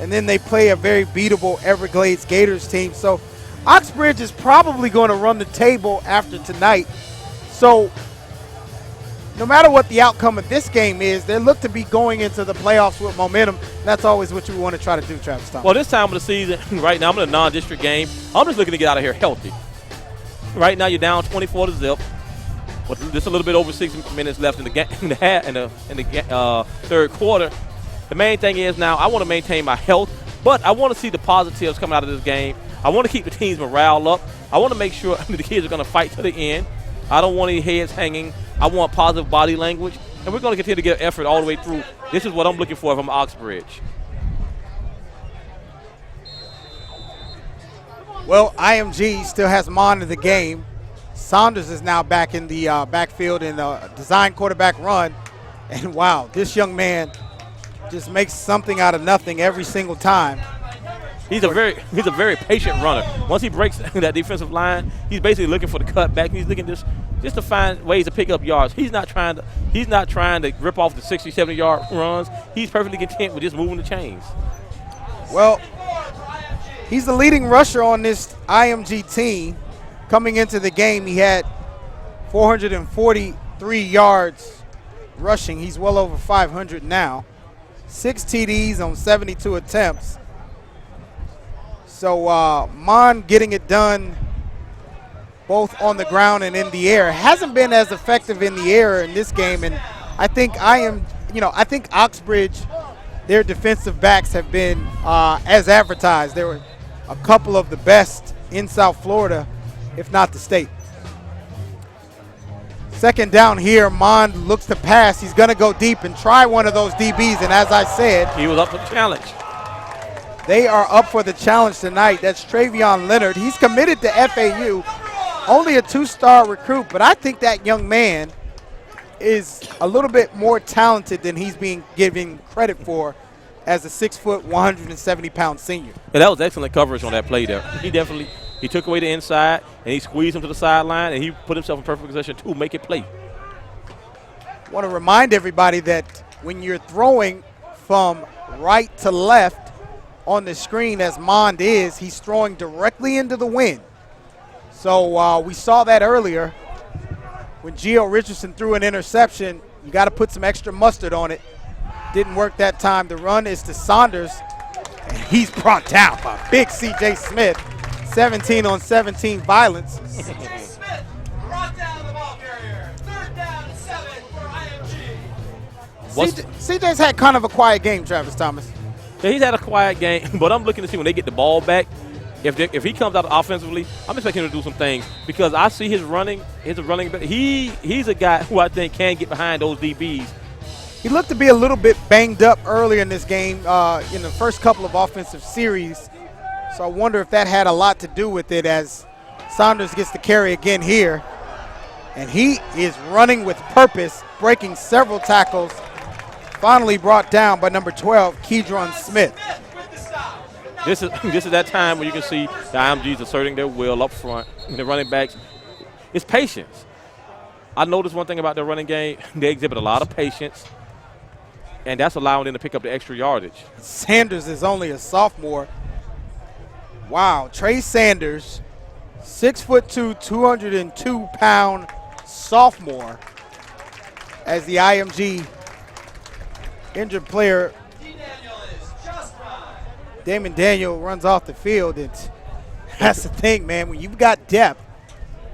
S5: and then they play a very beatable Everglades Gators team. So Oxbridge is probably going to run the table after tonight. So no matter what the outcome of this game is, they look to be going into the playoffs with momentum. That's always what you want to try to do, Travis Thomas.
S6: Well, this time of the season, right now, I'm in a non-district game. I'm just looking to get out of here healthy. Right now, you're down 24-0. With just a little bit over 6 minutes left in the game, in the third quarter. The main thing is now I want to maintain my health, but I want to see the positives coming out of this game. I want to keep the team's morale up. I want to make sure the kids are going to fight to the end. I don't want any heads hanging. I want positive body language, and we're going to continue to get effort all the way through. This is what I'm looking for from Oxbridge.
S5: Well, IMG still has Mon in the game. Saunders is now back in the backfield in a design quarterback run. And, wow, this young man just makes something out of nothing every single time.
S6: He's a very patient runner. Once he breaks that defensive line, he's basically looking for the cutback. He's looking just to find ways to pick up yards. He's not trying to rip off the 60, 70-yard runs. He's perfectly content with just moving the chains.
S5: Well, he's the leading rusher on this IMG team. Coming into the game, he had 443 yards rushing. He's well over 500 now. 6 TDs on 72 attempts. So Mon getting it done both on the ground and in the air. Hasn't been as effective in the air in this game, and I think I think Oxbridge, their defensive backs have been as advertised. They were a couple of the best in South Florida, if not the state. Second down here, Mon looks to pass. He's going to go deep and try one of those DBs, and as I said,
S6: he was up for the challenge.
S5: They are up for the challenge tonight. That's Travion Leonard. He's committed to FAU, only a 2-star recruit, but I think that young man is a little bit more talented than he's being given credit for as a 6-foot, 170-pound senior.
S6: Yeah, that was excellent coverage on that play there. He took away the inside, and he squeezed him to the sideline, and he put himself in perfect position to make it play.
S5: I want to remind everybody that when you're throwing from right to left on the screen, as Mond is, he's throwing directly into the wind. So we saw that earlier when Gio Richardson threw an interception. You got to put some extra mustard on it. Didn't work that time. The run is to Saunders, and he's brought down by big C.J. Smith. 17 on 17 violence.
S3: C.J. Smith brought down the ball carrier. 3rd down and 7 for IMG.
S5: CJ's had kind of a quiet game, Travis Thomas.
S6: Yeah, he's had a quiet game, but I'm looking to see when they get the ball back. If he comes out offensively, I'm expecting him to do some things because I see his running. He's a guy who I think can get behind those DBs.
S5: He looked to be a little bit banged up earlier in this game in the first couple of offensive series. So I wonder if that had a lot to do with it as Saunders gets the carry again here. And he is running with purpose, breaking several tackles. Finally brought down by number 12, Keydron Smith.
S6: This is that time where you can see the IMGs asserting their will up front. And the running backs, it's patience. I noticed one thing about their running game. They exhibit a lot of patience, and that's allowing them to pick up the extra yardage.
S5: Sanders is only a sophomore. Wow, Trey Sanders, 6'2", 202-pound sophomore as the IMG injured player. Damon Daniel runs off the field, and that's the thing, man. When you've got depth,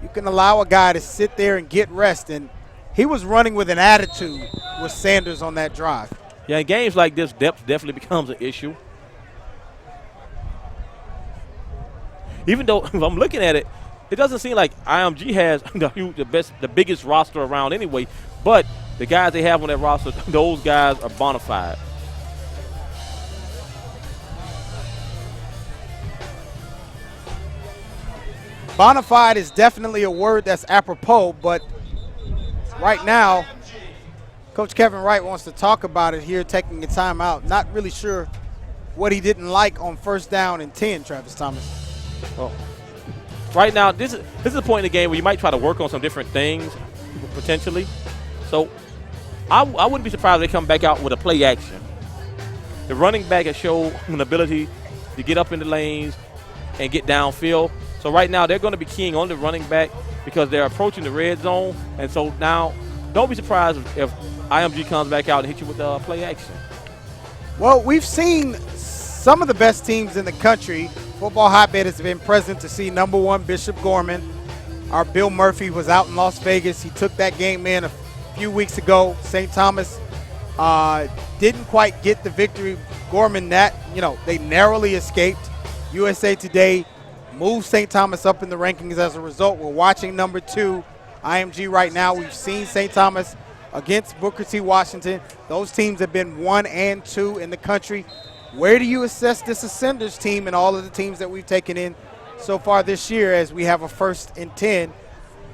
S5: you can allow a guy to sit there and get rest, and he was running with an attitude with Sanders on that drive.
S6: Yeah, in games like this, depth definitely becomes an issue. Even though, if I'm looking at it, it doesn't seem like IMG has the biggest roster around anyway, but the guys they have on that roster, those guys are bona fide.
S5: Bona fide is definitely a word that's apropos, but right now, Coach Kevin Wright wants to talk about it here, taking a timeout. Not really sure what he didn't like on 1st down and 10, Travis Thomas.
S6: Well, right now, this is a point in the game where you might try to work on some different things, potentially. So I wouldn't be surprised if they come back out with a play action. The running back has shown an ability to get up in the lanes and get downfield. So right now they're going to be keying on the running back because they're approaching the red zone. And so now don't be surprised if IMG comes back out and hit you with play action.
S5: Well, we've seen some of the best teams in the country. Football Hotbed has been present to see number 1 Bishop Gorman. Our Bill Murphy was out in Las Vegas. He took that game in a few weeks ago. St. Thomas didn't quite get the victory. Gorman, they narrowly escaped. USA Today moved St. Thomas up in the rankings as a result. We're watching number 2, IMG right now. We've seen St. Thomas against Booker T. Washington. Those teams have been 1 and 2 in the country. Where do you assess this Ascenders team and all of the teams that we've taken in so far this year as we have a 1st and 10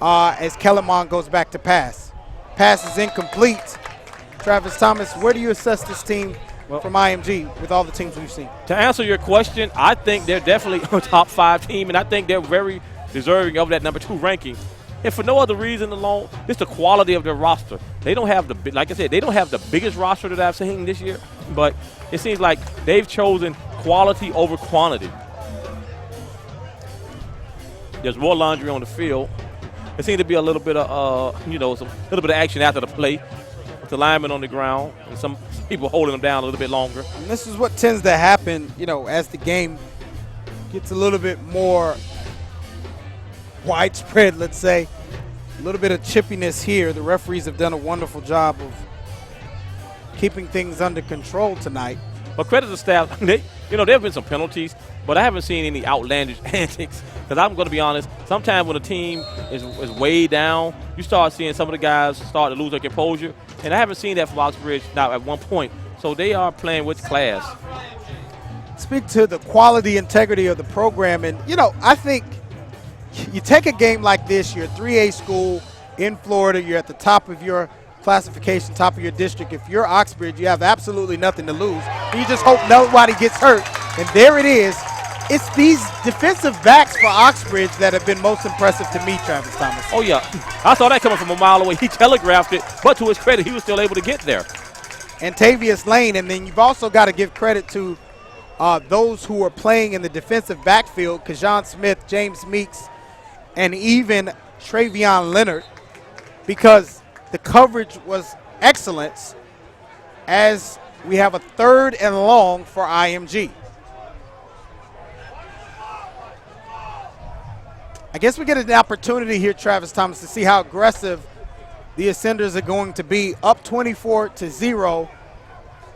S5: as Kellerman goes back to pass? Pass is incomplete. Travis Thomas, where do you assess this team from IMG with all the teams we've seen?
S6: To answer your question, I think they're definitely a top 5 team, and I think they're very deserving of that number 2 ranking. And for no other reason alone, it's the quality of their roster. They don't have like I said, they don't have the biggest roster that I've seen this year, but it seems like they've chosen quality over quantity. There's more laundry on the field. There seems to be a little bit of, a little bit of action after the play, with the linemen on the ground and some people holding them down a little bit longer.
S5: And this is what tends to happen, as the game gets a little bit more widespread, let's say. A little bit of chippiness here. The referees have done a wonderful job of keeping things under control tonight.
S6: But credit to the staff. There have been some penalties, but I haven't seen any outlandish antics. Because I'm going to be honest, sometimes when a team is way down, you start seeing some of the guys start to lose their composure. And I haven't seen that from Oxbridge now at one point. So they are playing with class.
S5: Speak to the quality, integrity of the program. And, I think you take a game like this, you're a 3A school in Florida, you're at the top of your classification, top of your district. If you're Oxbridge, you have absolutely nothing to lose. You just hope nobody gets hurt. And there it is. It's these defensive backs for Oxbridge that have been most impressive to me, Travis Thomas.
S6: Oh, yeah. I saw that coming from a mile away. He telegraphed it, but to his credit, he was still able to get there.
S5: And Tavius Lane, and then you've also got to give credit to those who are playing in the defensive backfield, Kajan Smith, James Meeks, and even Travion Leonard, because the coverage was excellent as we have a 3rd and long for IMG. I guess we get an opportunity here, Travis Thomas, to see how aggressive the Ascenders are going to be, up 24-0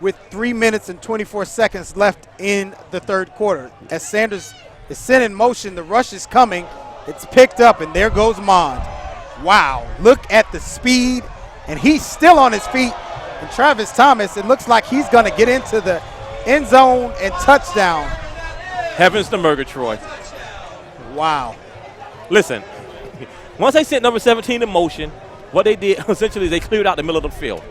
S5: with 3 minutes and 24 seconds left in the 3rd quarter. As Sanders is sent in motion, the rush is coming. It's picked up, and there goes Mond. Wow, look at the speed, and he's still on his feet. And Travis Thomas, it looks like he's going to get into the end zone and touchdown.
S6: Heavens to Murgatroyd.
S5: Wow.
S6: Listen, once they sent number 17 in motion, what they did essentially is they cleared out the middle of the field.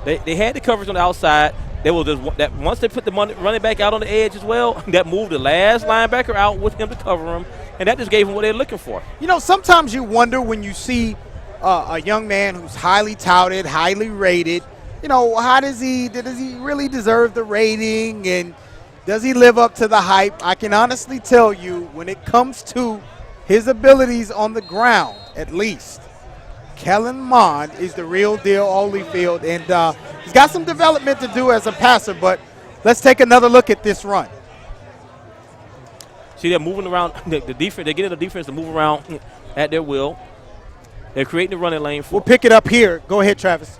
S6: They had the coverage on the outside. They will just that once they put the running back out on the edge as well, that moved the last linebacker out with him to cover him, and that just gave him what they're looking for.
S5: Sometimes you wonder when you see a young man who's highly touted, highly rated, how does he really deserve the rating, and does he live up to the hype? I can honestly tell you, when it comes to his abilities on the ground, at least, Kellen Mond is the real deal, Holyfield, and he's got some development to do as a passer, but let's take another look at this run.
S6: See, they're moving around the defense. They're getting the defense to move around at their will. They're creating the running lane.
S5: We'll pick it up here. Go ahead, Travis.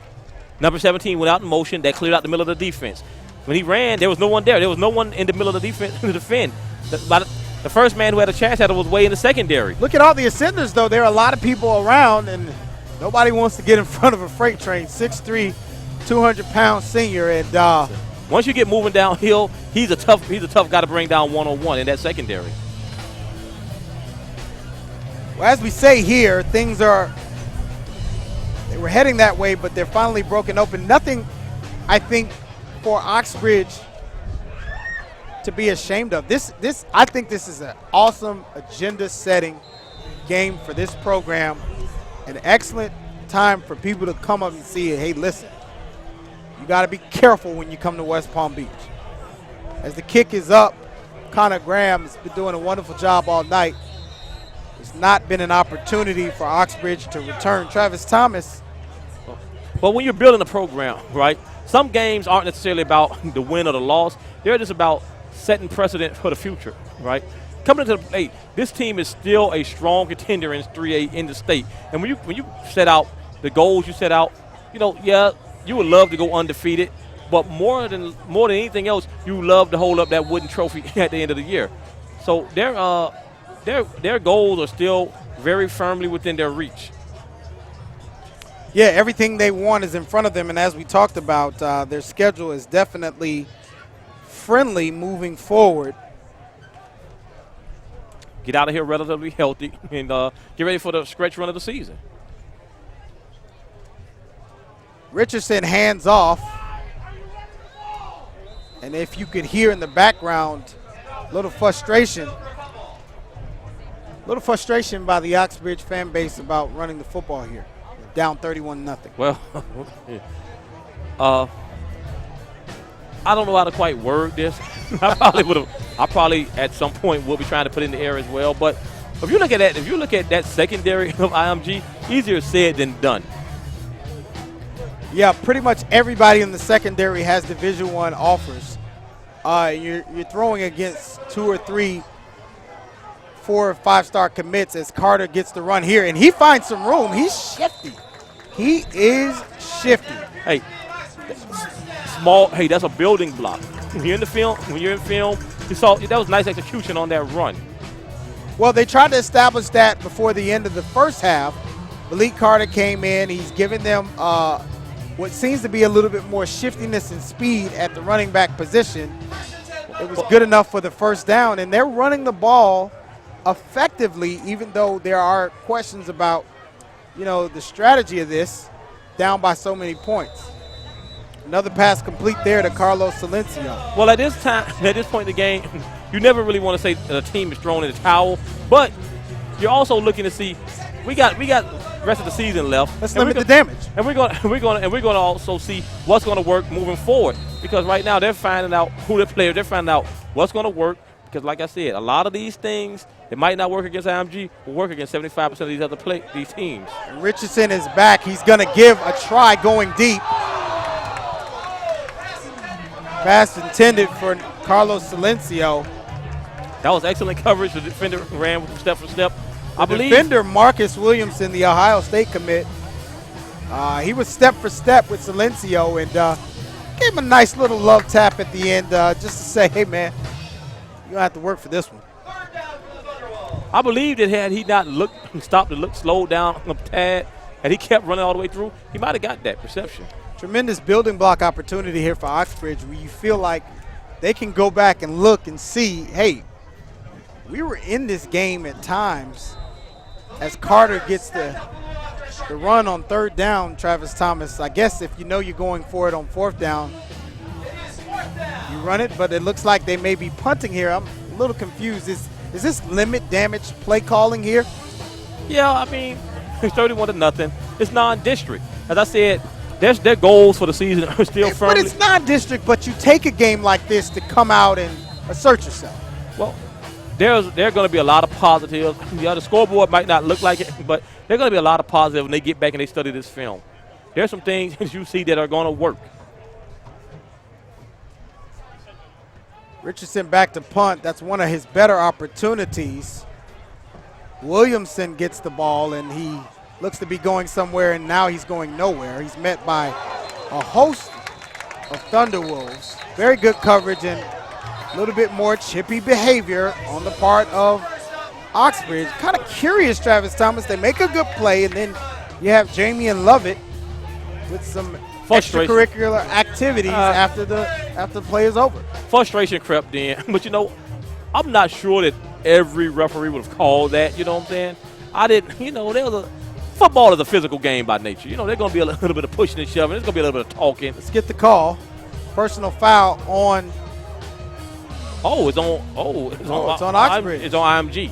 S6: Number 17 went out in motion. That cleared out the middle of the defense. When he ran, there was no one there. There was no one in the middle of the defense to defend. The first man who had a chance at it was way in the secondary.
S5: Look at all the Ascenders, though. There are a lot of people around, and nobody wants to get in front of a freight train. 6'3", 200-pound senior, and
S6: once you get moving downhill, he's a tough guy to bring down one-on-one in that secondary.
S5: Well, as we say here, they were heading that way, but they're finally broken open. Nothing, I think, for Oxbridge to be ashamed of. I think this is an awesome agenda-setting game for this program. An excellent time for people to come up and see it. Hey, listen, you got to be careful when you come to West Palm Beach. As the kick is up, Connor Graham has been doing a wonderful job all night. There's not been an opportunity for Oxbridge to return. Travis Thomas,
S6: Well, when you're building a program, right, some games aren't necessarily about the win or the loss. They're just about setting precedent for the future, right? Coming into the plate, this team is still a strong contender in 3A in the state. And when you set out the goals you set out, yeah, you would love to go undefeated, but more than anything else, you love to hold up that wooden trophy at the end of the year. So their goals are still very firmly within their reach.
S5: Yeah, everything they want is in front of them, and as we talked about, their schedule is definitely friendly moving forward.
S6: Get out of here relatively healthy and get ready for the stretch run of the season.
S5: Richardson hands off, and if you could hear in the background, a little frustration by the Oxbridge fan base about running the football here. Down 31-0.
S6: Well, I don't know how to quite word this. I probably at some point will be trying to put it in the air as well. But if you look at that secondary of IMG, easier said than done.
S5: Yeah, pretty much everybody in the secondary has Division I offers. You're throwing against 2 or 3, 4 or 5-star commits as Carter gets the run here, and he finds some room. He's shifty. He is shifty.
S6: Hey, that's a building block. When you're in film, you saw that was nice execution on that run.
S5: Well, they tried to establish that before the end of the first half. Malik Carter came in. He's given them what seems to be a little bit more shiftiness and speed at the running back position. It was good enough for the first down, and they're running the ball effectively, even though there are questions about, the strategy of this, down by so many points. Another pass complete there to Carlos Silencio.
S6: Well, at this point in the game, you never really want to say the team is throwing in the towel, but you're also looking to see we got rest of the season left.
S5: Let's limit the damage.
S6: And we're going to also see what's going to work moving forward, because right now they're finding out who the players. They're finding out what's going to work, because like I said, a lot of these things that might not work against IMG will work against 75% of these teams.
S5: Richardson is back. He's going to give a try going deep. Pass intended for Carlos Silencio.
S6: That was excellent coverage. The defender ran step for step.
S5: I believe defender Marcus Williamson, the Ohio State commit, he was step for step with Silencio and gave him a nice little love tap at the end just to say, hey, man, you're going to have to work for this one.
S6: I believe that had he not stopped to look, slowed down a tad, and he kept running all the way through, he might have got that perception.
S5: Tremendous building block opportunity here for Oxbridge, where you feel like they can go back and look and see, hey, we were in this game at times. As Carter gets the run on third down, Travis Thomas, I guess if you know you're going for it on fourth down, you run it, but it looks like they may be punting here. I'm a little confused. Is this limit damage play calling here?
S6: Yeah, I mean, it's 31-0. It's non-district. As I said, their goals for the season are still firmly.
S5: But it's non-district, but you take a game like this to come out and assert yourself.
S6: Well, there are going to be a lot of positives. Yeah, the scoreboard might not look like it, but there are going to be a lot of positives when they get back and they study this film. There's some things you see that are going to work.
S5: Richardson back to punt. That's one of his better opportunities. Williamson gets the ball, and he looks to be going somewhere, and now he's going nowhere. He's met by a host of Thunderwolves. Very good coverage and a little bit more chippy behavior on the part of Oxbridge. Kind of curious, Travis Thomas. They make a good play, and then you have Jamie and Lovett with some extracurricular activities after the play is over.
S6: Frustration crept in, but I'm not sure that every referee would have called that. You know what I'm saying? I didn't. Football is a physical game by nature. There's going to be a little bit of pushing and shoving. There's going to be a little bit of talking.
S5: Let's get the call. Personal foul on.
S6: It's on
S5: Oxbridge.
S6: It's on IMG.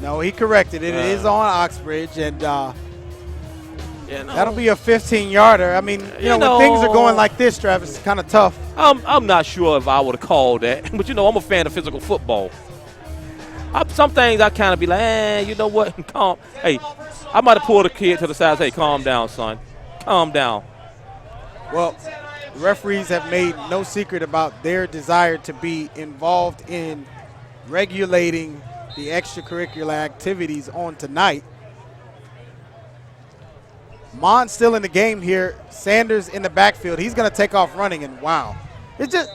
S5: No, he corrected it. It is on Oxbridge, and that'll be a 15-yarder. I mean, when things are going like this, Travis, it's kind of tough.
S6: I'm not sure if I would have called that, but I'm a fan of physical football. some things I kind of be like, you know what? Calm. Hey, I might have pulled a kid to the side and say, calm down, son. Calm down.
S5: Well, the referees have made no secret about their desire to be involved in regulating the extracurricular activities on tonight. Mon still in the game here. Sanders in the backfield. He's going to take off running, and wow. It's just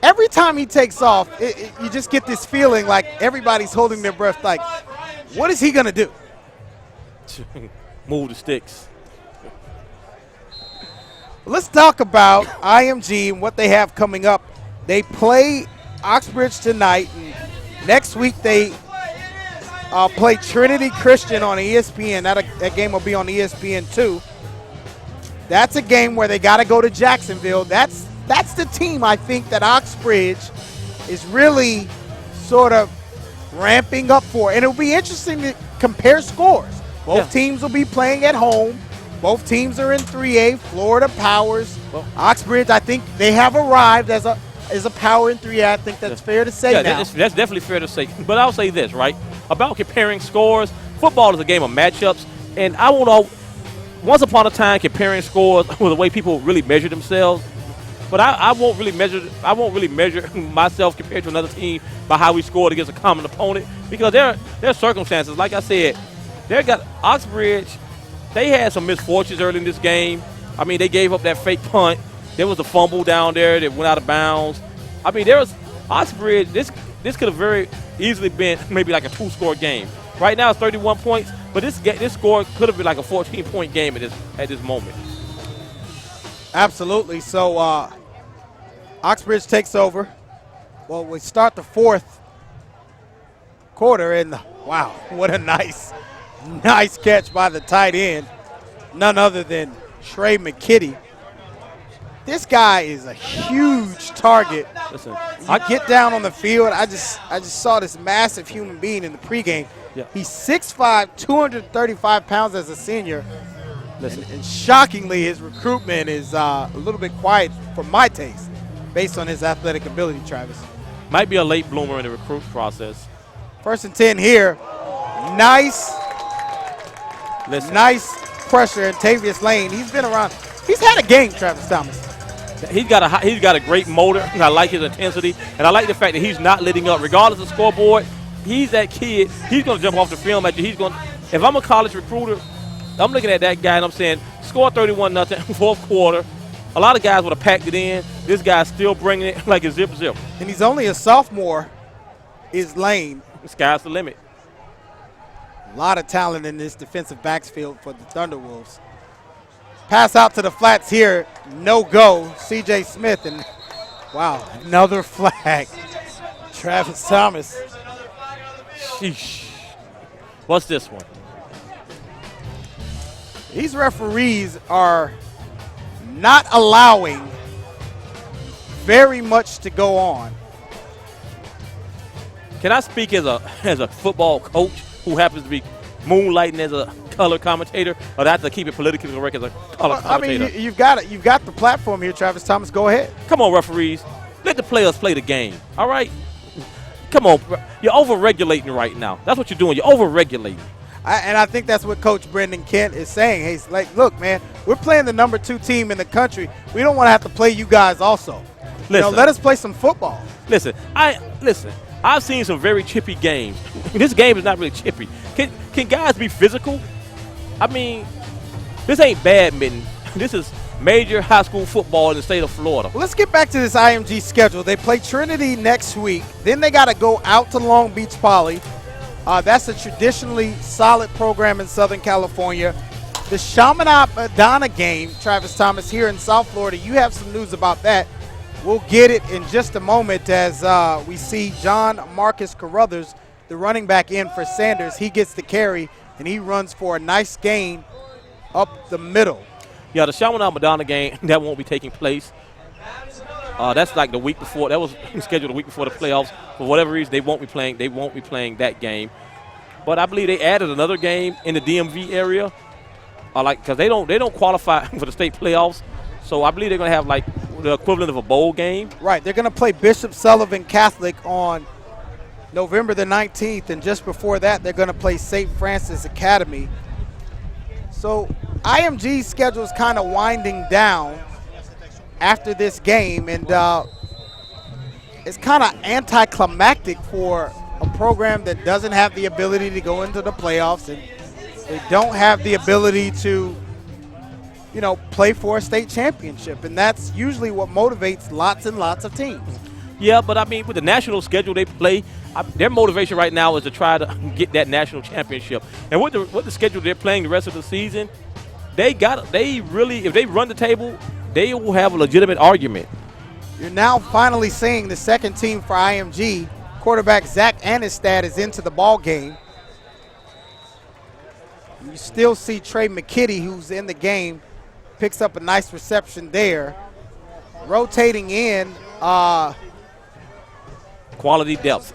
S5: every time he takes off, you just get this feeling like everybody's holding their breath like, what is he going to do?
S6: Move the sticks.
S5: Let's talk about IMG and what they have coming up. They play Oxbridge tonight, and next week they play Trinity Christian on ESPN. That game will be on ESPN2. That's a game where they got to go to Jacksonville. That's the team I think that Oxbridge is really sort of ramping up for. And it'll be interesting to compare scores. Both teams will be playing at home. Both teams are in 3A, Florida Powers. Well, Oxbridge, I think they have arrived as a power in 3A. I think that's fair to say now.
S6: That's definitely fair to say. But I'll say this, right? About comparing scores, football is a game of matchups. And I won't once upon a time comparing scores was the way people really measure themselves. But I won't really measure myself compared to another team by how we scored against a common opponent, because there are circumstances. Like I said, Oxbridge. They had some misfortunes early in this game. I mean, they gave up that fake punt. There was a fumble down there that went out of bounds. I mean, there was Oxbridge. This could have very easily been maybe like a 2-score game. Right now it's 31 points, but this score could have been like a 14-point game at this moment.
S5: Absolutely. So Oxbridge takes over. Well, we start the fourth quarter, and wow, what a nice catch by the tight end. None other than Trey McKitty. This guy is a huge target.
S6: Listen,
S5: I get down on the field. I just saw this massive human being in the pregame.
S6: Yeah.
S5: He's 6'5", 235 pounds as a senior.
S6: Listen.
S5: And shockingly, his recruitment is a little bit quiet for my taste, based on his athletic ability, Travis.
S6: Might be a late bloomer in the recruit process.
S5: 1st and 10 here. Nice pressure in Tavius Lane. He's been around. He's had a game, Travis Thomas.
S6: He's got a great motor, and I like his intensity, and I like the fact that he's not letting up. Regardless of scoreboard, he's that kid. He's going to jump off the film at you. If I'm a college recruiter, I'm looking at that guy, and I'm saying, score 31-0, 4th quarter. A lot of guys would have packed it in. This guy's still bringing it like a zip.
S5: And he's only a sophomore, is Lane.
S6: The sky's the limit.
S5: A lot of talent in this defensive backfield for the Thunderwolves. Pass out to the flats here. No go. C.J. Smith. And, wow, another flag. Travis Thomas.
S6: Sheesh. What's this one?
S5: These referees are not allowing very much to go on.
S6: Can I speak as a football coach who happens to be moonlighting as a color commentator, or do I have to keep it politically correct as a color commentator?
S5: I mean, you've got the platform here, Travis Thomas. Go ahead.
S6: Come on, referees. Let the players play the game, all right? Come on. You're over-regulating right now. That's what you're doing. You're over-regulating.
S5: And I think that's what Coach Brendan Kent is saying. He's like, look, man, we're playing the number 2 team in the country. We don't want to have to play you guys also.
S6: Listen,
S5: let us play some football.
S6: Listen, I've seen some very chippy games. This game is not really chippy. Can guys be physical? I mean, this ain't badminton. This is major high school football in the state of Florida.
S5: Well, let's get back to this IMG schedule. They play Trinity next week. Then they got to go out to Long Beach Poly. That's a traditionally solid program in Southern California. The Chaminade-Madonna game, Travis Thomas, here in South Florida, you have some news about that. We'll get it in just a moment as we see John Marcus Carruthers, the running back in for Sanders. He gets the carry, and he runs for a nice gain up the middle.
S6: Yeah, the Chaminade-Madonna game, that won't be taking place. That's like the week before. That was scheduled the week before the playoffs. For whatever reason, they won't be playing that game. But I believe they added another game in the DMV area, because they don't qualify for the state playoffs. So I believe they're going to have like the equivalent of a bowl game.
S5: Right. They're going to play Bishop Sullivan Catholic on November the 19th, and just before that, they're going to play St. Francis Academy. So IMG's schedule is kind of winding down after this game, and it's kind of anticlimactic for a program that doesn't have the ability to go into the playoffs, and they don't have the ability to, play for a state championship, and that's usually what motivates lots and lots of teams.
S6: Yeah, but I mean, with the national schedule they play, their motivation right now is to try to get that national championship. And with the schedule they're playing the rest of the season, if they run the table, they will have a legitimate argument.
S5: You're now finally seeing the second team for IMG. Quarterback Zach Anistad is into the ball game. You still see Trey McKitty, who's in the game, picks up a nice reception there. Rotating in.
S6: Quality depth.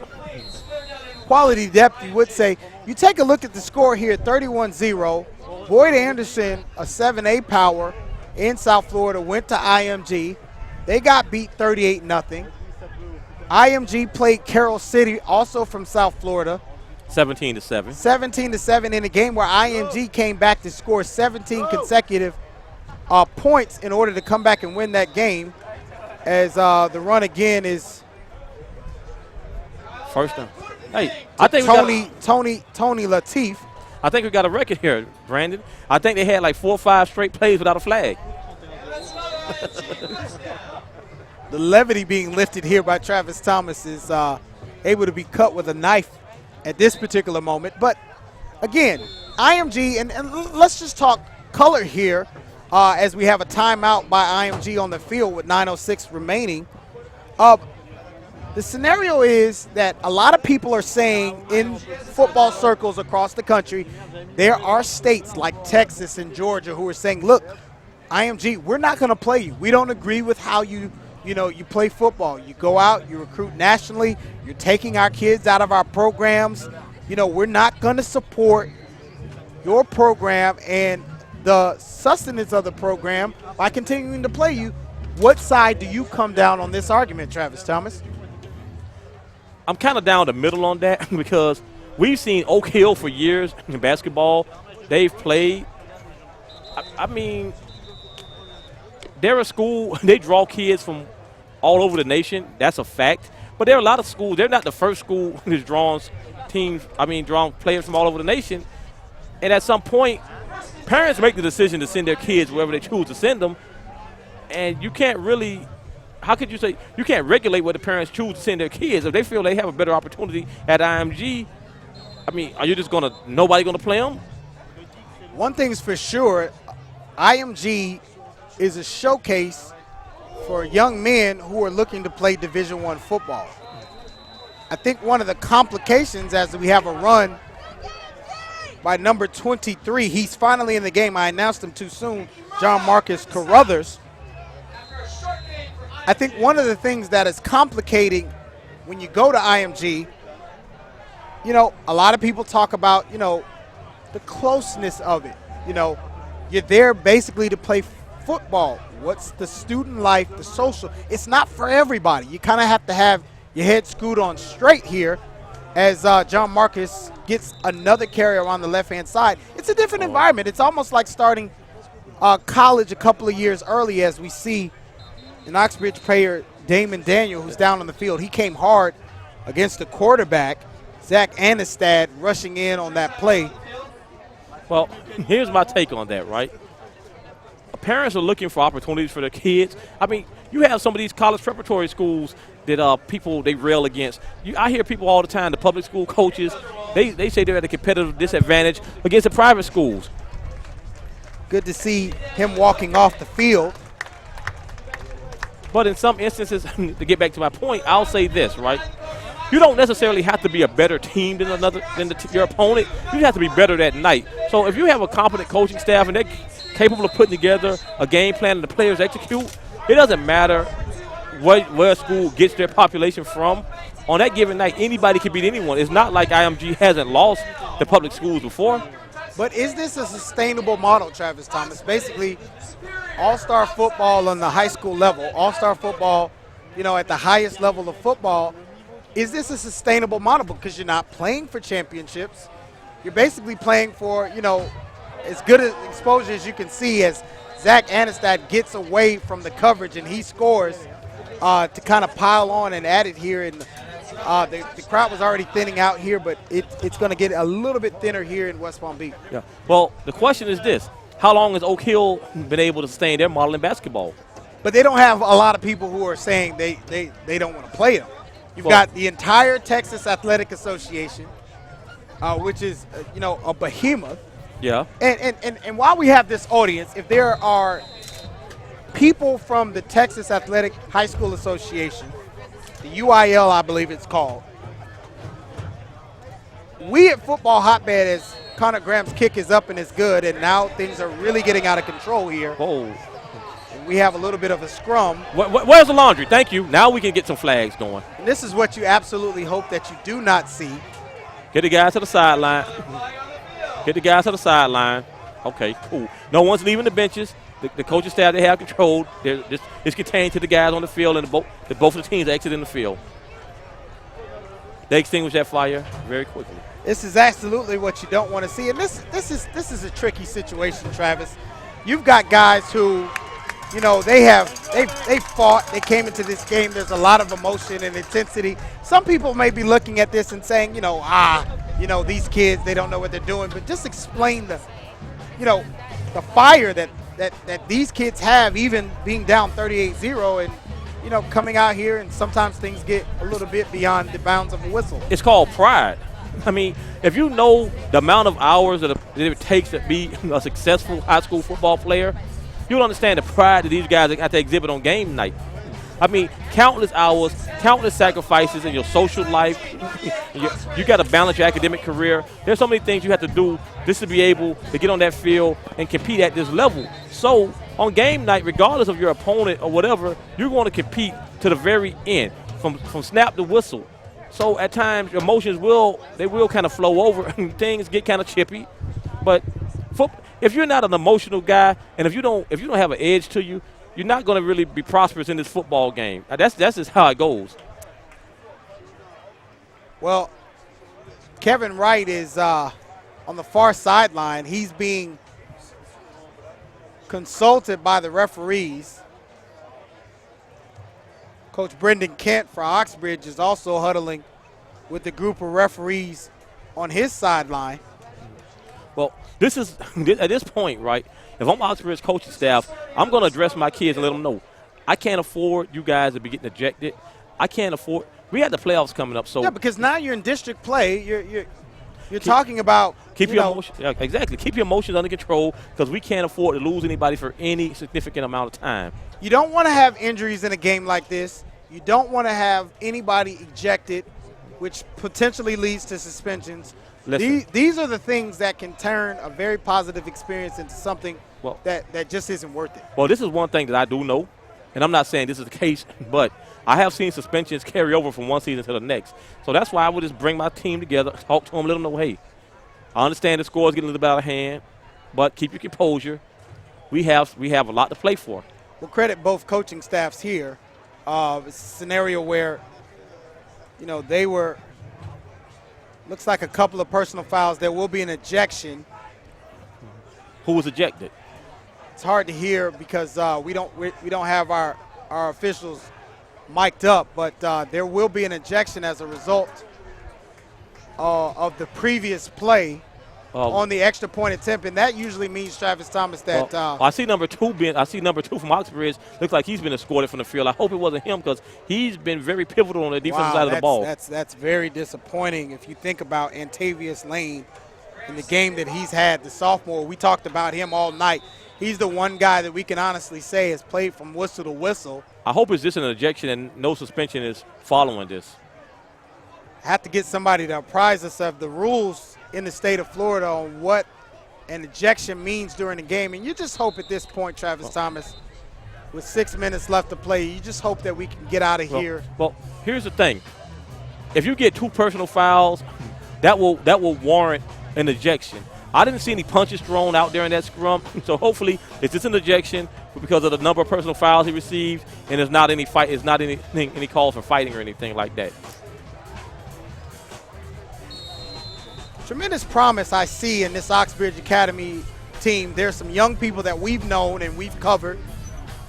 S5: Quality depth, you would say. You take a look at the score here, 31-0. Boyd Anderson, a 7A power in South Florida, went to IMG. They got beat 38-0. IMG played Carroll City, also from South Florida.
S6: 17-7.
S5: 17-7 in a game where IMG came back to score 17 consecutive points in order to come back and win that game, as the run again is
S6: first down. Hey, I think
S5: Tony Latif.
S6: I think we got a record here, Brandon. I think they had like 4 or 5 straight plays without a flag.
S5: The levity being lifted here by Travis Thomas is able to be cut with a knife at this particular moment. But again, IMG, and let's just talk color here as we have a timeout by IMG on the field with 9:06 remaining. The scenario is that a lot of people are saying in football circles across the country, there are states like Texas and Georgia who are saying, look, IMG, we're not going to play you. We don't agree with how you play football. You go out, you recruit nationally, you're taking our kids out of our programs. We're not going to support your program and the sustenance of the program by continuing to play you. What side do you come down on this argument, Travis Thomas?
S6: I'm kind of down the middle on that because we've seen Oak Hill for years in basketball. They've played. I mean, they're a school. They draw kids from all over the nation. That's a fact. But there are a lot of schools. They're not the first school that's drawing players from all over the nation. And at some point, parents make the decision to send their kids wherever they choose to send them. And you can't really – how could you say you can't regulate what the parents choose to send their kids? If they feel they have a better opportunity at IMG, I mean, are you just nobody going to play them?
S5: One thing's for sure, IMG is a showcase for young men who are looking to play Division I football. I think one of the complications as we have a run by number 23, he's finally in the game. I announced him too soon, John Marcus Carruthers. I think one of the things that is complicating when you go to IMG, a lot of people talk about, the closeness of it. You're there basically to play football. What's the student life, the social? It's not for everybody. You kind of have to have your head screwed on straight here as John Marcus gets another carry around the left-hand side. It's a different environment. It's almost like starting college a couple of years early, as we see an Oxbridge player, Damon Daniel, who's down on the field. He came hard against the quarterback, Zach Anistad, rushing in on that play.
S6: Well, here's my take on that, right? Parents are looking for opportunities for their kids. I mean, you have some of these college preparatory schools that people, they rail against. I hear people all the time, the public school coaches, they say they're at a competitive disadvantage against the private schools.
S5: Good to see him walking off the field.
S6: But in some instances, to get back to my point, I'll say this, right? You don't necessarily have to be a better team than your opponent. You just have to be better that night. So if you have a competent coaching staff and they're capable of putting together a game plan and the players execute, it doesn't matter where school gets their population from. On that given night, anybody can beat anyone. It's not like IMG hasn't lost the public schools before.
S5: But is this a sustainable model, Travis Thomas? Basically, all-star football on the high school level, all-star football, at the highest level of football, is this a sustainable model? Because you're not playing for championships. You're basically playing for, as good an exposure as you can see as Zach Anistad gets away from the coverage and he scores to kind of pile on and add it here. And the crowd was already thinning out here, but it's going to get a little bit thinner here in West Palm Beach.
S6: Yeah. Well, the question is this. How long has Oak Hill been able to sustain their model in basketball?
S5: But they don't have a lot of people who are saying they don't want to play them. You've got the entire Texas Athletic Association, which is, a behemoth.
S6: Yeah.
S5: And while we have this audience, if there are people from the Texas Athletic High School Association, the UIL, I believe it's called, we at Football Hotbed, as Connor Graham's kick is up and is good, and now things are really getting out of control here.
S6: Whoa.
S5: And we have a little bit of a scrum.
S6: Where's the laundry? Thank you. Now we can get some flags going.
S5: And this is what you absolutely hope that you do not see.
S6: Get the guys to the sideline. Get the guys to the sideline. Okay, cool. No one's leaving the benches. The coaching staff, they have control. It's contained to the guys on the field, and both of the teams exit in the field. They extinguish that fire very quickly.
S5: This is absolutely what you don't want to see. And this is a tricky situation, Travis. You've got guys who, they fought. They came into this game. There's a lot of emotion and intensity. Some people may be looking at this and saying, these kids, they don't know what they're doing. But just explain the fire that these kids have, even being down 38-0 and, coming out here, and sometimes things get a little bit beyond the bounds of a whistle.
S6: It's called pride. I mean, if you know the amount of hours that it takes to be a successful high school football player, you'll understand the pride that these guys have to exhibit on game night. I mean, countless hours, countless sacrifices in your social life. You got to balance your academic career. There's so many things you have to do just to be able to get on that field and compete at this level. So on game night, regardless of your opponent or whatever, you're going to compete to the very end, from snap to whistle. So at times, your emotions will kind of flow over and things get kind of chippy. But if you're not an emotional guy, and if you don't have an edge to you, you're not going to really be prosperous in this football game. That's just how it goes.
S5: Well, Kevin Wright is on the far sideline. He's being consulted by the referees. Coach Brendan Kent for Oxbridge is also huddling with the group of referees on his sideline.
S6: Well, this is at this point, right? If I'm Oxbridge coaching staff, I'm going to address my kids and let them know I can't afford you guys to be getting ejected. I can't afford. We had the playoffs coming up, so
S5: yeah, because now you're in district play. You're talking about
S6: keep your emotions. Yeah, exactly. Keep your emotions under control, because we can't afford to lose anybody for any significant amount of time.
S5: You don't want to have injuries in a game like this. You don't want to have anybody ejected, which potentially leads to suspensions. These are the things that can turn a very positive experience into something that just isn't worth it.
S6: Well, this is one thing that I do know, and I'm not saying this is the case, but I have seen suspensions carry over from one season to the next. So that's why I would just bring my team together, talk to them, let them know, hey, I understand the score is getting a little bit out of hand, but keep your composure. We have a lot to play for.
S5: We'll credit both coaching staffs here. It's a scenario where, they were – looks like a couple of personal fouls. There will be an ejection.
S6: Who was ejected?
S5: It's hard to hear because we don't have our officials mic'd up, but there will be an ejection as a result of the previous play on the extra point attempt, and that usually means, Travis Thomas, that
S6: I see number two from Oxbridge. Looks like he's been escorted from the field. I hope it wasn't him, because he's been very pivotal on the defensive side of the ball.
S5: That's very disappointing if you think about Antavius Lane in the game that he's had, the sophomore. We talked about him all night. He's the one guy that we can honestly say has played from whistle to whistle.
S6: I hope it's just an ejection and no suspension is following this.
S5: I have to get somebody to apprise us of the rules in the state of Florida on what an ejection means during the game. And you just hope at this point, Travis Thomas, with 6 minutes left to play, you just hope that we can get out of here.
S6: Well, here's the thing. If you get 2 personal fouls, that will warrant an ejection. I didn't see any punches thrown out there in that scrum, so hopefully it's just an ejection because of the number of personal fouls he received, and there's not any calls for fighting or anything like that.
S5: tremendous promise I see in this Oxbridge Academy team. There's some young people that we've known and we've covered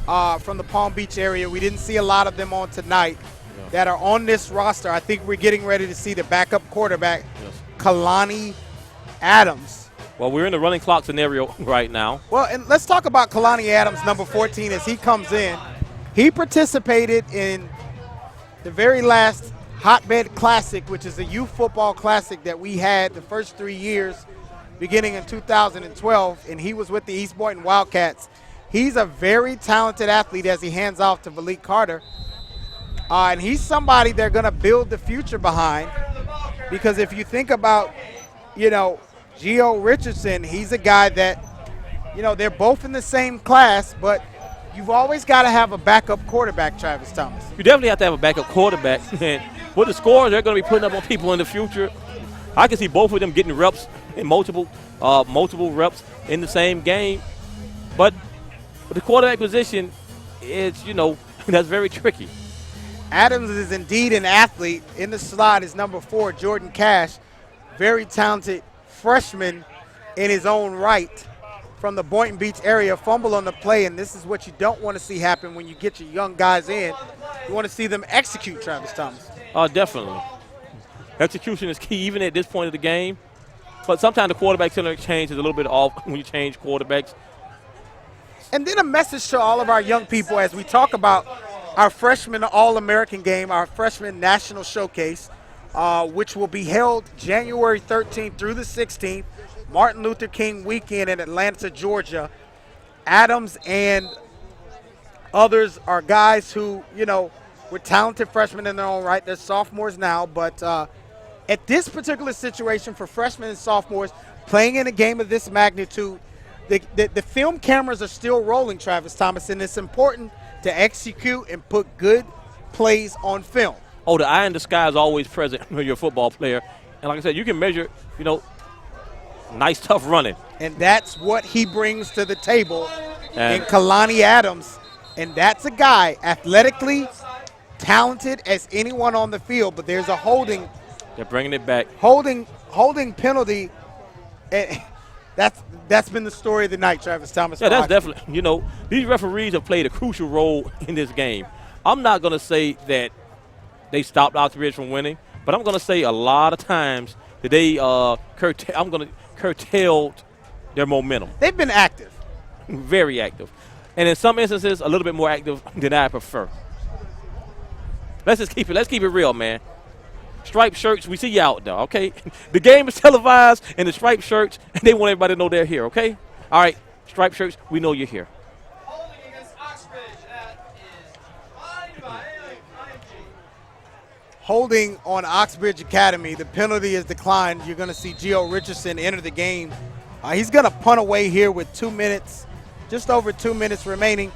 S5: from the Palm Beach area. We didn't see a lot of them on tonight that are on this roster. I think we're getting ready to see the backup quarterback, Kalani Adams.
S6: Well, we're in the running clock scenario right now.
S5: Well, and let's talk about Kalani Adams, number 14, as he comes in. He participated in the very last Hotbed Classic, which is a youth football classic that we had the first 3 years, beginning in 2012, and he was with the East Boynton Wildcats. He's a very talented athlete as he hands off to Malik Carter. And he's somebody they're going to build the future behind, because if you think about, Gio Richardson, he's a guy that, they're both in the same class, but you've always got to have a backup quarterback, Travis Thomas.
S6: You definitely have to have a backup quarterback. And with the scores they're going to be putting up on people in the future, I can see both of them getting reps in multiple reps in the same game. But the quarterback position is, that's very tricky.
S5: Adams is indeed an athlete. In the slot is number 4, Jordan Cash, very talented freshman in his own right from the Boynton Beach area. Fumble on the play, and this is what you don't want to see happen when you get your young guys in. You want to see them execute, Travis Thomas.
S6: Definitely. Execution is key even at this point of the game. But sometimes the quarterback center exchange is a little bit off when you change quarterbacks.
S5: And then a message to all of our young people as we talk about our freshman All-American game, our freshman national showcase, which will be held January 13th through the 16th, Martin Luther King weekend in Atlanta, Georgia. Adams and others are guys who, were talented freshmen in their own right. They're sophomores now, but at this particular situation for freshmen and sophomores playing in a game of this magnitude, the film cameras are still rolling, Travis Thomas, and it's important to execute and put good plays on film.
S6: Oh, the eye in the sky is always present when you're a football player. And like I said, you can measure, nice, tough running.
S5: And that's what he brings to the table in Kalani Adams. And that's a guy athletically talented as anyone on the field, but there's a holding.
S6: They're bringing it back.
S5: Holding penalty. That's been the story of the night, Travis Thomas.
S6: Yeah, that's definitely, these referees have played a crucial role in this game. I'm not going to say that they stopped Oxbridge from winning, but I'm going to say a lot of times that they curtailed their momentum.
S5: They've been active.
S6: Very active. And in some instances, a little bit more active than I prefer. Let's keep it real, man. Striped shirts, we see you out there, okay? The game is televised, and the striped shirts, and they want everybody to know they're here, okay? All right, striped shirts, we know you're here.
S3: Holding against Oxbridge, that is fined by IMG.
S5: Holding on Oxbridge Academy, the penalty is declined. You're going to see Gio Richardson enter the game. He's going to punt away here with 2 minutes, just over 2 minutes remaining.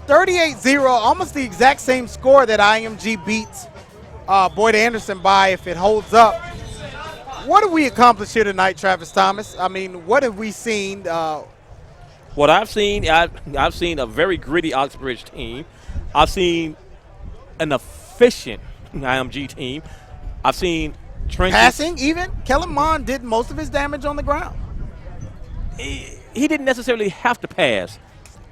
S5: 38-0, almost the exact same score that IMG beats Boyd Anderson by if it holds up. What have we accomplished here tonight, Travis Thomas? I mean, what have we seen?
S6: What I've seen a very gritty Oxbridge team. I've seen an efficient IMG team. I've seen trenches.
S5: Passing even? Kellen Mond did most of his damage on the ground.
S6: He didn't necessarily have to pass.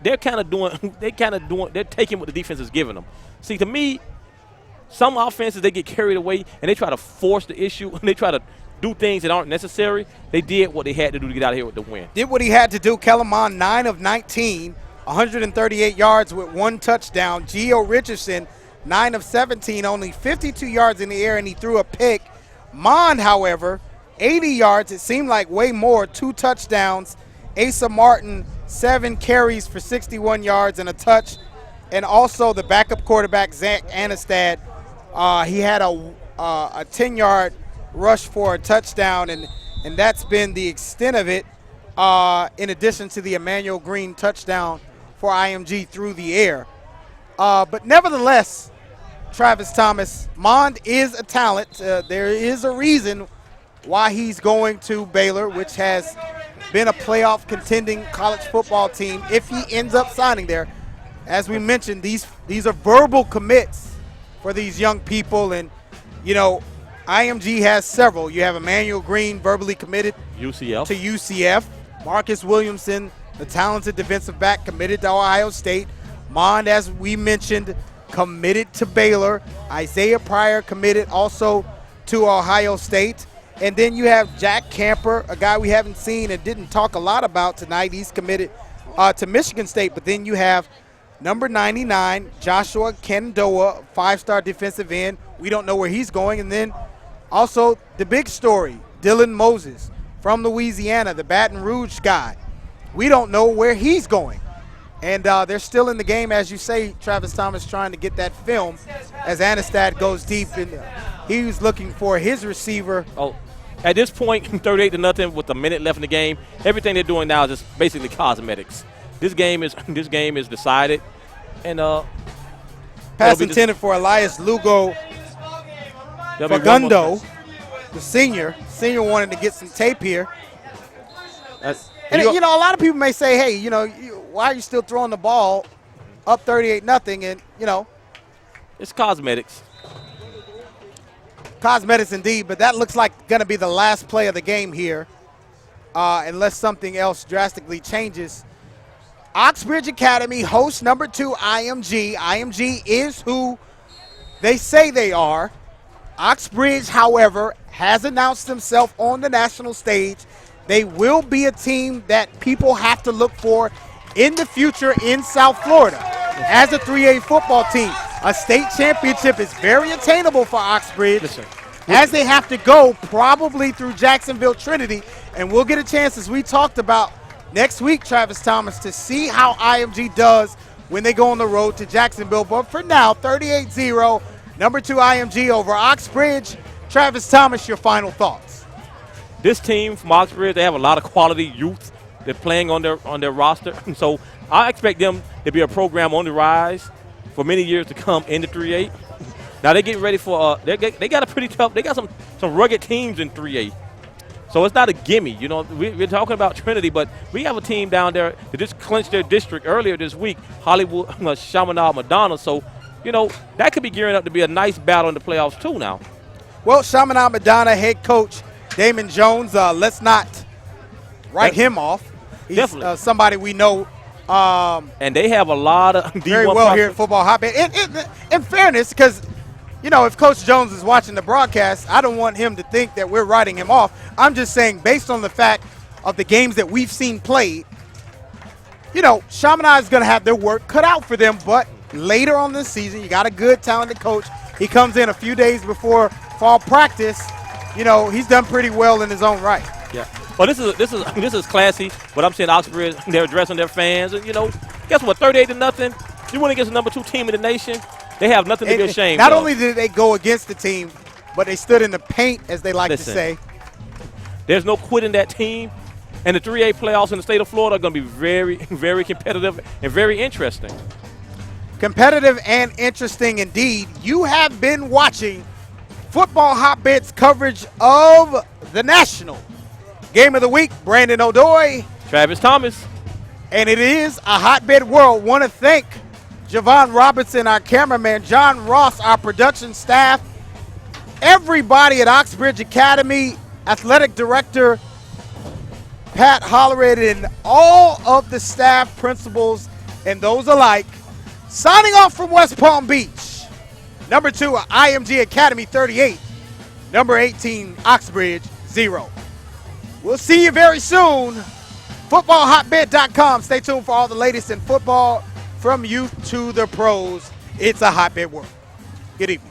S6: They're taking what the defense is giving them. See, to me, some offenses, they get carried away and they try to force the issue and they try to do things that aren't necessary. They did what they had to do to get out of here with the win.
S5: Did what he had to do. Kellen Mond, 9 of 19, 138 yards with 1 touchdown. Gio Richardson, 9 of 17, only 52 yards in the air, and he threw a pick. Mond, however, 80 yards. It seemed like way more, 2 touchdowns. Asa Martin, 7 carries for 61 yards and a touch. And also the backup quarterback, Zach Anastad, he had a 10-yard rush for a touchdown, and that's been the extent of it, in addition to the Emmanuel Green touchdown for IMG through the air. But nevertheless, Travis Thomas, Mond is a talent. There is a reason why he's going to Baylor, which has been a playoff contending college football team if he ends up signing there. As we mentioned, these are verbal commits for these young people, and IMG has several. You have Emmanuel Green verbally committed
S6: UCF.
S5: to UCF. Marcus Williamson, the talented defensive back, committed to Ohio State. Mond, as we mentioned, committed to Baylor. Isaiah Pryor committed also to Ohio State. And then you have Jack Camper, a guy we haven't seen and didn't talk a lot about tonight. He's committed to Michigan State. But then you have number 99, Joshua Kendoa, five-star defensive end. We don't know where he's going. And then also the big story, Dylan Moses from Louisiana, the Baton Rouge guy. We don't know where he's going. And they're still in the game, as you say, Travis Thomas trying to get that film as Anistad goes deep. And he was looking for his receiver.
S6: Oh, at this point, 38-0 with a minute left in the game. Everything they're doing now is just basically cosmetics. This game is decided. And
S5: pass intended for Elias Lugo Fagundo, the senior. Senior wanted to get some tape here. And, a lot of people may say, hey, why are you still throwing the ball up 38-0? And,
S6: it's cosmetics.
S5: Cosmetics indeed, but that looks like going to be the last play of the game here unless something else drastically changes. Oxbridge Academy hosts number 2 IMG. IMG is who they say they are. Oxbridge, however, has announced themselves on the national stage. They will be a team that people have to look for in the future in South Florida as a 3A football team. A state championship is very attainable for Oxbridge as they have to go probably through Jacksonville Trinity. And we'll get a chance, as we talked about, next week, Travis Thomas, to see how IMG does when they go on the road to Jacksonville. But for now, 38-0, number 2 IMG over Oxbridge. Travis Thomas, your final thoughts.
S6: This team from Oxbridge, they have a lot of quality youth. They're playing on their roster. So I expect them to be a program on the rise for many years to come in the 3A. Now they're getting ready for they got a pretty tough. They got some rugged teams in 3A. So it's not a gimme. We're talking about Trinity, but we have a team down there that just clinched their district earlier this week, Hollywood, Chaminade, Madonna. So, that could be gearing up to be a nice battle in the playoffs too now.
S5: Well, Chaminade Madonna head coach Damon Jones, let's not write him off. He's
S6: definitely
S5: somebody we know.
S6: And they have a lot of D1
S5: very well here at Football Hotbed. In fairness, because, if Coach Jones is watching the broadcast, I don't want him to think that we're writing him off. I'm just saying, based on the fact of the games that we've seen played, Chaminade is going to have their work cut out for them. But later on this season, you got a good, talented coach. He comes in a few days before fall practice. He's done pretty well in his own right.
S6: Yeah. Well, this is classy. But I'm saying Oxford, they're addressing their fans. And, guess what? 38-0. You went against the number 2 team in the nation. They have nothing to be ashamed of.
S5: Not only did they go against the team, but they stood in the paint, as they like to say.
S6: There's no quitting that team. And the 3A playoffs in the state of Florida are going to be very, very competitive and very interesting.
S5: Competitive and interesting indeed. You have been watching Football Hotbed's coverage of the National Game of the Week. Brandon O'Doy.
S6: Travis Thomas.
S5: And it is a Hotbed world. Want to thank Javon Robertson, our cameraman, John Ross, our production staff, everybody at Oxbridge Academy, athletic director Pat Hollered, and all of the staff, principals, and those alike. Signing off from West Palm Beach, number 2, IMG Academy 38, number 18, Oxbridge 0. We'll see you very soon. FootballHotbed.com. Stay tuned for all the latest in football from youth to the pros. It's a Hotbed world. Good evening.